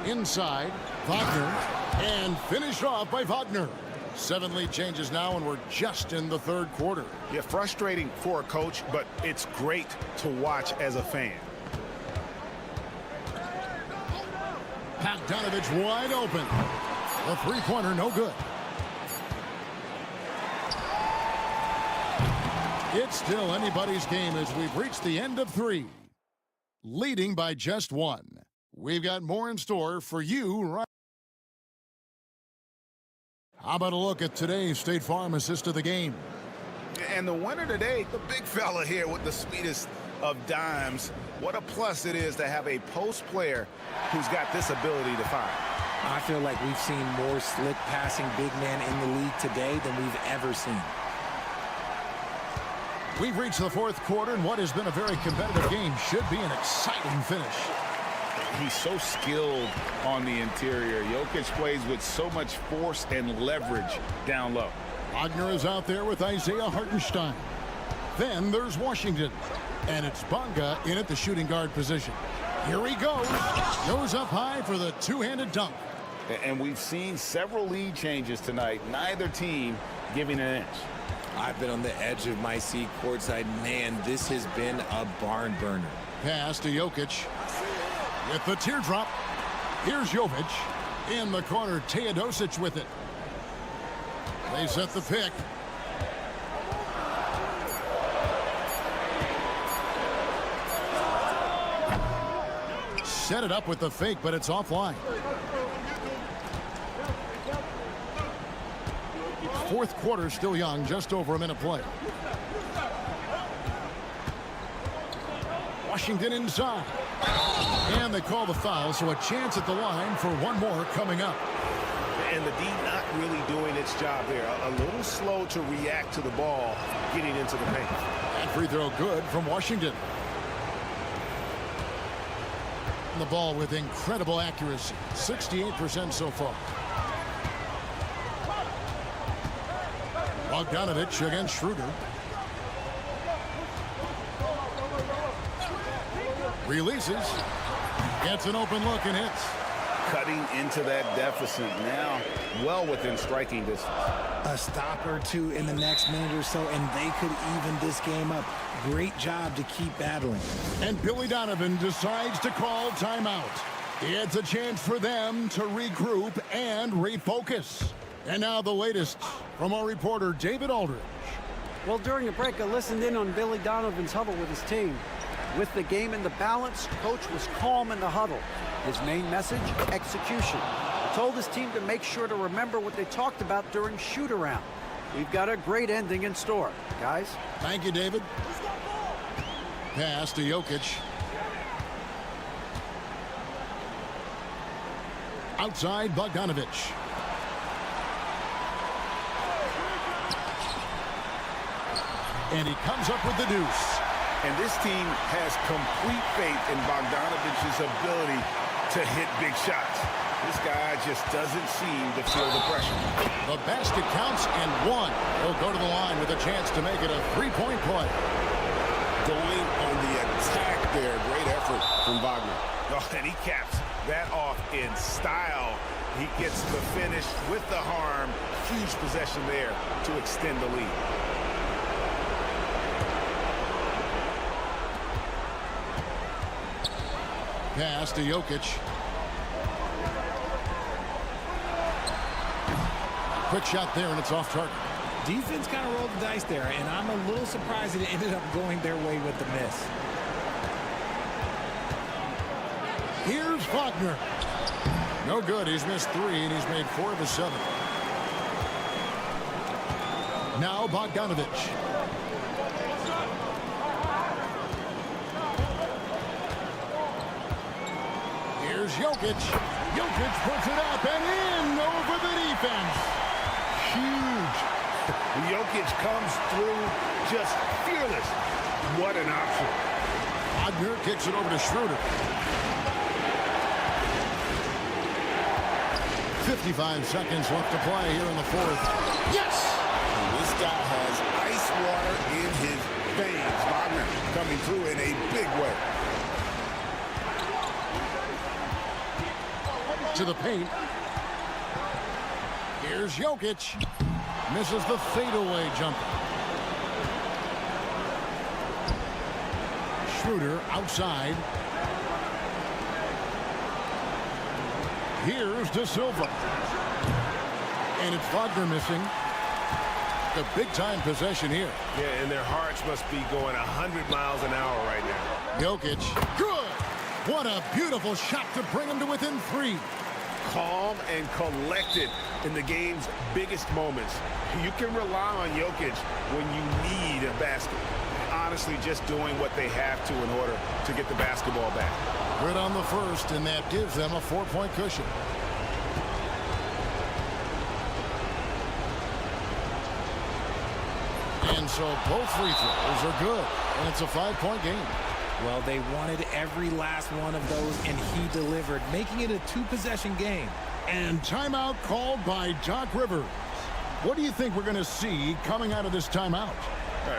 Inside, Wagner. And finished off by Wagner. 7 lead changes now, and we're just in the third quarter. Yeah, frustrating for a coach, but it's great to watch as a fan. Bogdanovich wide open. The three-pointer no good. It's still anybody's game as we've reached the end of 3. Leading by just 1. We've got more in store for you right. How about a look at today's State Farm assist of the game? And the winner today, the big fella here with the sweetest of dimes. What a plus it is to have a post player who's got this ability to fire. I feel like we've seen more slick passing big men in the league today than we've ever seen. We've reached the fourth quarter, and what has been a very competitive game should be an exciting finish. He's so skilled on the interior. Jokic plays with so much force and leverage down low. Wagner is out there with Isaiah Hartenstein. Then there's Washington. And it's Bonga in at the shooting guard position. Here he goes. Goes up high for the two-handed dunk. And we've seen several lead changes tonight. Neither team giving an inch. I've been on the edge of my seat courtside. Man, this has been a barn burner. Pass to Jokic. With the teardrop. Here's Jovic. In the corner, Teodosic with it. They set the pick. Set it up with the fake, but it's offline. Fourth quarter still young, just over a minute play. Washington inside. And they call the foul, so a chance at the line for one more coming up. And the D not really doing its job there. A little slow to react to the ball getting into the paint. And free throw good from Washington. The ball with incredible accuracy. 68% so far. Bogdanovich against Schroeder. Releases. Gets an open look and hits. Cutting into that deficit now, well within striking distance. A stop or two in the next minute or so, and they could even this game up. Great job to keep battling. And Billy Donovan decides to call timeout. It's a chance for them to regroup and refocus. And now the latest from our reporter, David Aldridge. Well, during the break, I listened in on Billy Donovan's huddle with his team. With the game in the balance, coach was calm in the huddle. His main message, execution. He told his team to make sure to remember what they talked about during shoot-around. We've got a great ending in store, guys. Thank you, David. Pass to Jokic. Outside, Bogdanovich. And he comes up with the deuce. And this team has complete faith in Bogdanovich's ability to hit big shots. This guy just doesn't seem to feel the pressure. The basket counts and one. He'll go to the line with a chance to make it a three-point play. Going on the attack there. Great effort from Wagner. Oh, and he caps that off in style. He gets the finish with the harm. Huge possession there to extend the lead. Pass to Jokic. Quick shot there, and it's off target. Defense kind of rolled the dice there, and I'm a little surprised that it ended up going their way with the miss. Here's Wagner. No good. He's missed 3, and he's made 4 of his 7. Now Bogdanovich. Here's Jokic. Jokic puts it up and in over the defense. Huge. Jokic comes through just fearless. What an option. Wagner kicks it over to Schroeder. 55 seconds left to play here in the fourth. Yes! This guy has ice water in his veins. Wagner coming through in a big way. To the paint. Here's Jokic. Misses the fadeaway jumper. Schroeder outside. Here's De Silva. And it's Wagner missing. The big-time possession here. Yeah, and their hearts must be going 100 miles an hour right now. Jokic. Good. What a beautiful shot to bring him to within 3. Calm and collected in the game's biggest moments. You can rely on Jokic when you need a basket. Honestly, just doing what they have to in order to get the basketball back. Good on the first, and that gives them a 4-point cushion. And so both free throws are good, and it's a 5-point game. Well, they wanted every last one of those, and he delivered, making it a 2-possession game. And timeout called by Doc Rivers. What do you think we're going to see coming out of this timeout?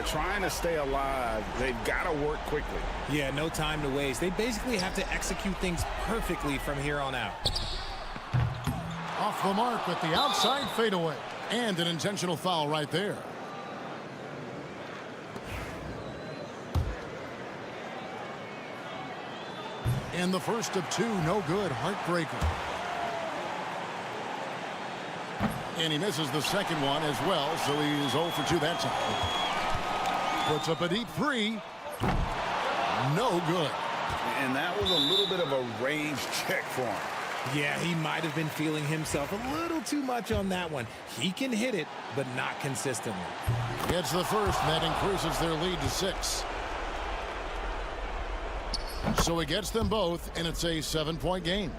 Trying to stay alive, they've got to work quickly. Yeah, no time to waste. They basically have to execute things perfectly from here on out. Off the mark with the outside fadeaway. And an intentional foul right there. And the first of 2, no good, heartbreaker. And he misses the second one as well, so he's 0 for 2 that time. Puts up a deep 3. No good. And that was a little bit of a range check for him. Yeah, he might have been feeling himself a little too much on that one. He can hit it, but not consistently. Gets the first, and that increases their lead to 6. So he gets them both, and it's a 7-point game.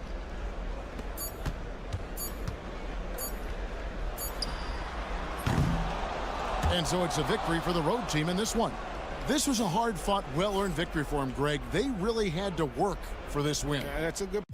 And so it's a victory for the road team in this one. This was a hard-fought, well-earned victory for him, Greg. They really had to work for this win. Yeah, that's a good...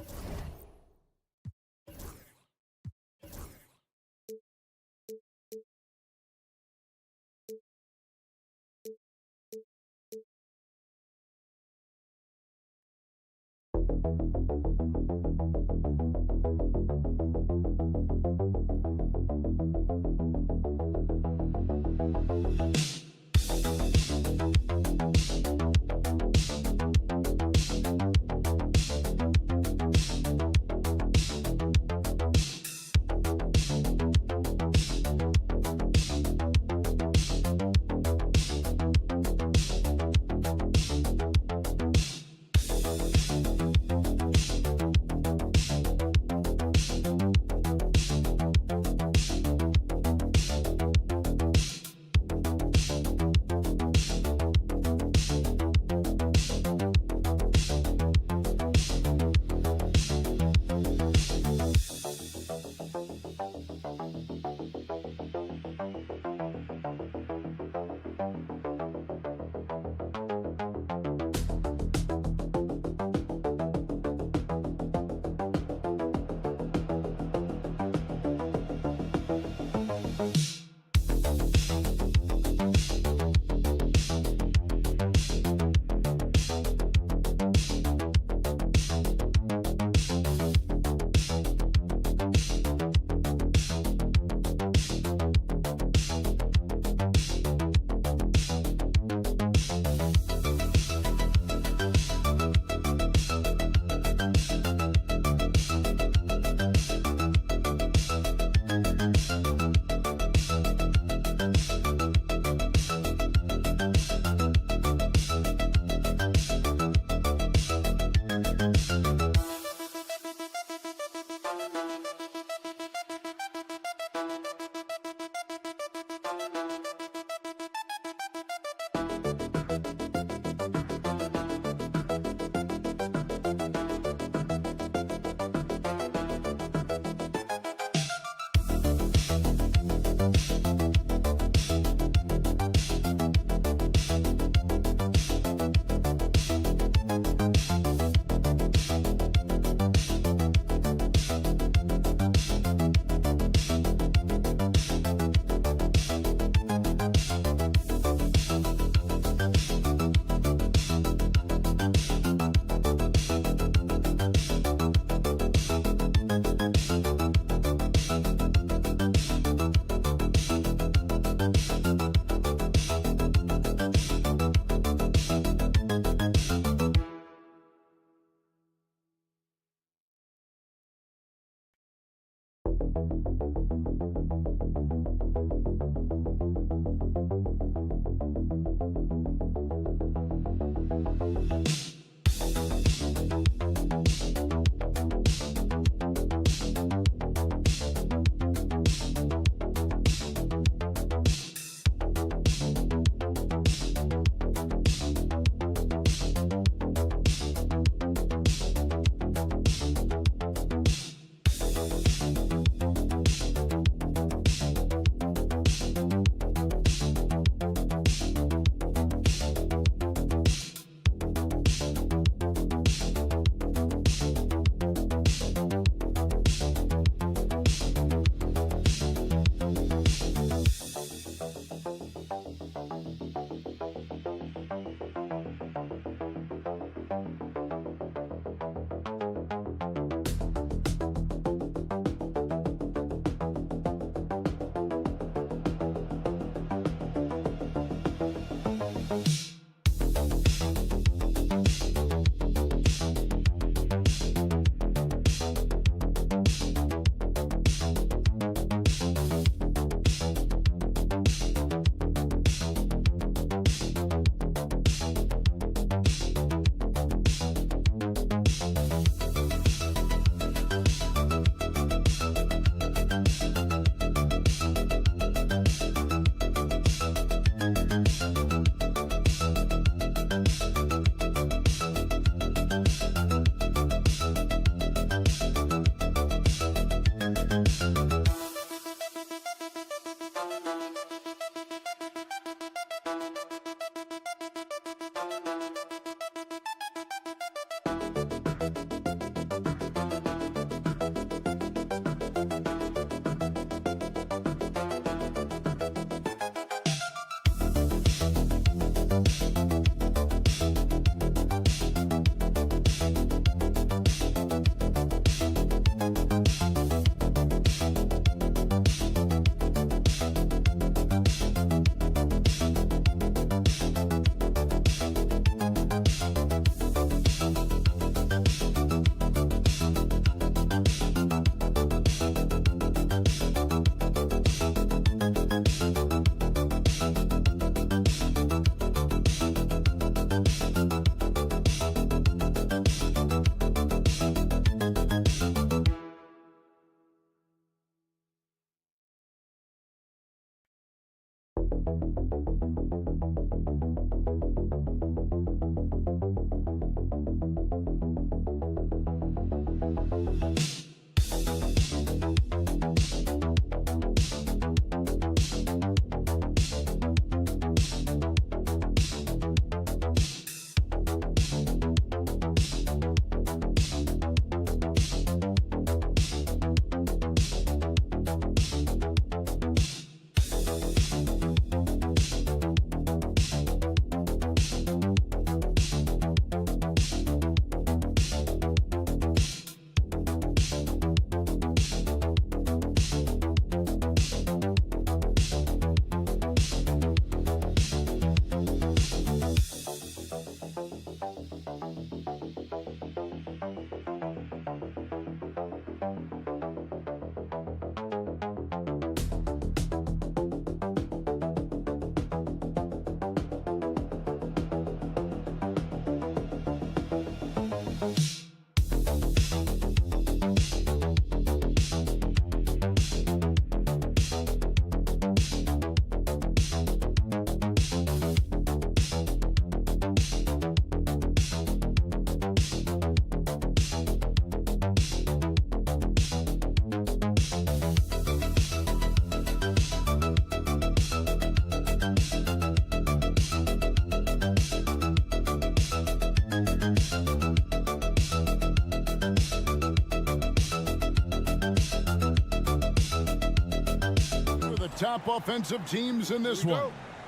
top offensive teams in this one.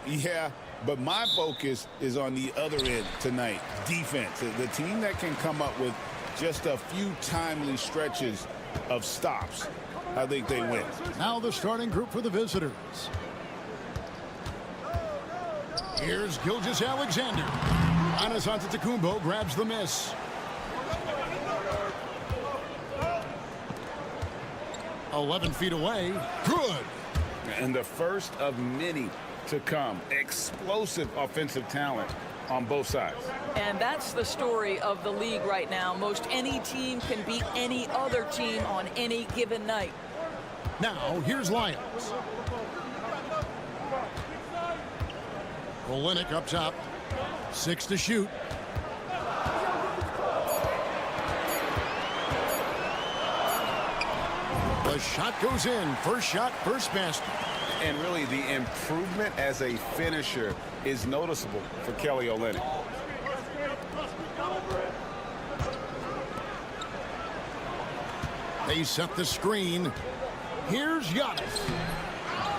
Yeah, but my focus is on the other end tonight, defense. The team that can come up with just a few timely stretches of stops, I think they win. Now the starting group for the visitors. Here's Gilgeous Alexander. Giannis Antetokounmpo grabs the miss. A 11 feet away. Good. And the first of many to come. Explosive offensive talent on both sides. And that's the story of the league right now. Most any team can beat any other team on any given night. Now, here's Lyons. Olenek up top. 6 to shoot. The shot goes in. First shot, first basket. And really, the improvement as a finisher is noticeable for Kelly Olynyk. They set the screen. Here's Giannis.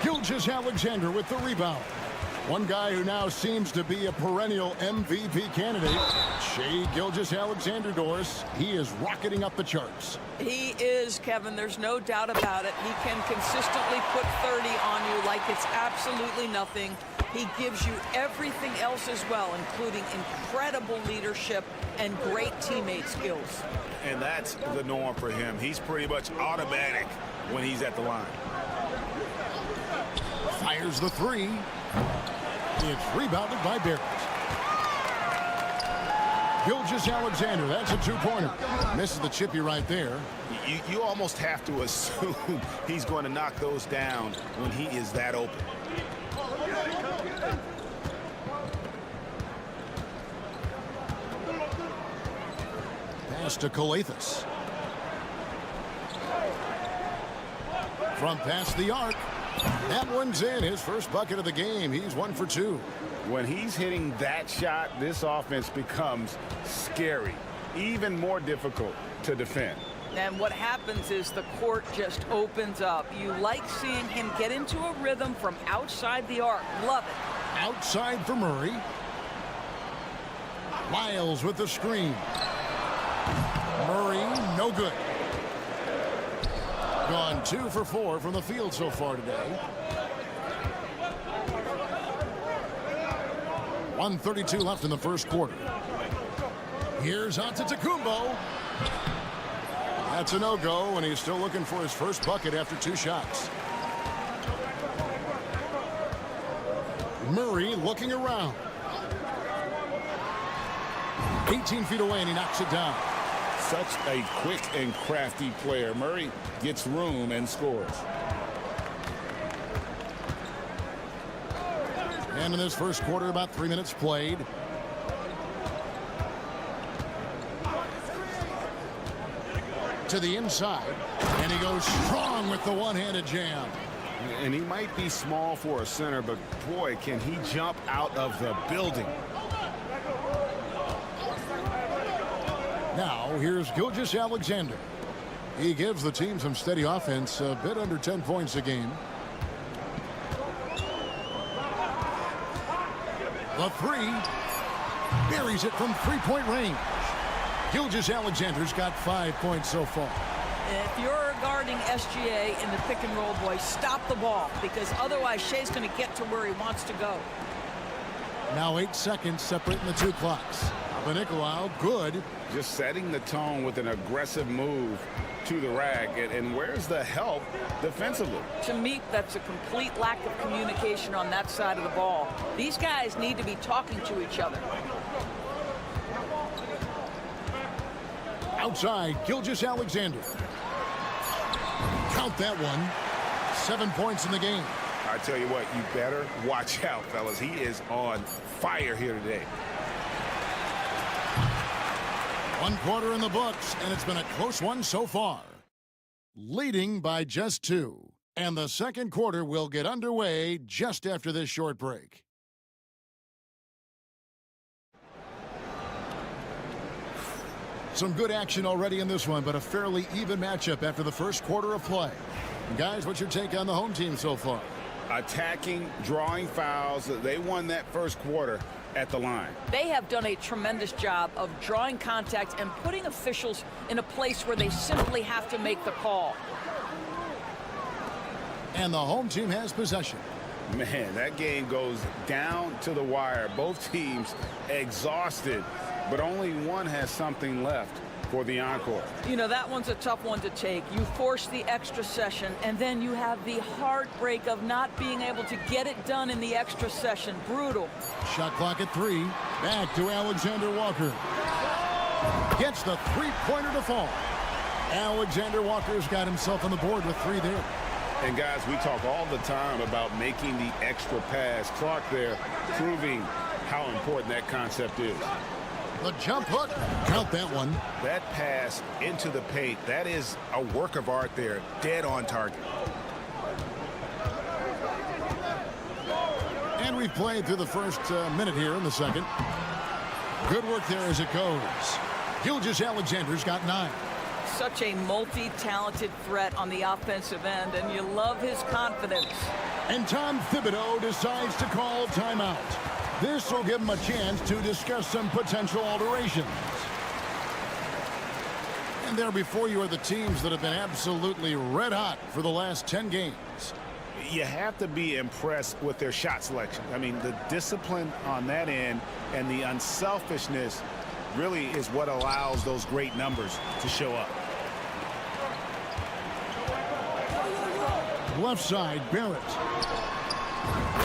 Gilgeous-Alexander with the rebound. One guy who now seems to be a perennial MVP candidate, Shai Gilgeous-Alexander, Doris. He is rocketing up the charts. He is, Kevin. There's no doubt about it. He can consistently put 30 on you like it's absolutely nothing. He gives you everything else as well, including incredible leadership and great teammate skills. And that's the norm for him. He's pretty much automatic when he's at the line. Fires the three. It's rebounded by Barrett. Gilgeous-Alexander, that's a two-pointer. Misses the chippy right there. You almost have to assume he's going to knock those down when he is that open. Pass to Calathes. From past the arc. That one's in. His first bucket of the game. He's 1 for 2. When he's hitting that shot, this offense becomes scary, even more difficult to defend. And what happens is the court just opens up. You like seeing him get into a rhythm from outside the arc. Love it. Outside for Murray. Lyles with the screen. Murray, no good. Gone 2 for 4 from the field so far today. 1:32 left in the first quarter. Here's Antetokounmpo. That's a no-go, and he's still looking for his first bucket after 2 shots. Murray looking around. 18 feet away, and he knocks it down. Such a quick and crafty player. Murray gets room and scores. And in this first quarter, about 3 minutes played. To the inside, and he goes strong with the one-handed jam. And he might be small for a center, but boy, can he jump out of the building. Now, here's Gilgeous-Alexander. He gives the team some steady offense, a bit under 10 points a game. The three. Buries it from three-point range. Gilgeous-Alexander's got 5 points so far. If you're guarding SGA in the pick and roll, boy, stop the ball, because otherwise Shai's going to get to where he wants to go. Now 8 seconds separating the 2 clocks. Nicolau, good. Just setting the tone with an aggressive move to the rack. And where's the help defensively? To me, that's a complete lack of communication on that side of the ball. These guys need to be talking to each other. Outside, Gilgeous-Alexander. Count that one. 7 points in the game. I tell you what, you better watch out, fellas. He is on fire here today. 1 quarter in the books, and it's been a close one so far. Leading by just 2. And the second quarter will get underway just after this short break. Some good action already in this one, but a fairly even matchup after the first quarter of play. Guys, what's your take on the home team so far? Attacking, drawing fouls. They won that first quarter at the line. They have done a tremendous job of drawing contact and putting officials in a place where they simply have to make the call. And the home team has possession. Man, that game goes down to the wire. Both teams exhausted, but only one has something left for the encore. You know, that one's a tough one to take. You force the extra session, and then you have the heartbreak of not being able to get it done in the extra session. Brutal. Shot clock at 3. Back to Alexander Walker. Gets the three-pointer to fall. Alexander Walker's got himself on the board with 3 there. And guys, we talk all the time about making the extra pass. Clark there proving how important that concept is. The jump hook. Count that one. That pass into the paint, that is a work of art there. Dead on target. And we've played through the first minute here in the second. Good work there as it goes. Gilgeous-Alexander's got 9. Such a multi-talented threat on the offensive end, and you love his confidence. And Tom Thibodeau decides to call timeout. This will give him a chance to discuss some potential alterations. And there before you are the teams that have been absolutely red hot for the last 10 games. You have to be impressed with their shot selection. I mean, the discipline on that end and the unselfishness really is what allows those great numbers to show up. Left side, Barrett.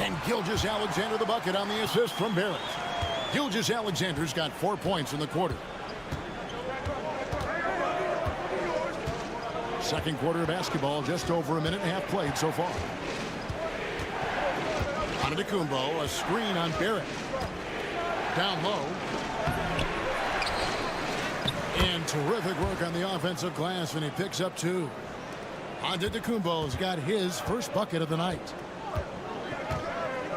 And Gilgeous-Alexander the bucket on the assist from Barrett. Gilgeous-Alexander's got 4 points in the quarter. Second quarter of basketball, just over a minute and a half played so far. Antetokounmpo, a screen on Barrett. Down low. And terrific work on the offensive glass, and he picks up 2. Antetokounmpo's got his first bucket of the night.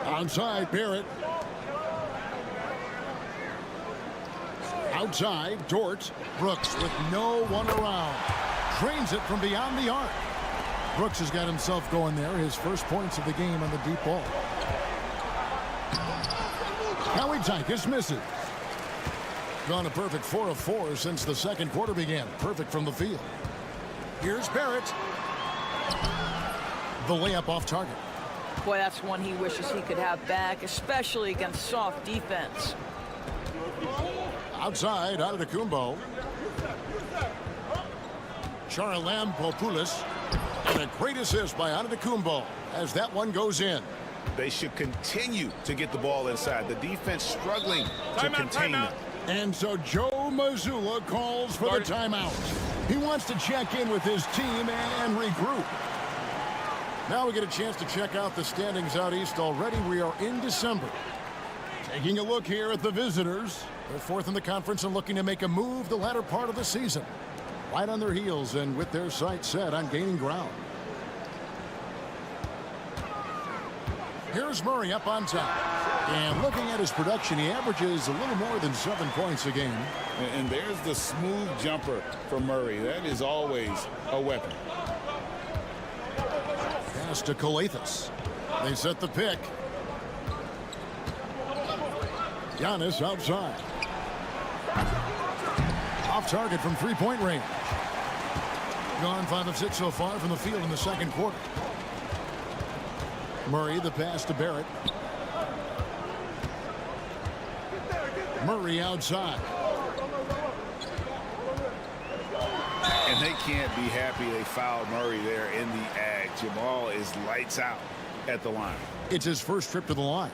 Outside, Barrett. Outside, Dort. Brooks with no one around. Drains it from beyond the arc. Brooks has got himself going there. His first points of the game on the deep ball. Howie Tykus misses. Gone a perfect 4 of 4 since the second quarter began. Perfect from the field. Here's Barrett. The layup off target. Boy, that's one he wishes he could have back, especially against soft defense. Outside, Antetokounmpo. Charalampopoulos. And a great assist by Antetokounmpo as that one goes in. They should continue to get the ball inside. The defense struggling to contain them. And so Joe Mazzulla calls for the timeout. He wants to check in with his team and regroup. Now we get a chance to check out the standings out east already. We are in December. Taking a look here at the visitors. They're 4th in the conference and looking to make a move the latter part of the season. Right on their heels and with their sights set on gaining ground. Here's Murray up on top. And looking at his production, he averages a little more than 7 points a game. And there's the smooth jumper for Murray. That is always a weapon. Pass to Kalathis. They set the pick. Giannis outside. Off target from 3-point range. Gone 5 of 6 so far from the field in the second quarter. Murray, the pass to Barrett. Murray outside. And they can't be happy they fouled Murray there in the ag. Jamal is lights out at the line. It's his first trip to the line.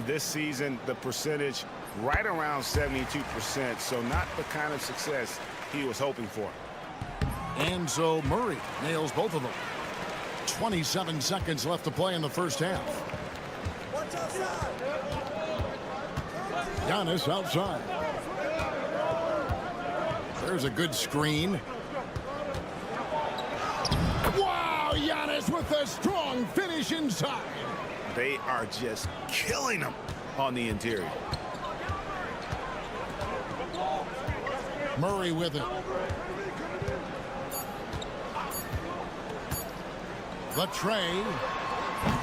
This season, the percentage right around 72%, so not the kind of success he was hoping for. And so Murray nails both of them. 27 seconds left to play in the first half. Giannis outside. There's a good screen. Wow, Giannis with a strong finish inside. They are just killing him on the interior. Murray with it. The tray,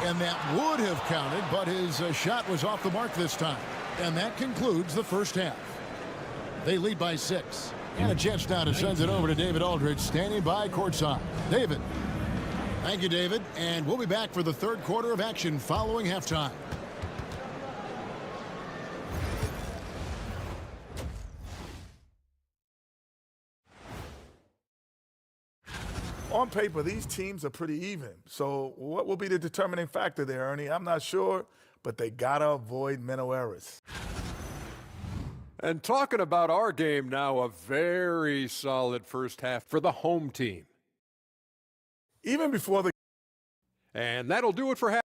and that would have counted, but his shot was off the mark this time. And that concludes the first half. They lead by 6. And a chance now to send it over to David Aldridge, standing by courtside. David. Thank you, David. And we'll be back for the third quarter of action following halftime. On paper, these teams are pretty even. So what will be the determining factor there, Ernie? I'm not sure, but they got to avoid mental errors. And talking about our game now, a very solid first half for the home team. Even before the... And that'll do it for half.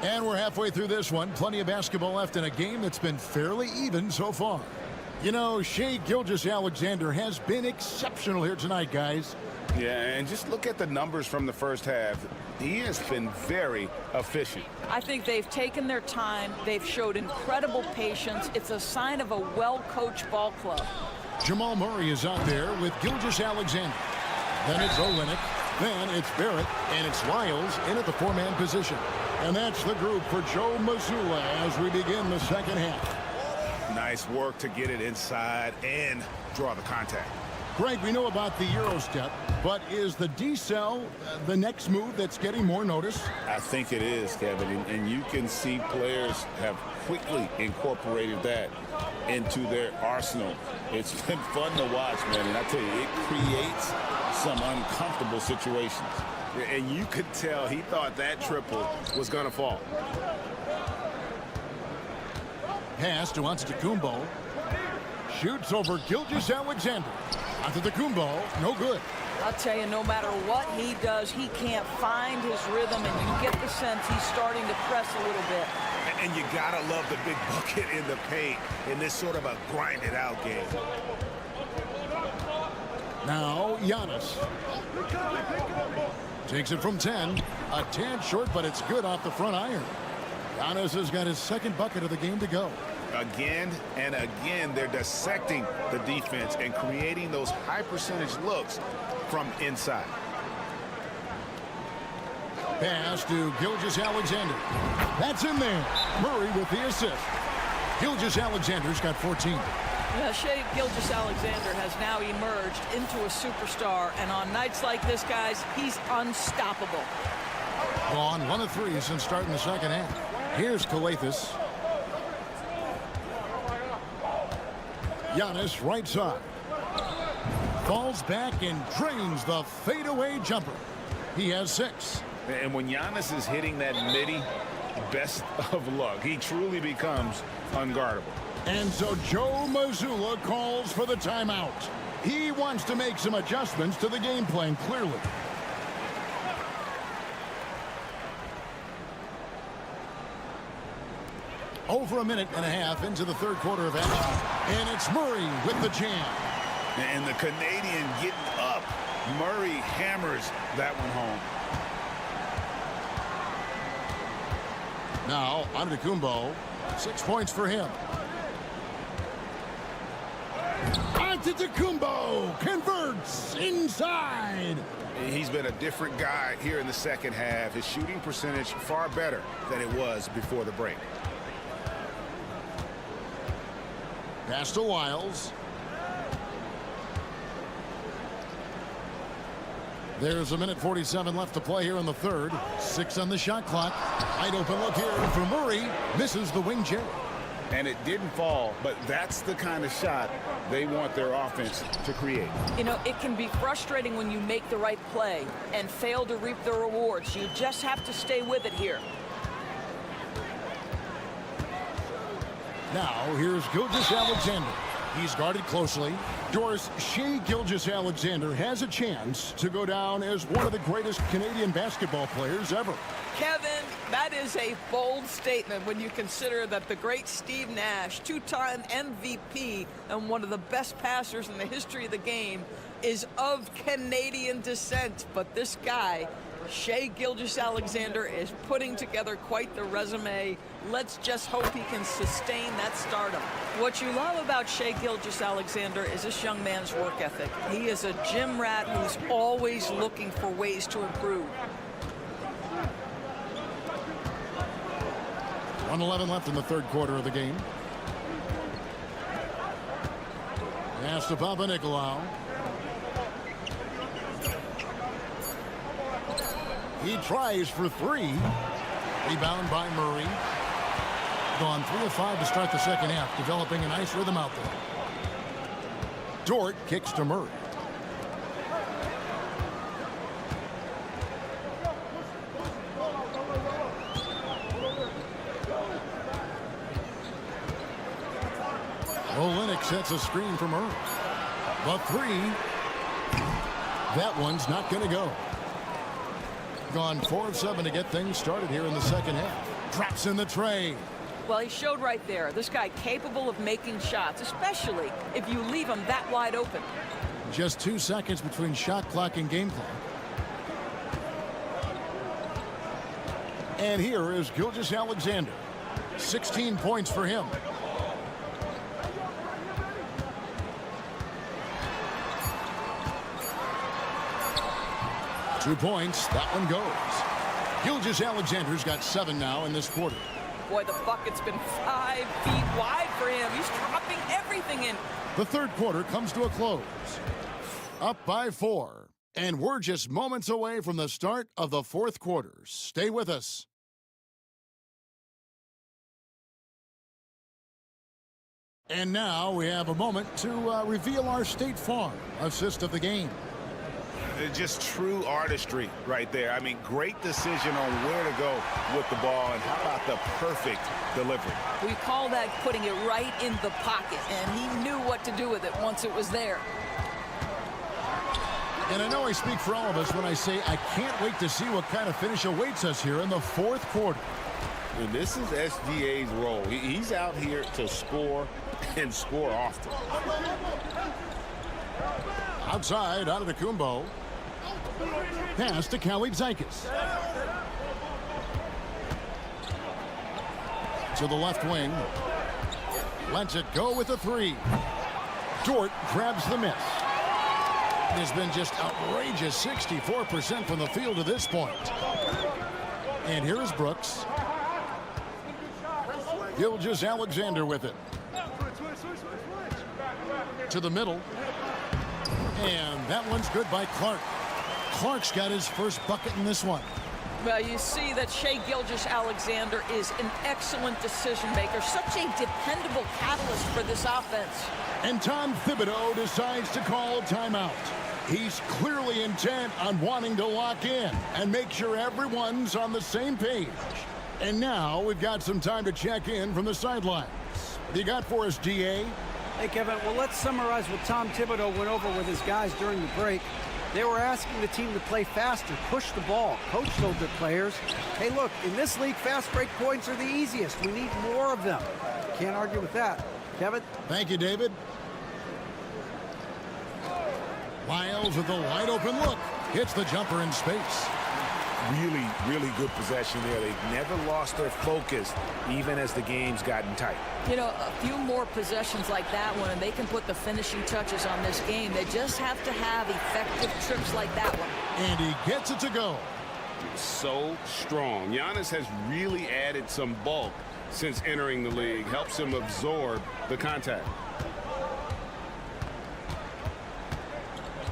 And we're halfway through this one. Plenty of basketball left in a game that's been fairly even so far. You know, Shai Gilgeous-Alexander has been exceptional here tonight, guys. Yeah, and just look at the numbers from the first half. He has been very efficient. I think they've taken their time. They've showed incredible patience. It's a sign of a well-coached ball club. Jamal Murray is out there with Gilgeous-Alexander. Then it's Olynyk. Then it's Barrett. And it's Lyles in at the four-man position. And that's the group for Joe Mazzulla as we begin the second half. Nice work to get it inside and draw the contact. Greg, we know about the Euro step, but is the decel the next move that's getting more notice? I think it is, Kevin, and you can see players have quickly incorporated that into their arsenal. It's been fun to watch, man, and I tell you, it creates some uncomfortable situations. And you could tell he thought that triple was going to fall. Pass to Antetokounmpo. Shoots over Gilgeous-Alexander. Antetokounmpo, no good. I'll tell you, no matter what he does, he can't find his rhythm, and you get the sense he's starting to press a little bit. And you got to love the big bucket in the paint in this sort of a grinded-out game. Now, Giannis. Takes it from 10. A tad short, but it's good off the front iron. Giannis has got his second bucket of the game to go. Again and again, they're dissecting the defense and creating those high-percentage looks from inside. Pass to Gilgeous-Alexander. That's in there. Murray with the assist. Gilgeous-Alexander's got 14. Shai Gilgeous-Alexander has now emerged into a superstar, and on nights like this, guys, he's unstoppable. Gone 1 of 3 since starting the second half. Here's Kalathis. Giannis right side. Falls back and drains the fadeaway jumper. He has 6. And when Giannis is hitting that midi, best of luck. He truly becomes unguardable. And so Joe Mazzulla calls for the timeout. He wants to make some adjustments to the game plan, clearly. Over a minute and a half into the third quarter of action. And it's Murray with the jam. And the Canadian getting up. Murray hammers that one home. Now, Antetokounmpo, 6 points for him. Antetokounmpo converts inside. He's been a different guy here in the second half. His shooting percentage far better than it was before the break. Pass to Lyles. There's a minute 47 left to play here in the third. 6 on the shot clock. Wide open look here for Murray. Misses the wing J. And it didn't fall, but that's the kind of shot they want their offense to create. You know, it can be frustrating when you make the right play and fail to reap the rewards. You just have to stay with it here. Now, here's Gilgeous-Alexander. He's guarded closely. Doris, Shai Gilgeous-Alexander has a chance to go down as one of the greatest Canadian basketball players ever. Kevin, that is a bold statement when you consider that the great Steve Nash, two-time MVP and one of the best passers in the history of the game, is of Canadian descent. But this guy, Shai Gilgeous-Alexander, is putting together quite the resume. Let's just hope he can sustain that stardom. What you love about Shai Gilgeous-Alexander is this young man's work ethic. He is a gym rat who's always looking for ways to improve. 1:11 left in the third quarter of the game. Pass to Papanikolaou. He tries for 3. Rebound by Murray. gone 3 of 5 to start the second half, developing a nice rhythm out there. Dort kicks to Murray. Olenek sets a screen for Murray. The three. That one's not going to go. Gone 4 of 7 to get things started here in the second half. Drops in the tray. Well, he showed right there. This guy capable of making shots, especially if you leave him that wide open. Just 2 seconds between shot clock and game clock. And here is Gilgeous-Alexander. 16 points for him. Two points. That one goes. Gilgeous-Alexander's got 7 now in this quarter. Boy, the bucket's been 5 feet wide for him. He's dropping everything in. The third quarter comes to a close. Up by 4. And we're just moments away from the start of the fourth quarter. Stay with us. And now we have a moment to reveal our State Farm assist of the game. Just true artistry right there. I mean, great decision on where to go with the ball, and how about the perfect delivery? We call that putting it right in the pocket, and he knew what to do with it once it was there. And I know I speak for all of us when I say I can't wait to see what kind of finish awaits us here in the fourth quarter. And this is SGA's role. He's out here to score and score often. Outside, out of the Kumbo. Pass to Kalaitzakis. To the left wing. Lets it go with a 3. Dort grabs the miss. It has been just outrageous 64% from the field to this point. And here is Brooks. Gilgeous-Alexander with it. To the middle. And that one's good by Clark. Clark's got his first bucket in this one. Well, you see that Shai Gilgeous-Alexander is an excellent decision maker, such a dependable catalyst for this offense. And Tom Thibodeau decides to call timeout. He's clearly intent on wanting to lock in and make sure everyone's on the same page. And now we've got some time to check in from the sidelines. What do you got for us, GA? Hey, Kevin, well, let's summarize what Tom Thibodeau went over with his guys during the break. They were asking the team to play faster, push the ball. Coach told their players, hey, look, in this league, fast break points are the easiest. We need more of them. Can't argue with that. Kevin? Thank you, David. Lyles with a wide open look. Hits the jumper in space. Really, really good possession there. They've never lost their focus, even as the game's gotten tight. You know, a few more possessions like that one, and they can put the finishing touches on this game. They just have to have effective trips like that one. And he gets it to go. So strong. Giannis has really added some bulk since entering the league. Helps him absorb the contact.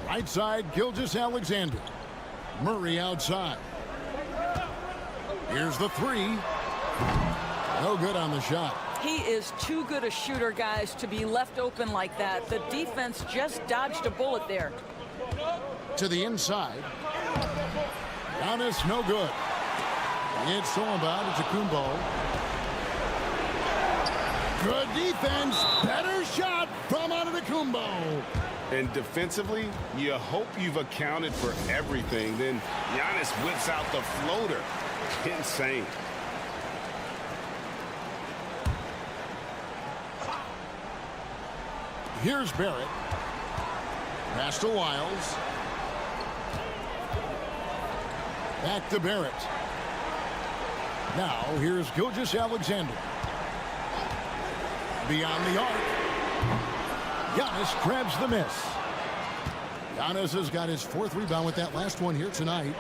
Right side, Gilgeous-Alexander. Murray outside. Here's the 3. No good on the shot. He is too good a shooter, guys, to be left open like that. The defense just dodged a bullet there. To the inside. Giannis, no good. It's stolen by Antetokounmpo. Good defense. Better shot from Antetokounmpo. And defensively, you hope you've accounted for everything. Then Giannis whips out the floater. Insane. Here's Barrett. Pass to Lyles. Back to Barrett. Now here's Gilgeous-Alexander. Beyond the arc. Giannis grabs the miss. Giannis has got his 4th rebound with that last one here tonight.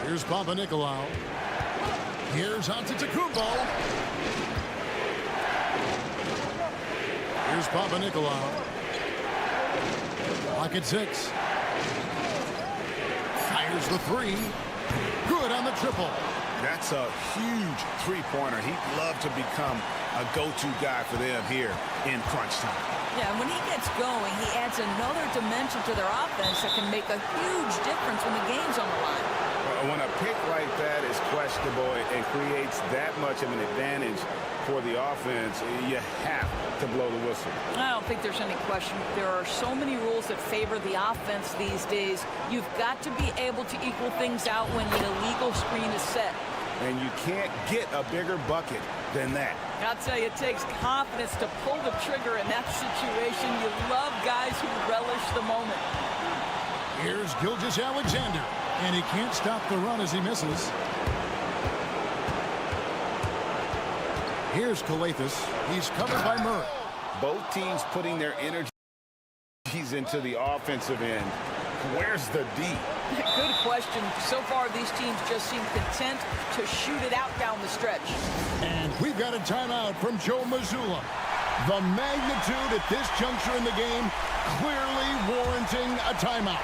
Here's Papanikolaou. Here's Antetokounmpo. Here's Papanikolaou. Lock at 6. Fires the 3. Good on the triple. That's a huge three-pointer. He'd love to become a go-to guy for them here in crunch time. Yeah, and when he gets going, he adds another dimension to their offense that can make a huge difference when the game's on the line. When a pick like that is questionable and creates that much of an advantage for the offense, you have to blow the whistle. I don't think there's any question. There are so many rules that favor the offense these days. You've got to be able to equal things out when the illegal screen is set. And you can't get a bigger bucket than that. I'll tell you, it takes confidence to pull the trigger in that situation. You love guys who relish the moment. Here's Gilgeous-Alexander, and he can't stop the run as he misses. Here's Kalathis. He's covered by Murray. Both teams putting their energies into the offensive end. Where's the D? Good question. So far, these teams just seem content to shoot it out down the stretch. And we've got a timeout from Joe Mazzulla. The magnitude at this juncture in the game clearly warranting a timeout.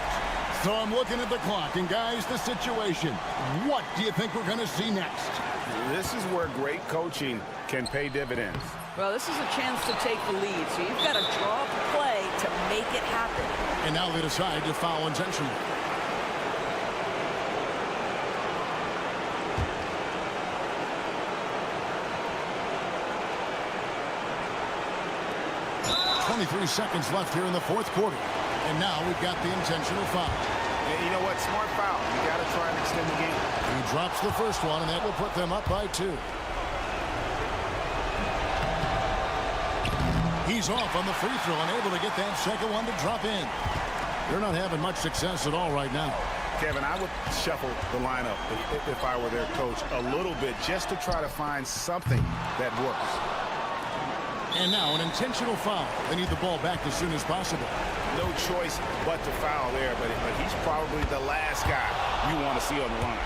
So I'm looking at the clock, and guys, the situation. What do you think we're going to see next? This is where great coaching can pay dividends. Well, this is a chance to take the lead, so you've got to draw up a play to make it happen. And now they decide to foul intentionally. .23 seconds left here in the fourth quarter. And now we've got the intentional foul. And you know what? Smart foul. You got to try and extend the game. He drops the first one, and that will put them up by 2. He's off on the free throw and able to get that second one to drop in. They're not having much success at all right now. Kevin, I would shuffle the lineup if I were their coach a little bit just to try to find something that works. And now an intentional foul. They need the ball back as soon as possible. No choice but to foul there, but he's probably the last guy you want to see on the line.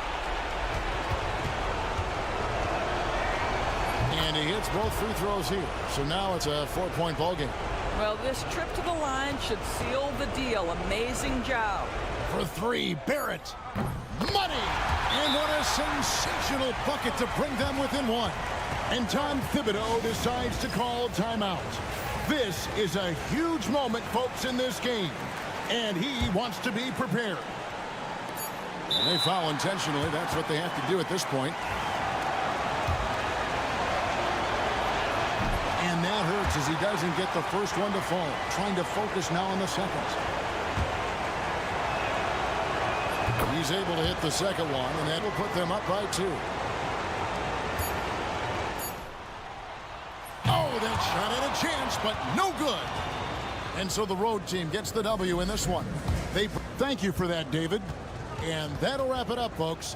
And he hits both free throws here. So now it's a 4-point ball game. Well, this trip to the line should seal the deal. Amazing job. For 3, Barrett. Money! And what a sensational bucket to bring them within 1. And Tom Thibodeau decides to call timeout. This is a huge moment, folks, in this game. And he wants to be prepared. And they foul intentionally. That's what they have to do at this point. And that hurts as he doesn't get the first one to fall. Trying to focus now on the second. He's able to hit the second one, and that will put them up by 2. Oh, that shot had a chance, but no good. And so the road team gets the W in this one. Thank you for that, David. And that'll wrap it up, folks.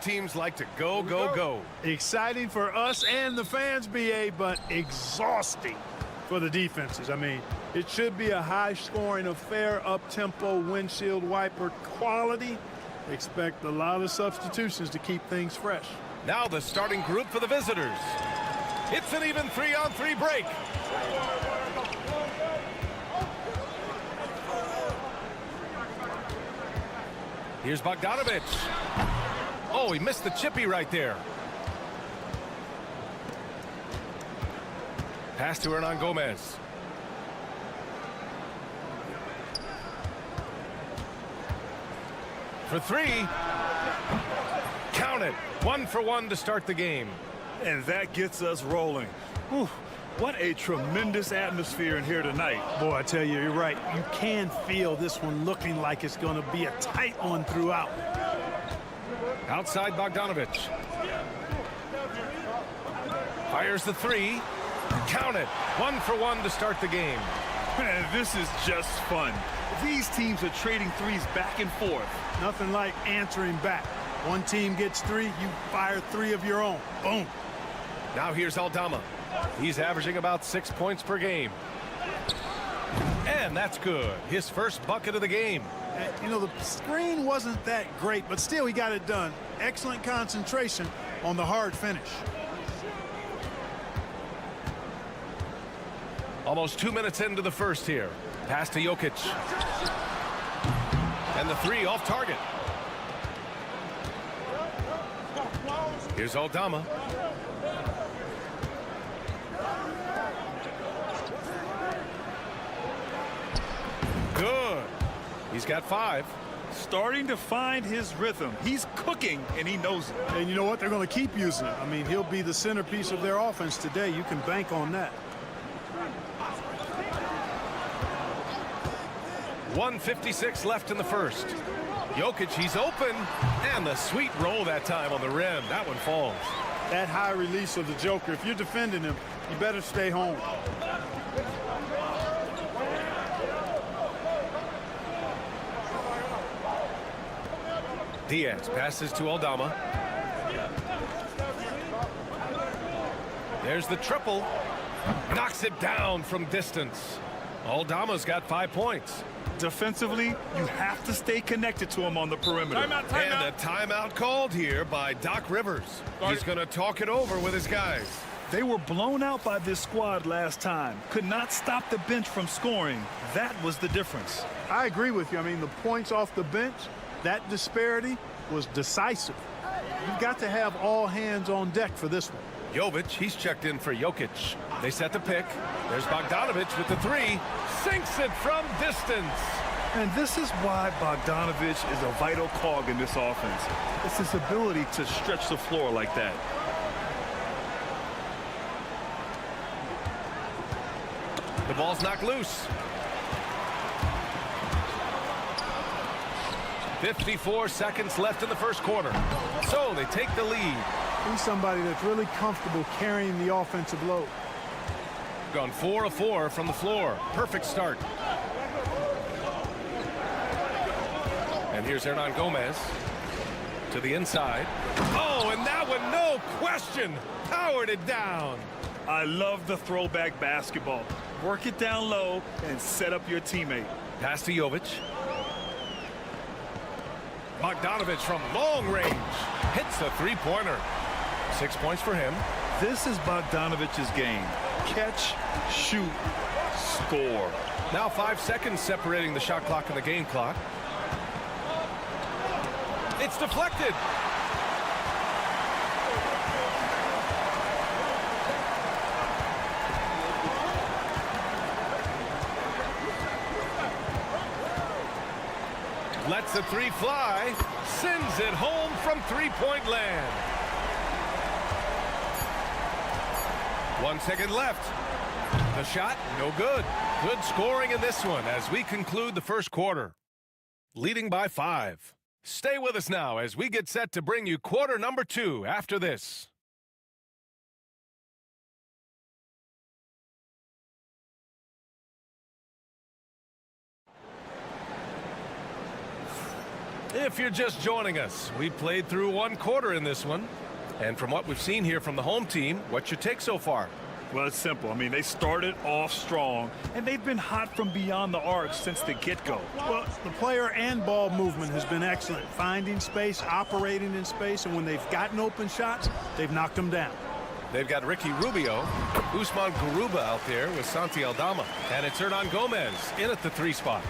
Teams like to go, go, go. Exciting for us and the fans, BA, but exhausting for the defenses. I mean, it should be a high-scoring affair, up-tempo, windshield wiper quality. Expect a lot of substitutions to keep things fresh. Now the starting group for the visitors. It's an even 3-on-3 break. Here's Bogdanovic. Oh, he missed the chippy right there. Pass to Hernan Gomez. For three. Count it. 1 for 1 to start the game. And that gets us rolling. Whew. What a tremendous atmosphere in here tonight. Boy, I tell you, you're right. You can feel this one looking like it's going to be a tight one throughout. Outside Bogdanovic. Fires the three. Count it. 1 for 1 to start the game. Man, this is just fun. These teams are trading threes back and forth. Nothing like answering back. One team gets 3, you fire 3 of your own. Boom. Now here's Aldama. He's averaging about 6 points per game. And that's good. His first bucket of the game. You know, the screen wasn't that great, but still he got it done. Excellent concentration on the hard finish. Almost 2 minutes into the first here. Pass to Jokic. And the three off target. Here's Aldama. Good. He's got 5. Starting to find his rhythm. He's cooking, and he knows it. And you know what? They're going to keep using it. I mean, he'll be the centerpiece of their offense today. You can bank on that. 1:56 left in the first. Jokic, he's open. And the sweet roll that time on the rim. That one falls. That high release of the Joker, if you're defending him, you better stay home. Diaz passes to Aldama. There's the triple. Knocks it down from distance. Aldama's got 5 points. Defensively, you have to stay connected to him on the perimeter. And a timeout called here by Doc Rivers. He's going to talk it over with his guys. They were blown out by this squad last time. Could not stop the bench from scoring. That was the difference. I agree with you. I mean, the points off the bench, that disparity was decisive. You've got to have all hands on deck for this one. Jovic, he's checked in for Jokic. They set the pick. There's Bogdanovic with the three. Sinks it from distance. And this is why Bogdanovic is a vital cog in this offense. It's his ability to stretch the floor like that. The ball's knocked loose. 54 seconds left in the first quarter. So they take the lead. He's somebody that's really comfortable carrying the offensive load. Gone 4 of 4 from the floor. Perfect start. And here's Hernan Gomez to the inside. Oh, and that one, no question, powered it down. I love the throwback basketball. Work it down low and set up your teammate. Pass to Jovic. Bogdanovic from long range hits a three-pointer. 6 points for him. This is Bogdanovic's game. Catch, shoot, score. Now 5 seconds separating the shot clock and the game clock. It's deflected. Lets the three fly. Sends it home from three-point land. 1 second left. The shot, no good. Good scoring in this one as we conclude the first quarter. Leading by 5. Stay with us now as we get set to bring you quarter number 2 after this. If you're just joining us, we played through 1 quarter in this one. And from what we've seen here from the home team, what's your take so far? Well, it's simple. I mean, they started off strong, and they've been hot from beyond the arc since the get-go. Well, the player and ball movement has been excellent. Finding space, operating in space, and when they've gotten open shots, they've knocked them down. They've got Ricky Rubio, Usman Garuba out there with Santi Aldama. And it's Hernan Gomez in at the 3 spot.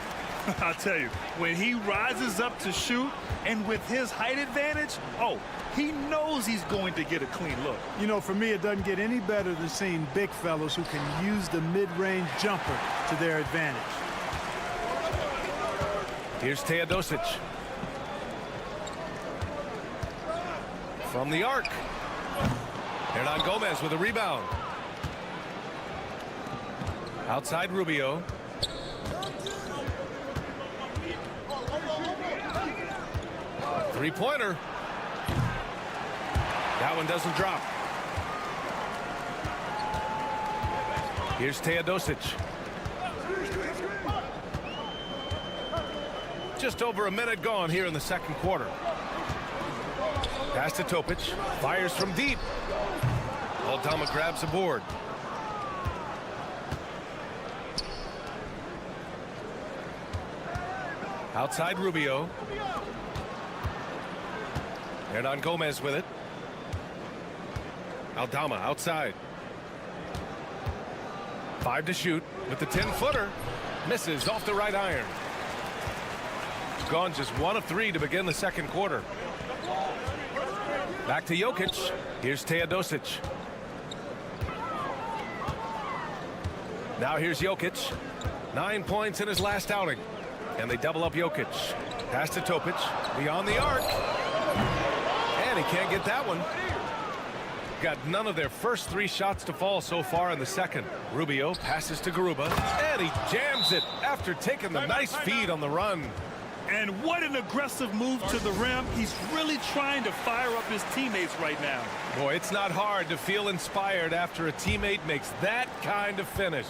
I'll tell you, when he rises up to shoot and with his height advantage, oh, he knows he's going to get a clean look. You know, for me, it doesn't get any better than seeing big fellas who can use the mid-range jumper to their advantage. Here's Teodosic. From the arc. Hernan Gomez with a rebound. Outside Rubio. Three-pointer. That one doesn't drop. Here's Teodosic. Just over a minute gone here in the second quarter. Pass to Topic. Fires from deep. Aldama grabs the board. Outside Rubio. Hernan Gomez with it. Aldama outside. 5 to shoot with the 10-footer. Misses off the right iron. Gone just 1 of 3 to begin the second quarter. Back to Jokic. Here's Teodosic. Now here's Jokic. 9 points in his last outing. And they double up Jokic. Pass to Topic. Beyond the arc. And he can't get that one. Got none of their first 3 shots to fall so far in the second. Rubio passes to Garuba. And he jams it after taking the nice feed on the run. And what an aggressive move to the rim. He's really trying to fire up his teammates right now. Boy, it's not hard to feel inspired after a teammate makes that kind of finish.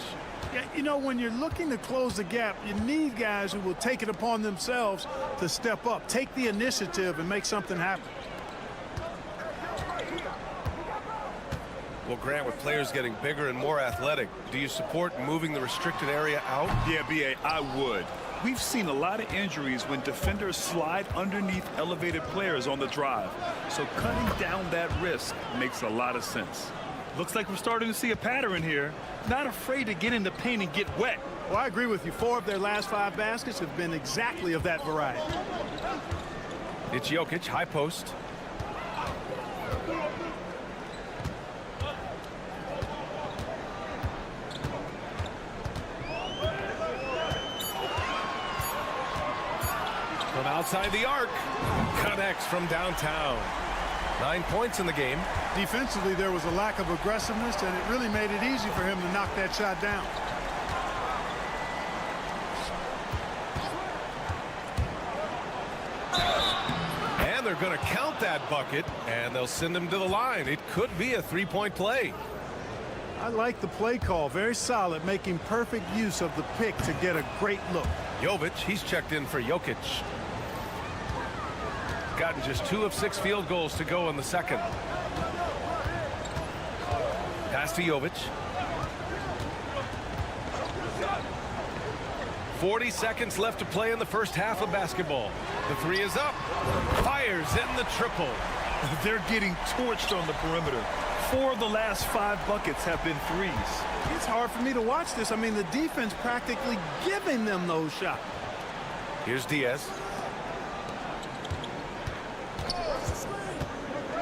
Yeah, you know, when you're looking to close the gap, you need guys who will take it upon themselves to step up, take the initiative, and make something happen. Well, Grant, with players getting bigger and more athletic, do you support moving the restricted area out? Yeah, B.A., I would. We've seen a lot of injuries when defenders slide underneath elevated players on the drive. So cutting down that risk makes a lot of sense. Looks like we're starting to see a pattern here. Not afraid to get in the paint and get wet. Well, I agree with you. 4 of their last 5 baskets have been exactly of that variety. It's Jokic, high post. From outside the arc. Connects from downtown. 9 points in the game. Defensively, there was a lack of aggressiveness, and it really made it easy for him to knock that shot down. And they're going to count that bucket, and they'll send him to the line. It could be a 3-point play. I like the play call. Very solid, making perfect use of the pick to get a great look. Jovic, he's checked in for Jokic. Gotten just 2 of 6 field goals to go in the second. Pass to Jovic. 40 seconds left to play in the first half of basketball. The 3 is up. Fires in the triple. They're getting torched on the perimeter. 4 of the last 5 buckets have been threes. It's hard for me to watch this. I mean, the defense practically giving them those shots. Here's Diaz.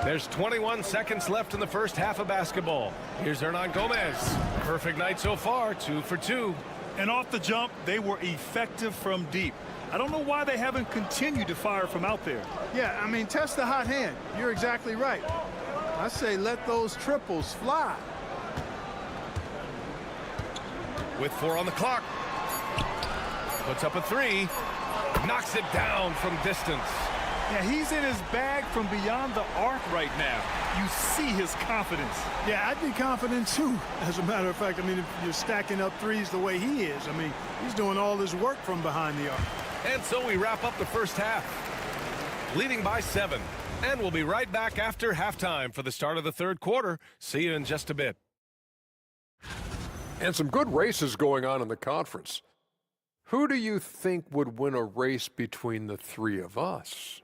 There's 21 seconds left in the first half of basketball. Here's Hernan Gomez. Perfect night so far, 2 for 2. And off the jump, they were effective from deep. I don't know why they haven't continued to fire from out there. Yeah, I mean, test the hot hand. You're exactly right. I say let those triples fly. With 4 on the clock. Puts up a 3. Knocks it down from distance. Yeah, he's in his bag from beyond the arc right now. You see his confidence. Yeah, I'd be confident too. As a matter of fact, I mean, if you're stacking up threes the way he is, I mean, he's doing all his work from behind the arc. And so we wrap up the first half, leading by 7. And we'll be right back after halftime for the start of the third quarter. See you in just a bit. And some good races going on in the conference. Who do you think would win a race between the 3 of us?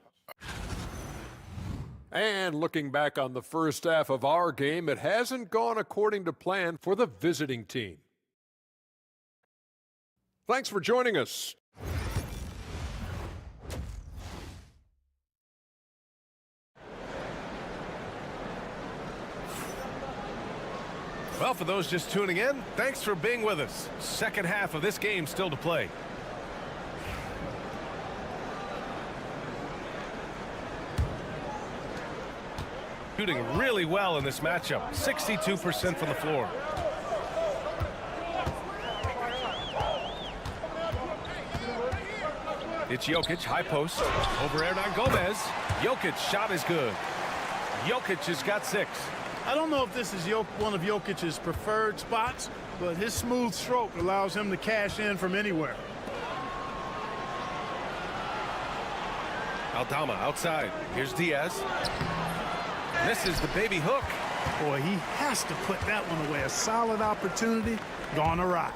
And looking back on the first half of our game, it hasn't gone according to plan for the visiting team. Thanks for joining us. Well, for those just tuning in, thanks for being with us. Second half of this game still to play. Shooting really well in this matchup. 62% from the floor. It's Jokic, high post, over Hernan Gomez. Jokic, shot is good. Jokic has got 6. I don't know if this is one of Jokic's preferred spots, but his smooth stroke allows him to cash in from anywhere. Aldama outside. Here's Diaz. Misses the baby hook. Boy, he has to put that one away. A solid opportunity gone awry.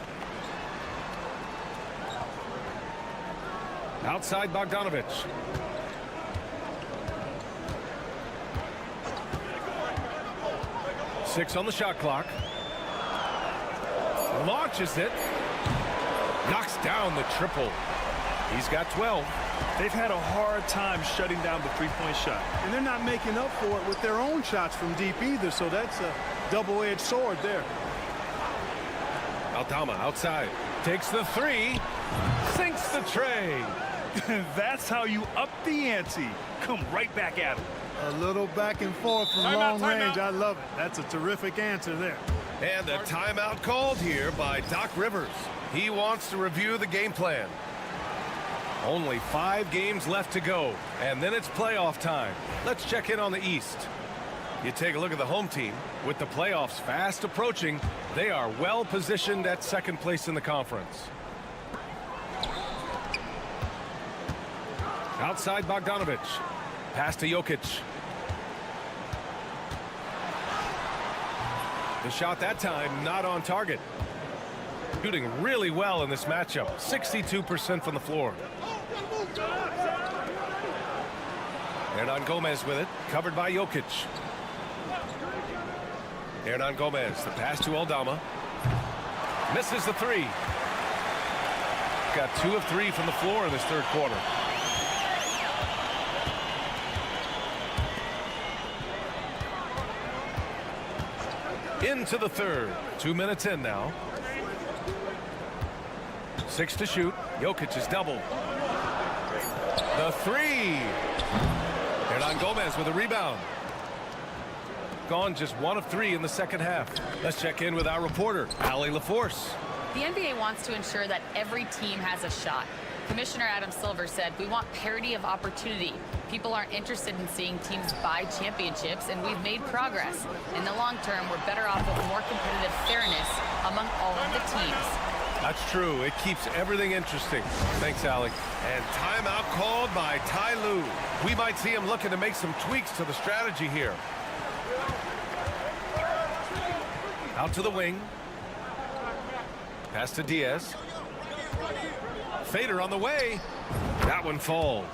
Outside Bogdanovic. Six on the shot clock. Launches it. Knocks down the triple. He's got 12. They've had a hard time shutting down the three-point shot. And they're not making up for it with their own shots from deep either, so that's a double-edged sword there. Aldama outside. Takes the 3. Sinks the tray. That's how you up the ante. Come right back at him. A little back and forth from long range. I love it. That's a terrific answer there. And a timeout called here by Doc Rivers. He wants to review the game plan. Only 5 games left to go, and then it's playoff time. Let's check in on the East. You take a look at the home team. With the playoffs fast approaching, they are well positioned at second place in the conference. Outside Bogdanovic. Pass to Jokic. The shot that time not on target. Shooting really well in this matchup. 62% from the floor. Hernan Gomez with it. Covered by Jokic. Hernan Gomez. The pass to Aldama. Misses the 3. Got 2 of 3 from the floor in this third quarter. Into the third. 2 minutes in now. 6 to shoot. Jokic is doubled. The 3. Hernan Gomez with a rebound. Gone just 1 of 3 in the second half. Let's check in with our reporter, Allie LaForce. The NBA wants to ensure that every team has a shot. Commissioner Adam Silver said, we want parity of opportunity. People aren't interested in seeing teams buy championships, and we've made progress. In the long term, we're better off with more competitive fairness among all of the teams. That's true. It keeps everything interesting. Thanks, Allie. And timeout called by Ty Lue. We might see him looking to make some tweaks to the strategy here. Out to the wing. Pass to Diaz. Fader on the way. That one falls.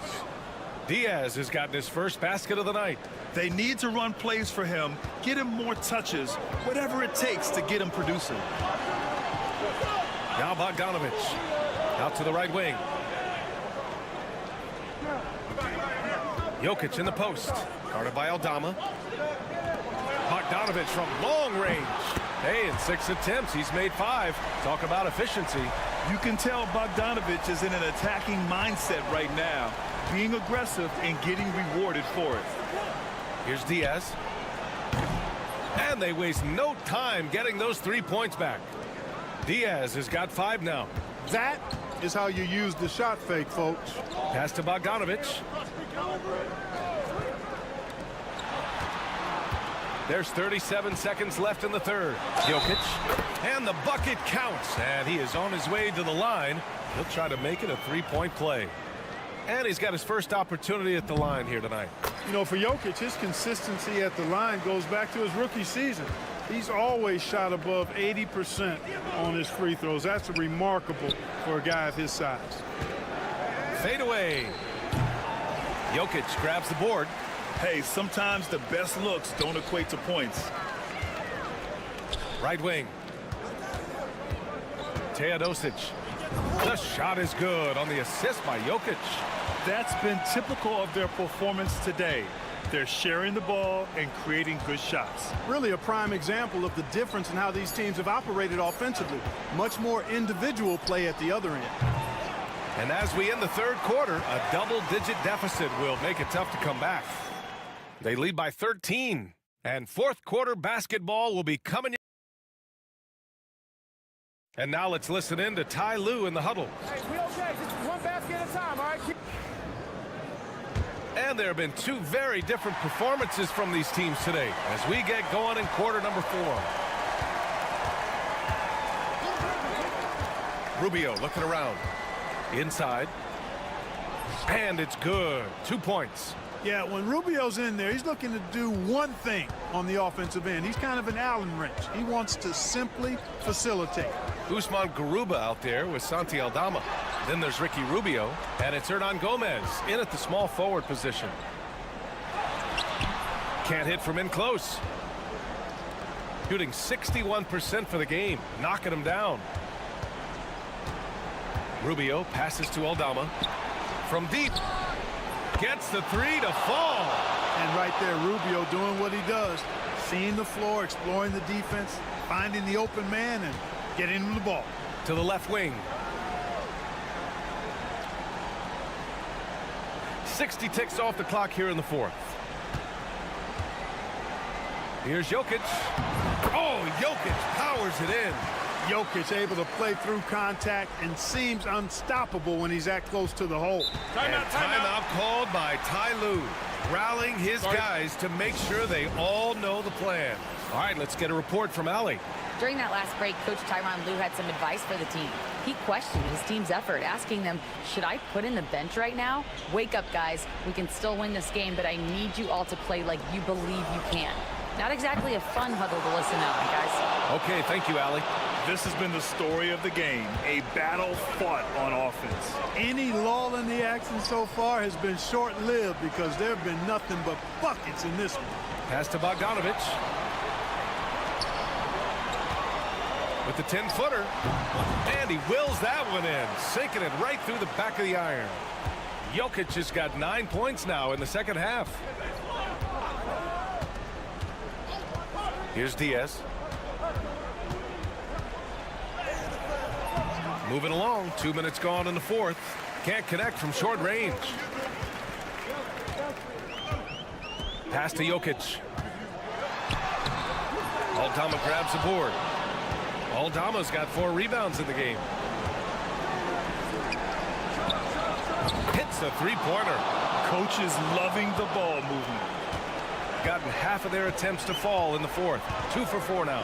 Diaz has gotten his first basket of the night. They need to run plays for him, get him more touches, whatever it takes to get him producing. Now Bogdanovic. Out to the right wing. Jokic in the post. Guarded by Aldama. Bogdanovic from long range. Hey, in 6 attempts, he's made 5. Talk about efficiency. You can tell Bogdanovic is in an attacking mindset right now, being aggressive and getting rewarded for it. Here's Diaz. And they waste no time getting those 3 points back. Diaz has got 5 now. That is how you use the shot fake, folks. Pass to Bogdanovic. There's 37 seconds left in the third. Jokic. And the bucket counts. And he is on his way to the line. He'll try to make it a 3-point play. And he's got his first opportunity at the line here tonight. You know, for Jokic, his consistency at the line goes back to his rookie season. He's always shot above 80% on his free throws. That's remarkable for a guy of his size. Fade away. Jokic grabs the board. Hey, sometimes the best looks don't equate to points. Right wing. Teodosic. The shot is good on the assist by Jokic. That's been typical of their performance today. They're sharing the ball and creating good shots. Really a prime example of the difference in how these teams have operated offensively. Much more individual play at the other end. And as we end the third quarter, a double-digit deficit will make it tough to come back. They lead by 13, and fourth quarter basketball will be coming. And now let's listen in to Ty Lue in the huddle. Hey, we okay. Just one basket at a time, all right? And there have been two very different performances from these teams today as we get going in quarter number 4. Rubio looking around. Inside. And it's good. 2 points. Yeah, when Rubio's in there, he's looking to do one thing on the offensive end. He's kind of an Allen wrench. He wants to simply facilitate. Usman Garuba out there with Santi Aldama. Then there's Ricky Rubio, and it's Hernan Gomez in at the small forward position. Can't hit from in close. Shooting 61% for the game, knocking him down. Rubio passes to Aldama. From deep. Gets the three to fall. And right there, Rubio doing what he does. Seeing the floor, exploring the defense, finding the open man, and getting him the ball. To the left wing. 60 ticks off the clock here in the fourth. Here's Jokic. Oh, Jokic powers it in. Jokic able to play through contact and seems unstoppable when he's that close to the hole. Timeout called by Ty Lue, rallying his guys to make sure they all know the plan. All right, let's get a report from Allie. During that last break, Coach Tyronn Lue had some advice for the team. He questioned his team's effort, asking them, should I put in the bench right now? Wake up, guys. We can still win this game, but I need you all to play like you believe you can. Not exactly a fun huddle to listen to, guys. Okay, thank you, Allie. This has been the story of the game, a battle fought on offense. Any lull in the action so far has been short-lived because there have been nothing but buckets in this one. Pass to Bogdanovic. With the 10-footer. And he wills that one in, sinking it right through the back of the iron. Jokic has got 9 points now in the second half. Here's Diaz. Moving along, 2 minutes gone in the fourth. Can't connect from short range. Pass to Jokic. Aldama grabs the board. Aldama's got 4 rebounds in the game. Hits the three-pointer. Coaches loving the ball movement. Gotten half of their attempts to fall in the fourth. 2 for 4 now.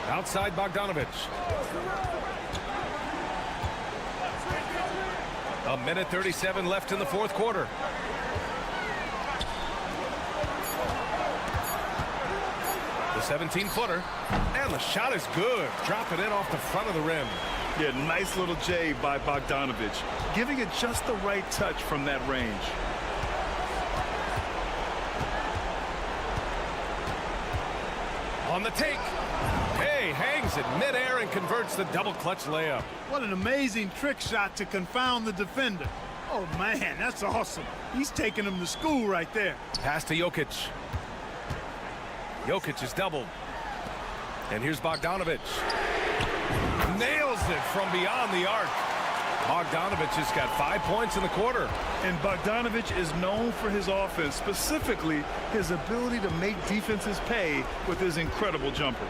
Outside Bogdanovic. A minute 37 left in the fourth quarter. The 17-footer. And the shot is good. Dropping in off the front of the rim. Yeah, nice little J by Bogdanovic. Giving it just the right touch from that range. On the take. Hey, hangs it midair and converts the double clutch layup. What an amazing trick shot to confound the defender. Oh, man, that's awesome. He's taking him to school right there. Pass to Jokic. Jokic is doubled. And here's Bogdanovic. Nails it from beyond the arc. Bogdanovic has got 5 points in the quarter. And Bogdanovic is known for his offense, specifically his ability to make defenses pay with his incredible jumper.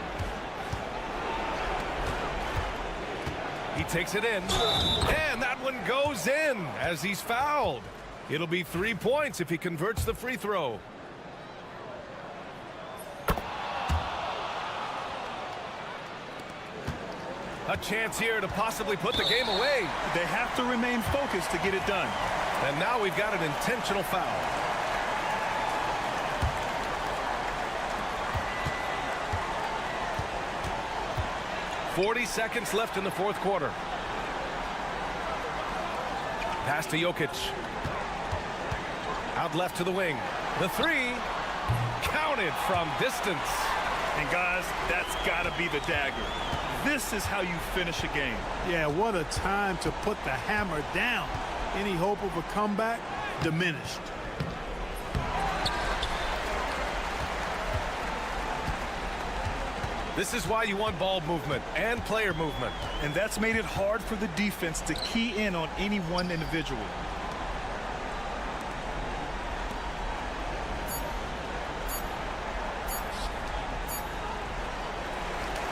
He takes it in. And that one goes in as he's fouled. It'll be 3 points if he converts the free throw. A chance here to possibly put the game away. They have to remain focused to get it done. And now we've got an intentional foul. .40 seconds left in the fourth quarter. Pass to Jokic. Out left to the wing. The three. Counted from distance. And guys, that's got to be the dagger. This is how you finish a game. Yeah, what a time to put the hammer down. any hope of a comeback diminished. This is why you want ball movement and player movement. And that's made it hard for the defense to key in on any one individual.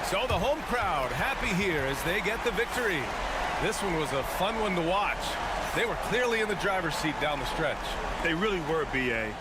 So the home crowd happy here as they get the victory. This one was a fun one to watch. They were clearly in the driver's seat down the stretch. They really were, B.A.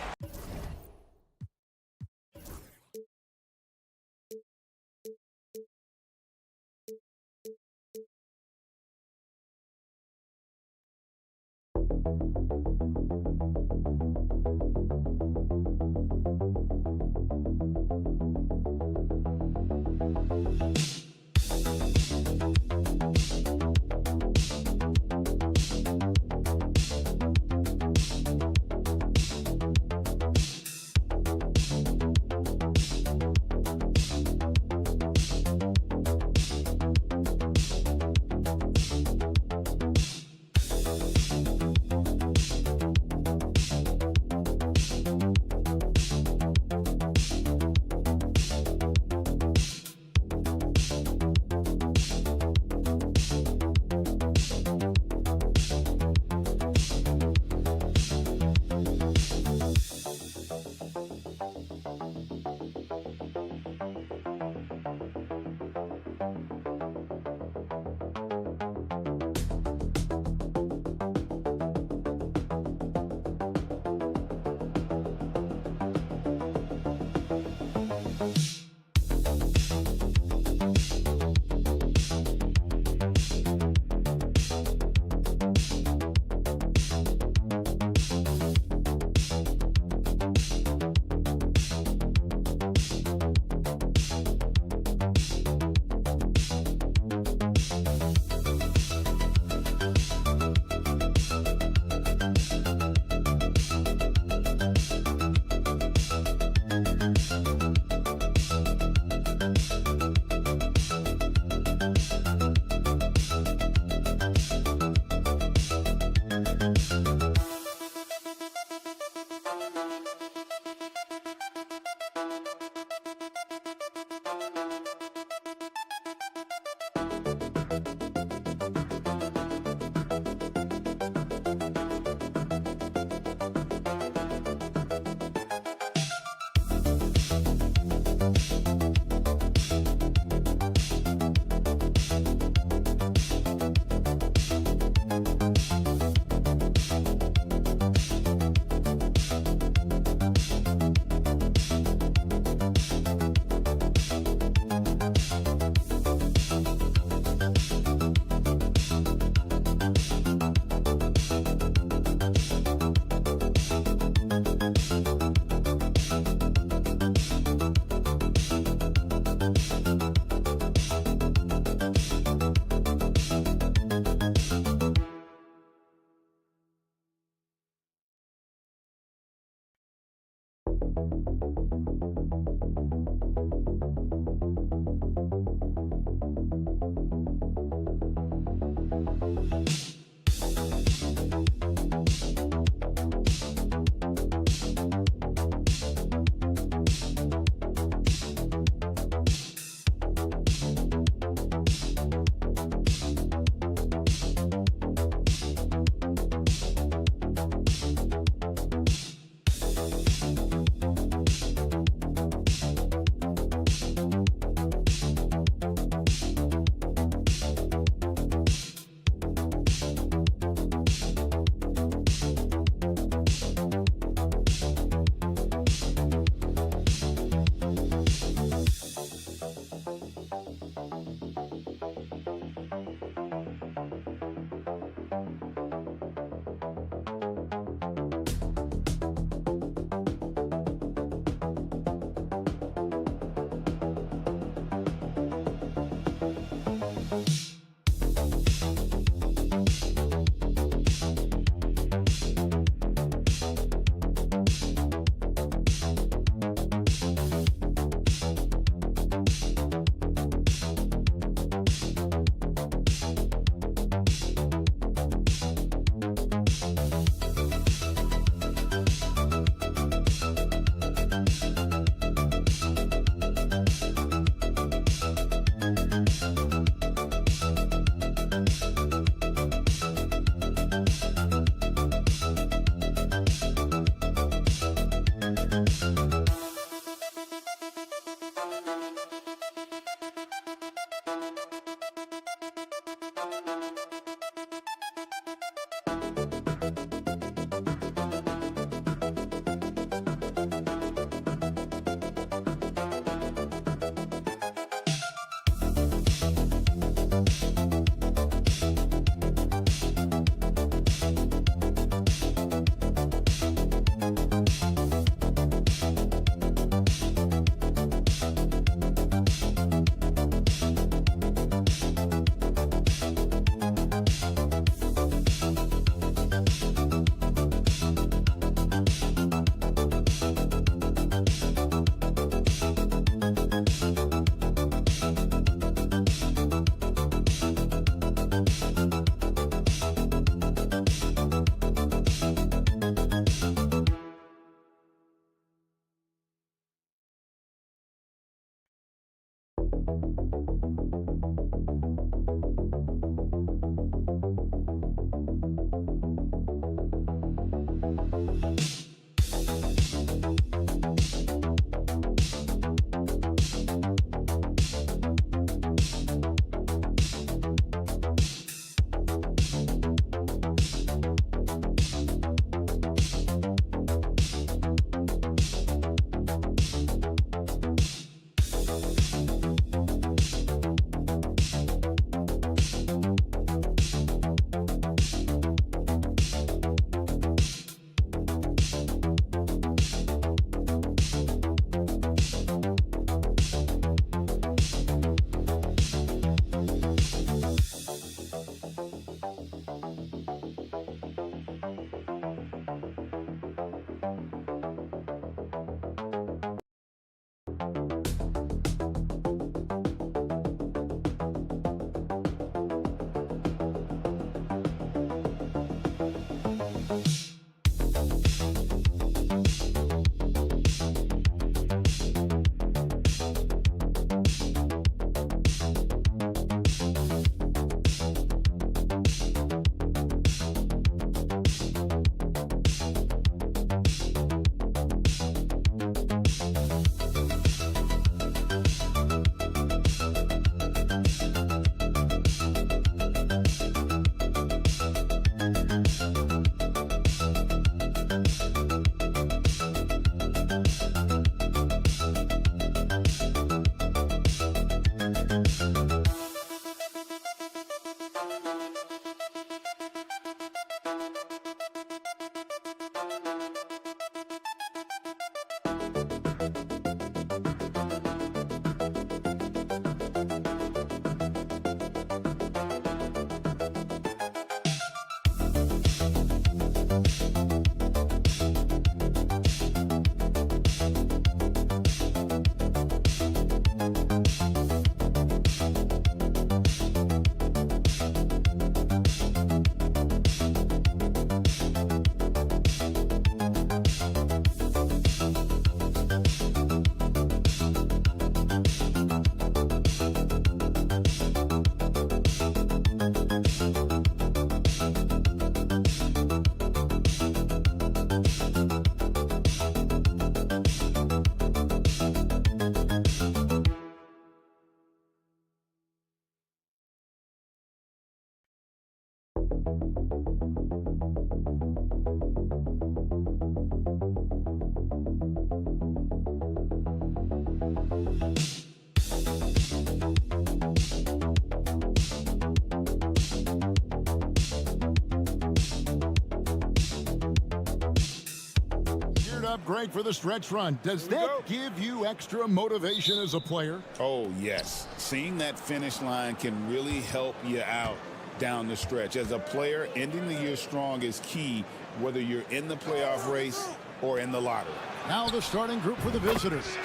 Up great for the stretch run. Does that give you extra motivation as a player? Oh, yes. Seeing that finish line can really help you out down the stretch. As a player, ending the year strong is key, whether you're in the playoff race or in the lottery. Now the starting group for the visitors.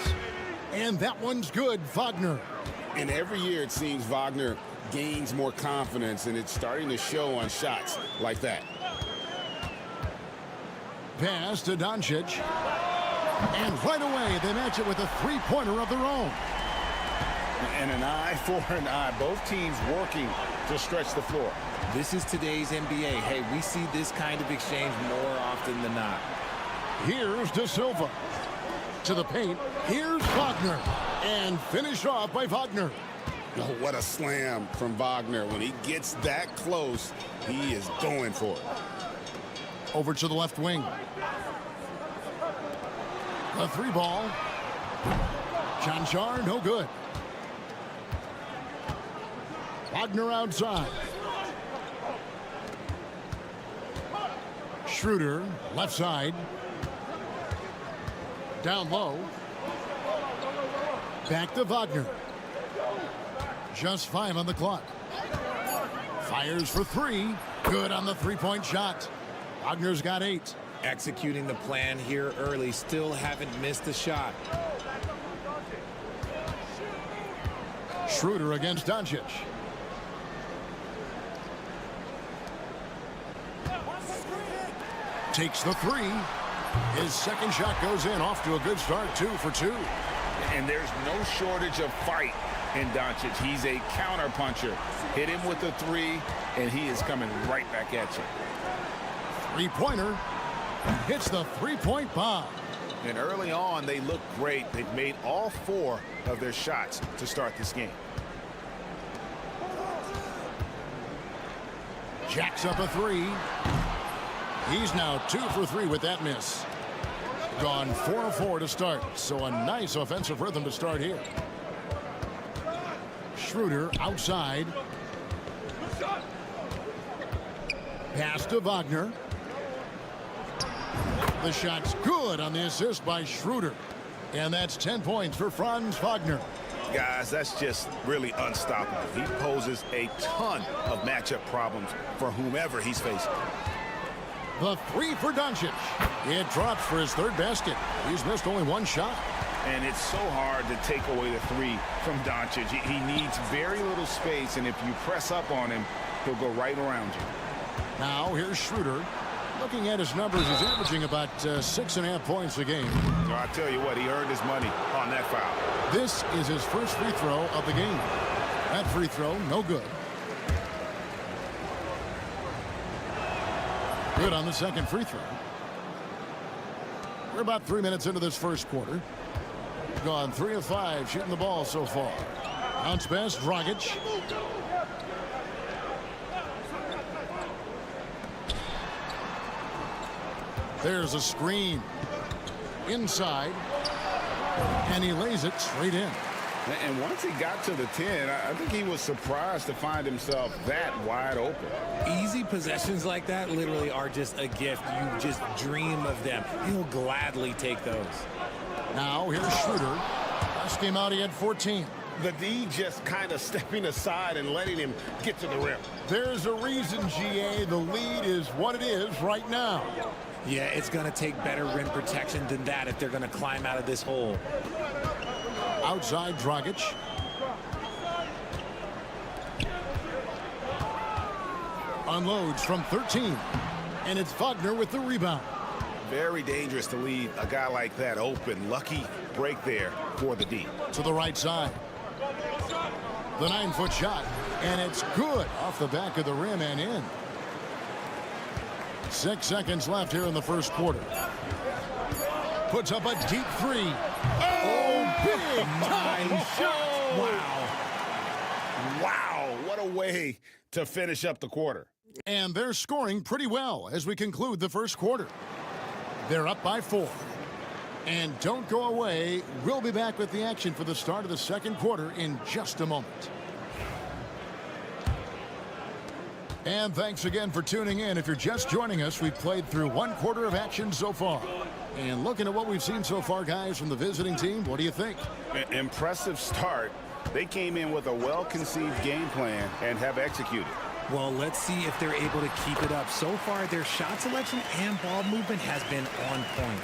And that one's good, Wagner. And every year it seems Wagner gains more confidence, and it's starting to show on shots like that. Pass to Doncic. And right away, they match it with a three-pointer of their own. And an eye for an eye. Both teams working to stretch the floor. This is today's NBA. Hey, we see this kind of exchange more often than not. Here's De Silva. To the paint. Here's Wagner. And finished off by Wagner. Oh, what a slam from Wagner. When he gets that close, he is going for it. Over to the left wing. The three ball. Chanchar, no good. Wagner outside. Schroeder, left side. Down low. Back to Wagner. Just 5 on the clock. Fires for 3. Good on the three-point shot. Wagner's got 8. Executing the plan here early. Still haven't missed the shot. Schroeder against Doncic. Takes the 3. His second shot goes in. Off to a good start. 2 for 2. And there's no shortage of fight in Doncic. He's a counter-puncher. Hit him with a three, and he is coming right back at you. Three-pointer. Hits the three-point bomb. And early on, they look great. They've made all 4 of their shots to start this game. Jacks up a three. He's now 2 for 3 with that miss. Gone 4 of 4 to start. So a nice offensive rhythm to start here. Schroeder outside. Pass to Wagner. The shot's good on the assist by Schroeder. And that's 10 points for Franz Wagner. Guys, that's just really unstoppable. He poses a ton of matchup problems for whomever he's facing. The three for Doncic. It drops for his 3rd basket. He's missed only 1 shot. And it's so hard to take away the 3 from Doncic. He needs very little space, and if you press up on him, he'll go right around you. Now here's Schroeder. Looking at his numbers, he's averaging about 6.5 points a game. So I tell you what, he earned his money on that foul. This is his first free throw of the game. That free throw, no good. Good on the second free throw. We're about 3 minutes into this first quarter. Gone 3 of 5 shooting the ball so far. Bounce pass, Dragic. There's a screen. Inside. And he lays it straight in. And once he got to the 10, I think he was surprised to find himself that wide open. Easy possessions like that literally are just a gift. You just dream of them. He'll gladly take those. Now here's Schroeder. Last game out, he had 14. The D just kind of stepping aside and letting him get to the rim. There's a reason, GA, the lead is what it is right now. Yeah, it's going to take better rim protection than that if they're going to climb out of this hole. Outside, Dragic. Unloads from 13. And it's Wagner with the rebound. Very dangerous to leave a guy like that open. Lucky break there for the D. To the right side. The 9-foot shot. And it's good off the back of the rim and in. 6 seconds left here in the first quarter. Puts up a deep three. Oh, big time shot. Wow. Wow. What a way to finish up the quarter. And they're scoring pretty well as we conclude the first quarter. They're up by 4. And don't go away. We'll be back with the action for the start of the second quarter in just a moment. And thanks again for tuning in. If you're just joining us, we've played through 1 quarter of action so far. And looking at what we've seen so far, guys, from the visiting team, what do you think? Impressive start. They came in with a well-conceived game plan and have executed. Well, let's see if they're able to keep it up. So far, their shot selection and ball movement has been on point.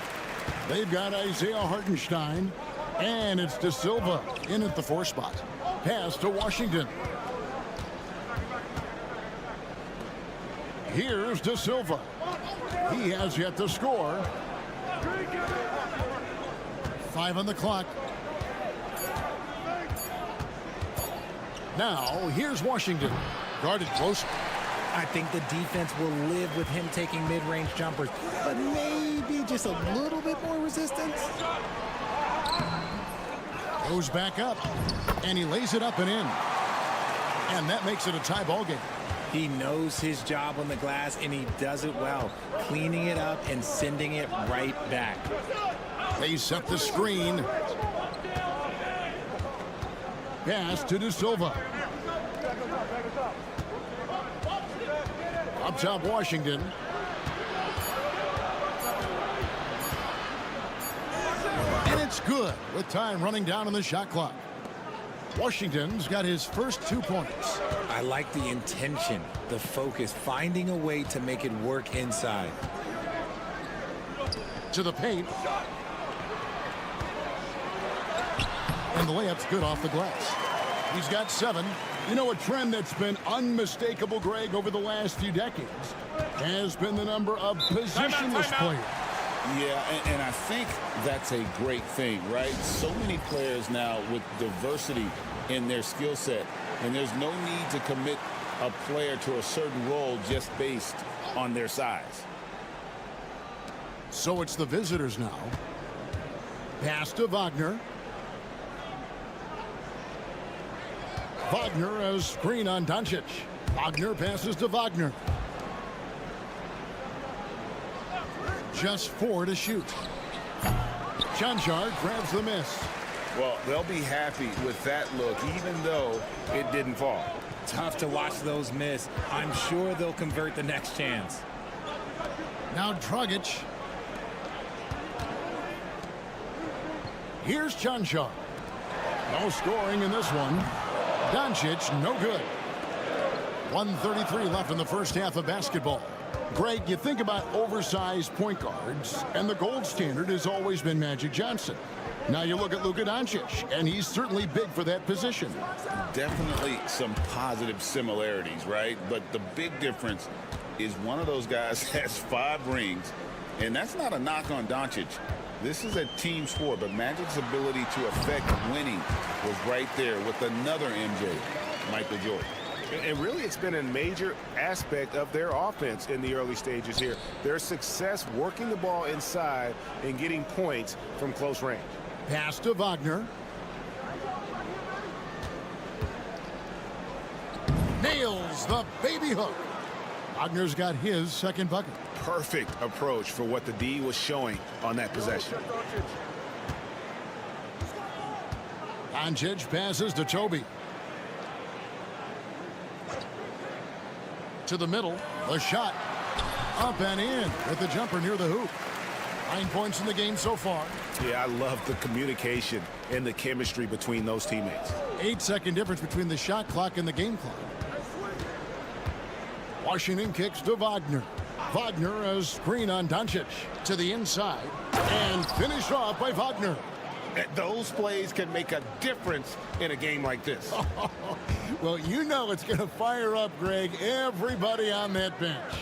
They've got Isaiah Hartenstein, and it's De Silva in at the 4 spot. Pass to Washington. Here's De Silva. He has yet to score. 5 on the clock. Now, here's Washington. Guarded close. I think the defense will live with him taking mid-range jumpers, but maybe just a little bit more resistance. Goes back up, and he lays it up and in. And that makes it a tie ball game. He knows his job on the glass, and he does it well, cleaning it up and sending it right back. They set the screen. Pass to De Silva. Up top, Washington. And it's good with time running down on the shot clock. Washington's got his first 2 points. I like the intention, the focus, finding a way to make it work inside. To the paint. And the layup's good off the glass. He's got 7. You know, a trend that's been unmistakable, Greg, over the last few decades has been the number of positionless players. Yeah, and I think that's a great thing, right? So many players now with diversity in their skill set. And there's no need to commit a player to a certain role just based on their size. So it's the visitors now. Pass to Wagner. Wagner has screen on Doncic. Wagner passes to Wagner. Just 4 to shoot. Chanchar grabs the miss. Well, they'll be happy with that look, even though it didn't fall. Tough to watch those miss. I'm sure they'll convert the next chance. Now Dragic. Here's Chanchar. No scoring in this one. Doncic, no good. 1:33 left in the first half of basketball. Greg, you think about oversized point guards, and the gold standard has always been Magic Johnson. Now you look at Luka Doncic, and he's certainly big for that position. Definitely some positive similarities, right? But the big difference is one of those guys has 5 rings, and that's not a knock on Doncic. This is a team sport, but Magic's ability to affect winning was right there with another MJ, Michael Jordan. And really, it's been a major aspect of their offense in the early stages here. Their success working the ball inside and getting points from close range. Pass to Wagner. Nails the baby hook. Wagner's got his second bucket. Perfect approach for what the D was showing on that possession. Doncic passes to Toby. To the middle, a shot up and in with the jumper near the hoop. 9 points in the game so far. Yeah, I love the communication and the chemistry between those teammates. 8-second difference between the shot clock and the game clock. Washington kicks to Wagner. Wagner has screen on Doncic to the inside and finished off by Wagner. Those plays can make a difference in a game like this. Well, you know it's going to fire up, Greg, everybody on that bench.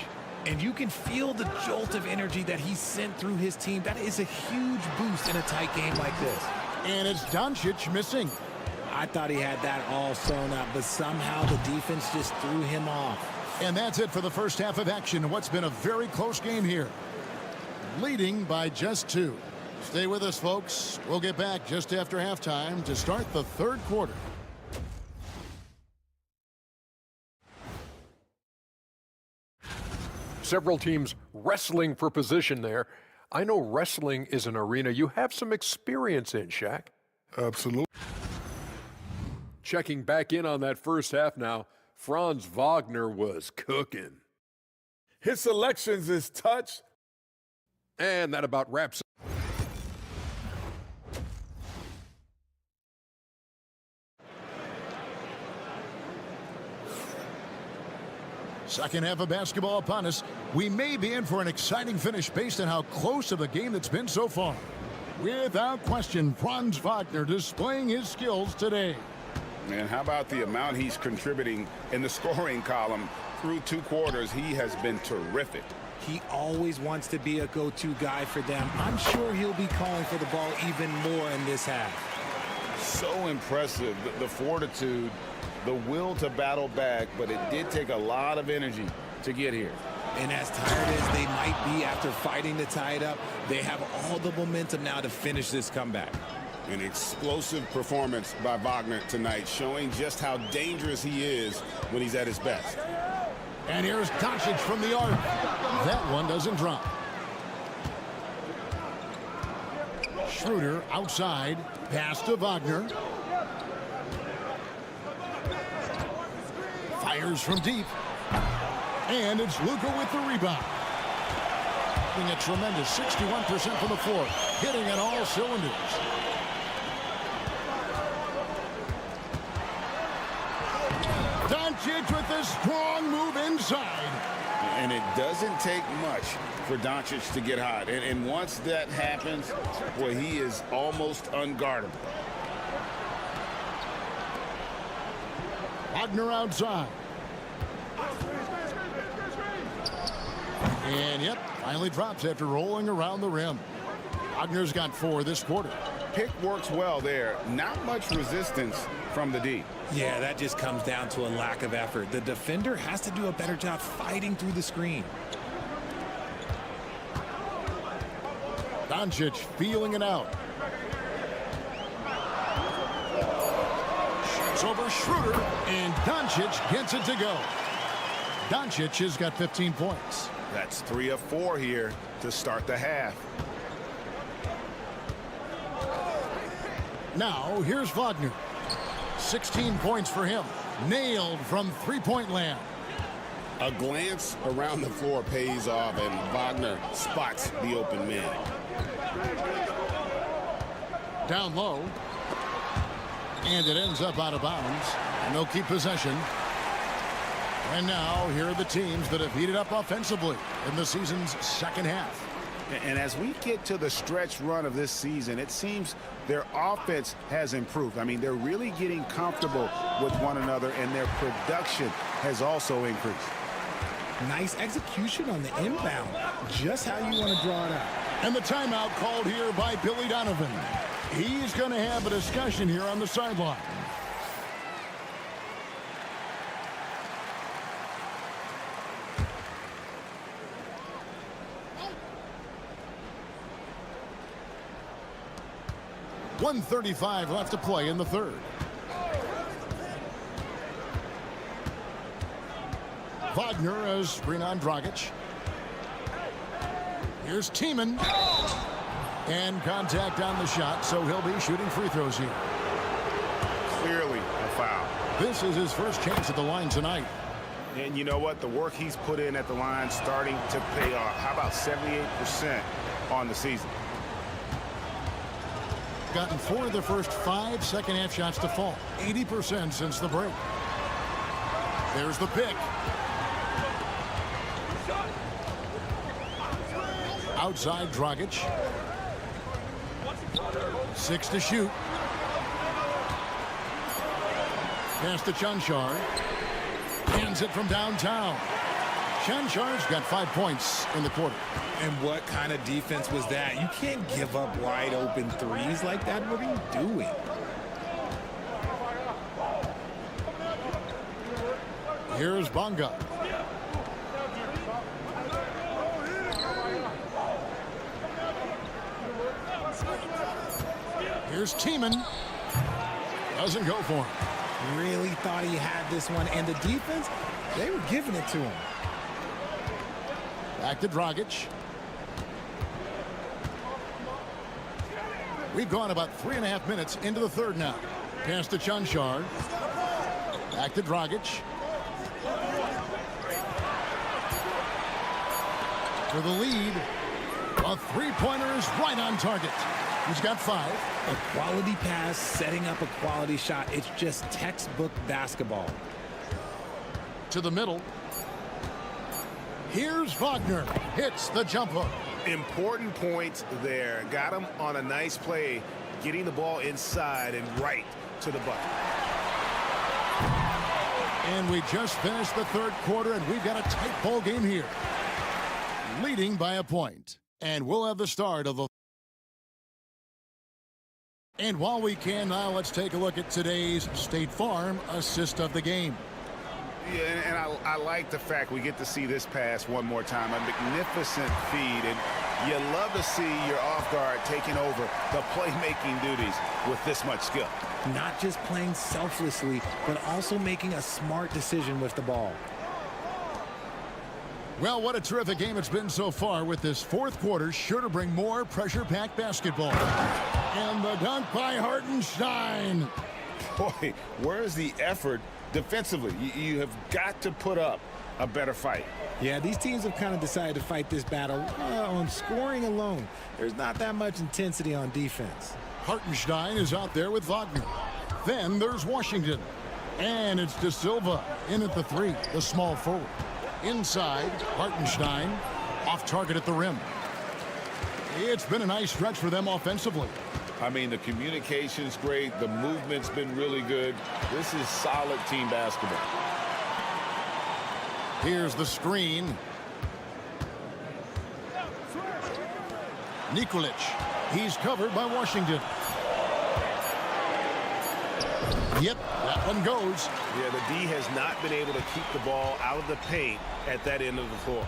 And you can feel the jolt of energy that he sent through his team. That is a huge boost in a tight game like this. And it's Doncic missing. I thought he had that all sewn up, but somehow the defense just threw him off. And that's it for the first half of action in what's been a very close game here. Leading by just 2. Stay with us, folks. We'll get back just after halftime to start the third quarter. Several teams wrestling for position there. I know wrestling is an arena you have some experience in, Shaq. Absolutely. Checking back in on that first half now, Franz Wagner was cooking. His selections is touch. And that about wraps up. Second half of basketball upon us. We may be in for an exciting finish based on how close of a game it's been so far. Without question, Franz Wagner displaying his skills today. And how about the amount he's contributing in the scoring column through 2 quarters? He has been terrific. He always wants to be a go-to guy for them. I'm sure he'll be calling for the ball even more in this half. So impressive, the fortitude, the will to battle back, but it did take a lot of energy to get here. And as tired as they might be after fighting to tie it up, they have all the momentum now to finish this comeback. An explosive performance by Wagner tonight, showing just how dangerous he is when he's at his best. And here's Doncic from the arc. That one doesn't drop. Schroeder outside. Pass to Wagner. Fires from deep. And it's Luka with the rebound. Having a tremendous 61% from the floor. Hitting on all cylinders. Doncic with a strong move inside. And it doesn't take much for Doncic to get hot. And once that happens, well, he is almost unguardable. Wagner outside. And yep, finally drops after rolling around the rim. Wagner's got 4 this quarter. pick works well there. Not much resistance from the D. Yeah, that just comes down to a lack of effort. The defender has to do a better job fighting through the screen. Doncic feeling it out. Shoots over Schroeder, and Doncic gets it to go. Doncic has got 15 points. That's 3 of 4 here to start the half. Now, here's Wagner. 16 points for him. Nailed from three-point land. A glance around the floor pays off, and Wagner spots the open man. Down low. And it ends up out of bounds. And they'll keep possession. And now, here are the teams that have heated up offensively in the season's second half. And as we get to the stretch run of this season, it seems their offense has improved. I mean, they're really getting comfortable with one another, and their production has also increased. Nice execution on the inbound. Just how you want to draw it out. And the timeout called here by Billy Donovan. He's going to have a discussion here on the sideline. .135 left to play in the third. Wagner as screen on Dragic. Here's Tiemann. And contact on the shot, so he'll be shooting free throws here. Clearly a foul. This is his first chance at the line tonight. And you know what? The work he's put in at the line starting to pay off. How about 78% on the season? Gotten 4 of the first 5 second-half shots to fall. 80% since the break. There's the pick. Outside Dragic. 6 to shoot. Pass to Chanchar. Hands it from downtown. Chanchar's got 5 points in the quarter. And what kind of defense was that? You can't give up wide open threes like that. What are you doing? Here's Bonga. Here's Tiemann. Doesn't go for him. Really thought he had this one. And the defense, they were giving it to him. Back to Dragic. We've gone about 3.5 minutes into the third now. Pass to Chanchar. Back to Dragic. For the lead. A three-pointer is right on target. He's got 5. A quality pass, setting up a quality shot. It's just textbook basketball. To the middle. Here's Wagner. Hits the jump hook. Important points there. Got him on a nice play, getting the ball inside and right to the bucket. And we just finished the third quarter, and we've got a tight ball game here. Leading by a point. And we'll have the start of the... And while we can now, let's take a look at today's State Farm assist of the game. Yeah, and I like the fact we get to see this pass one more time. A magnificent feed, and you love to see your off guard taking over the playmaking duties with this much skill. Not just playing selflessly, but also making a smart decision with the ball. Well, what a terrific game it's been so far, with this fourth quarter sure to bring more pressure-packed basketball. And the dunk by Hartenstein. Boy, where's the effort defensively? You have got to put up a better fight. Yeah, these teams have kind of decided to fight this battle on scoring alone. There's not that much intensity on defense. Hartenstein is out there with Wagner. Then there's Washington. And it's De Silva in at the 3, the small forward. Inside, Hartenstein, off target at the rim. It's been a nice stretch for them offensively. I mean, the communication's great. The movement's been really good. This is solid team basketball. Here's the screen. Nikolic. He's covered by Washington. Yep, that one goes. Yeah, the D has not been able to keep the ball out of the paint at that end of the floor.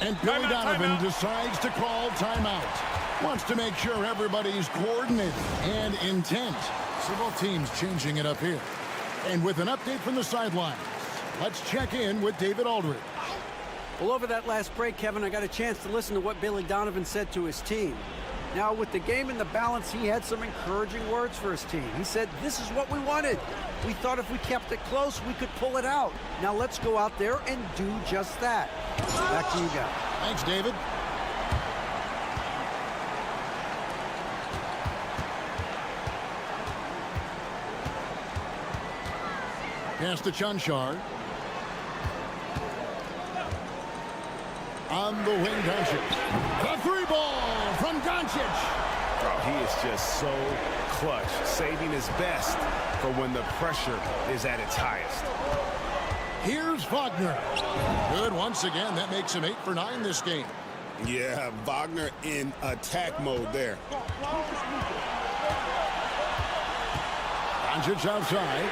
And Billy Donovan decides to call timeout. Wants to make sure everybody's coordinated and intent. So both teams changing it up here. And with an update from the sidelines, let's check in with David Aldridge. Well, over that last break, Kevin, I got a chance to listen to what Billy Donovan said to his team. Now, with the game in the balance, he had some encouraging words for his team. He said, this is what we wanted. We thought if we kept it close, we could pull it out. Now let's go out there and do just that. Back to you guys. Thanks, David. Pass to Chanchar. On the wing, Doncic. The three ball from Doncic. Oh, he is just so clutch, saving his best for when the pressure is at its highest. Here's Wagner. Good once again. That makes him 8 for 9 this game. Yeah, Wagner in attack mode there. Doncic outside.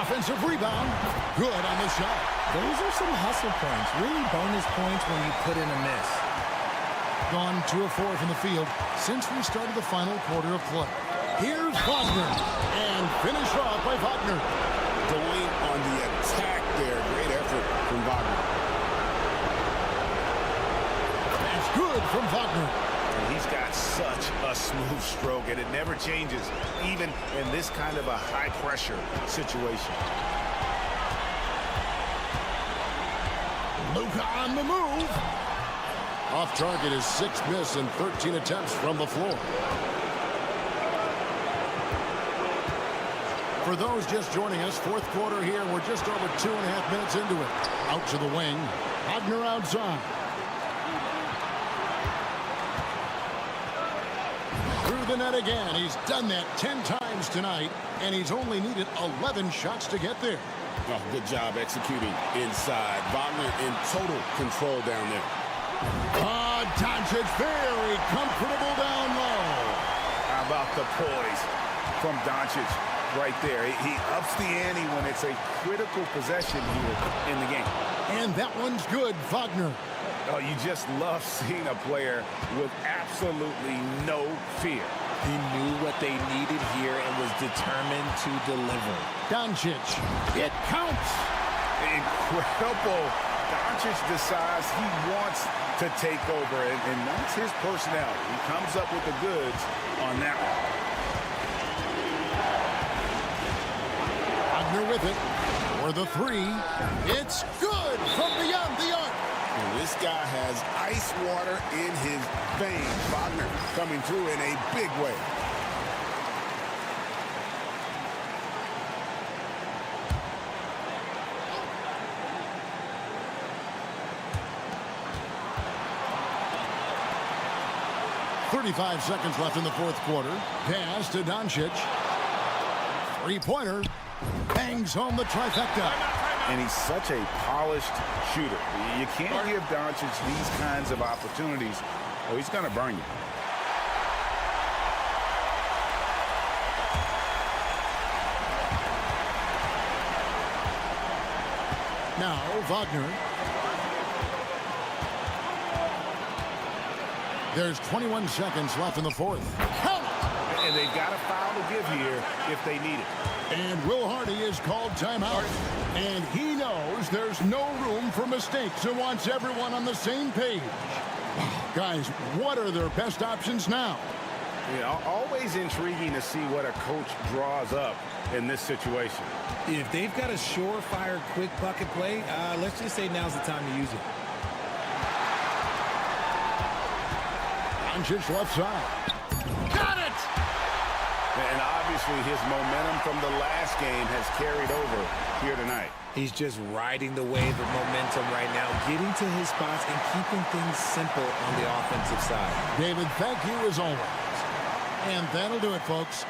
Offensive rebound. Good on the shot. Those are some hustle points. Really bonus points when you put in a miss. Gone 2 of 4 from the field since we started the final quarter of play. Here's Wagner. And finished off by Wagner. Going on the attack there. Great effort from Wagner. That's good from Wagner. And he's got such a smooth stroke, and it never changes, even in this kind of a high-pressure situation. Luka on the move. Off target is 6th miss and 13 attempts from the floor. For those just joining us, fourth quarter here. We're just over 2.5 minutes into it. Out to the wing. Wagner outside. Through the net again. He's done that 10 times tonight, and he's only needed 11 shots to get there. Oh, good job executing inside. Wagner in total control down there. Doncic very comfortable down low. How about the poise from Doncic right there? He ups the ante when it's a critical possession here in the game. And that one's good, Wagner. Oh, you just love seeing a player with absolutely no fear. He knew what they needed here and was determined to deliver. Doncic. It counts. Incredible. Doncic decides he wants to take over, and that's his personality. He comes up with the goods on that one. Wagner with it. For the three. It's good from beyond the arc. And this guy has ice water in his veins. Wagner coming through in a big way. .35 seconds left in the fourth quarter. Pass to Doncic. Three-pointer. Bangs home the trifecta. And he's such a polished shooter. You can't give Doncic these kinds of opportunities, or he's going to burn you. Now, Wagner. There's 21 seconds left in the fourth. Count it! And they've got a foul to give here if they need it. And Will Hardy is called timeout. And he knows there's no room for mistakes and wants everyone on the same page. Guys, what are their best options now? Yeah, always intriguing to see what a coach draws up in this situation. If they've got a surefire, quick bucket play, let's just say now's the time to use it. Doncic left side. Got it! And obviously his momentum from the last game has carried over here tonight. He's just riding the wave of momentum right now, getting to his spots and keeping things simple on the offensive side. David, thank you as always. And that'll do it, folks.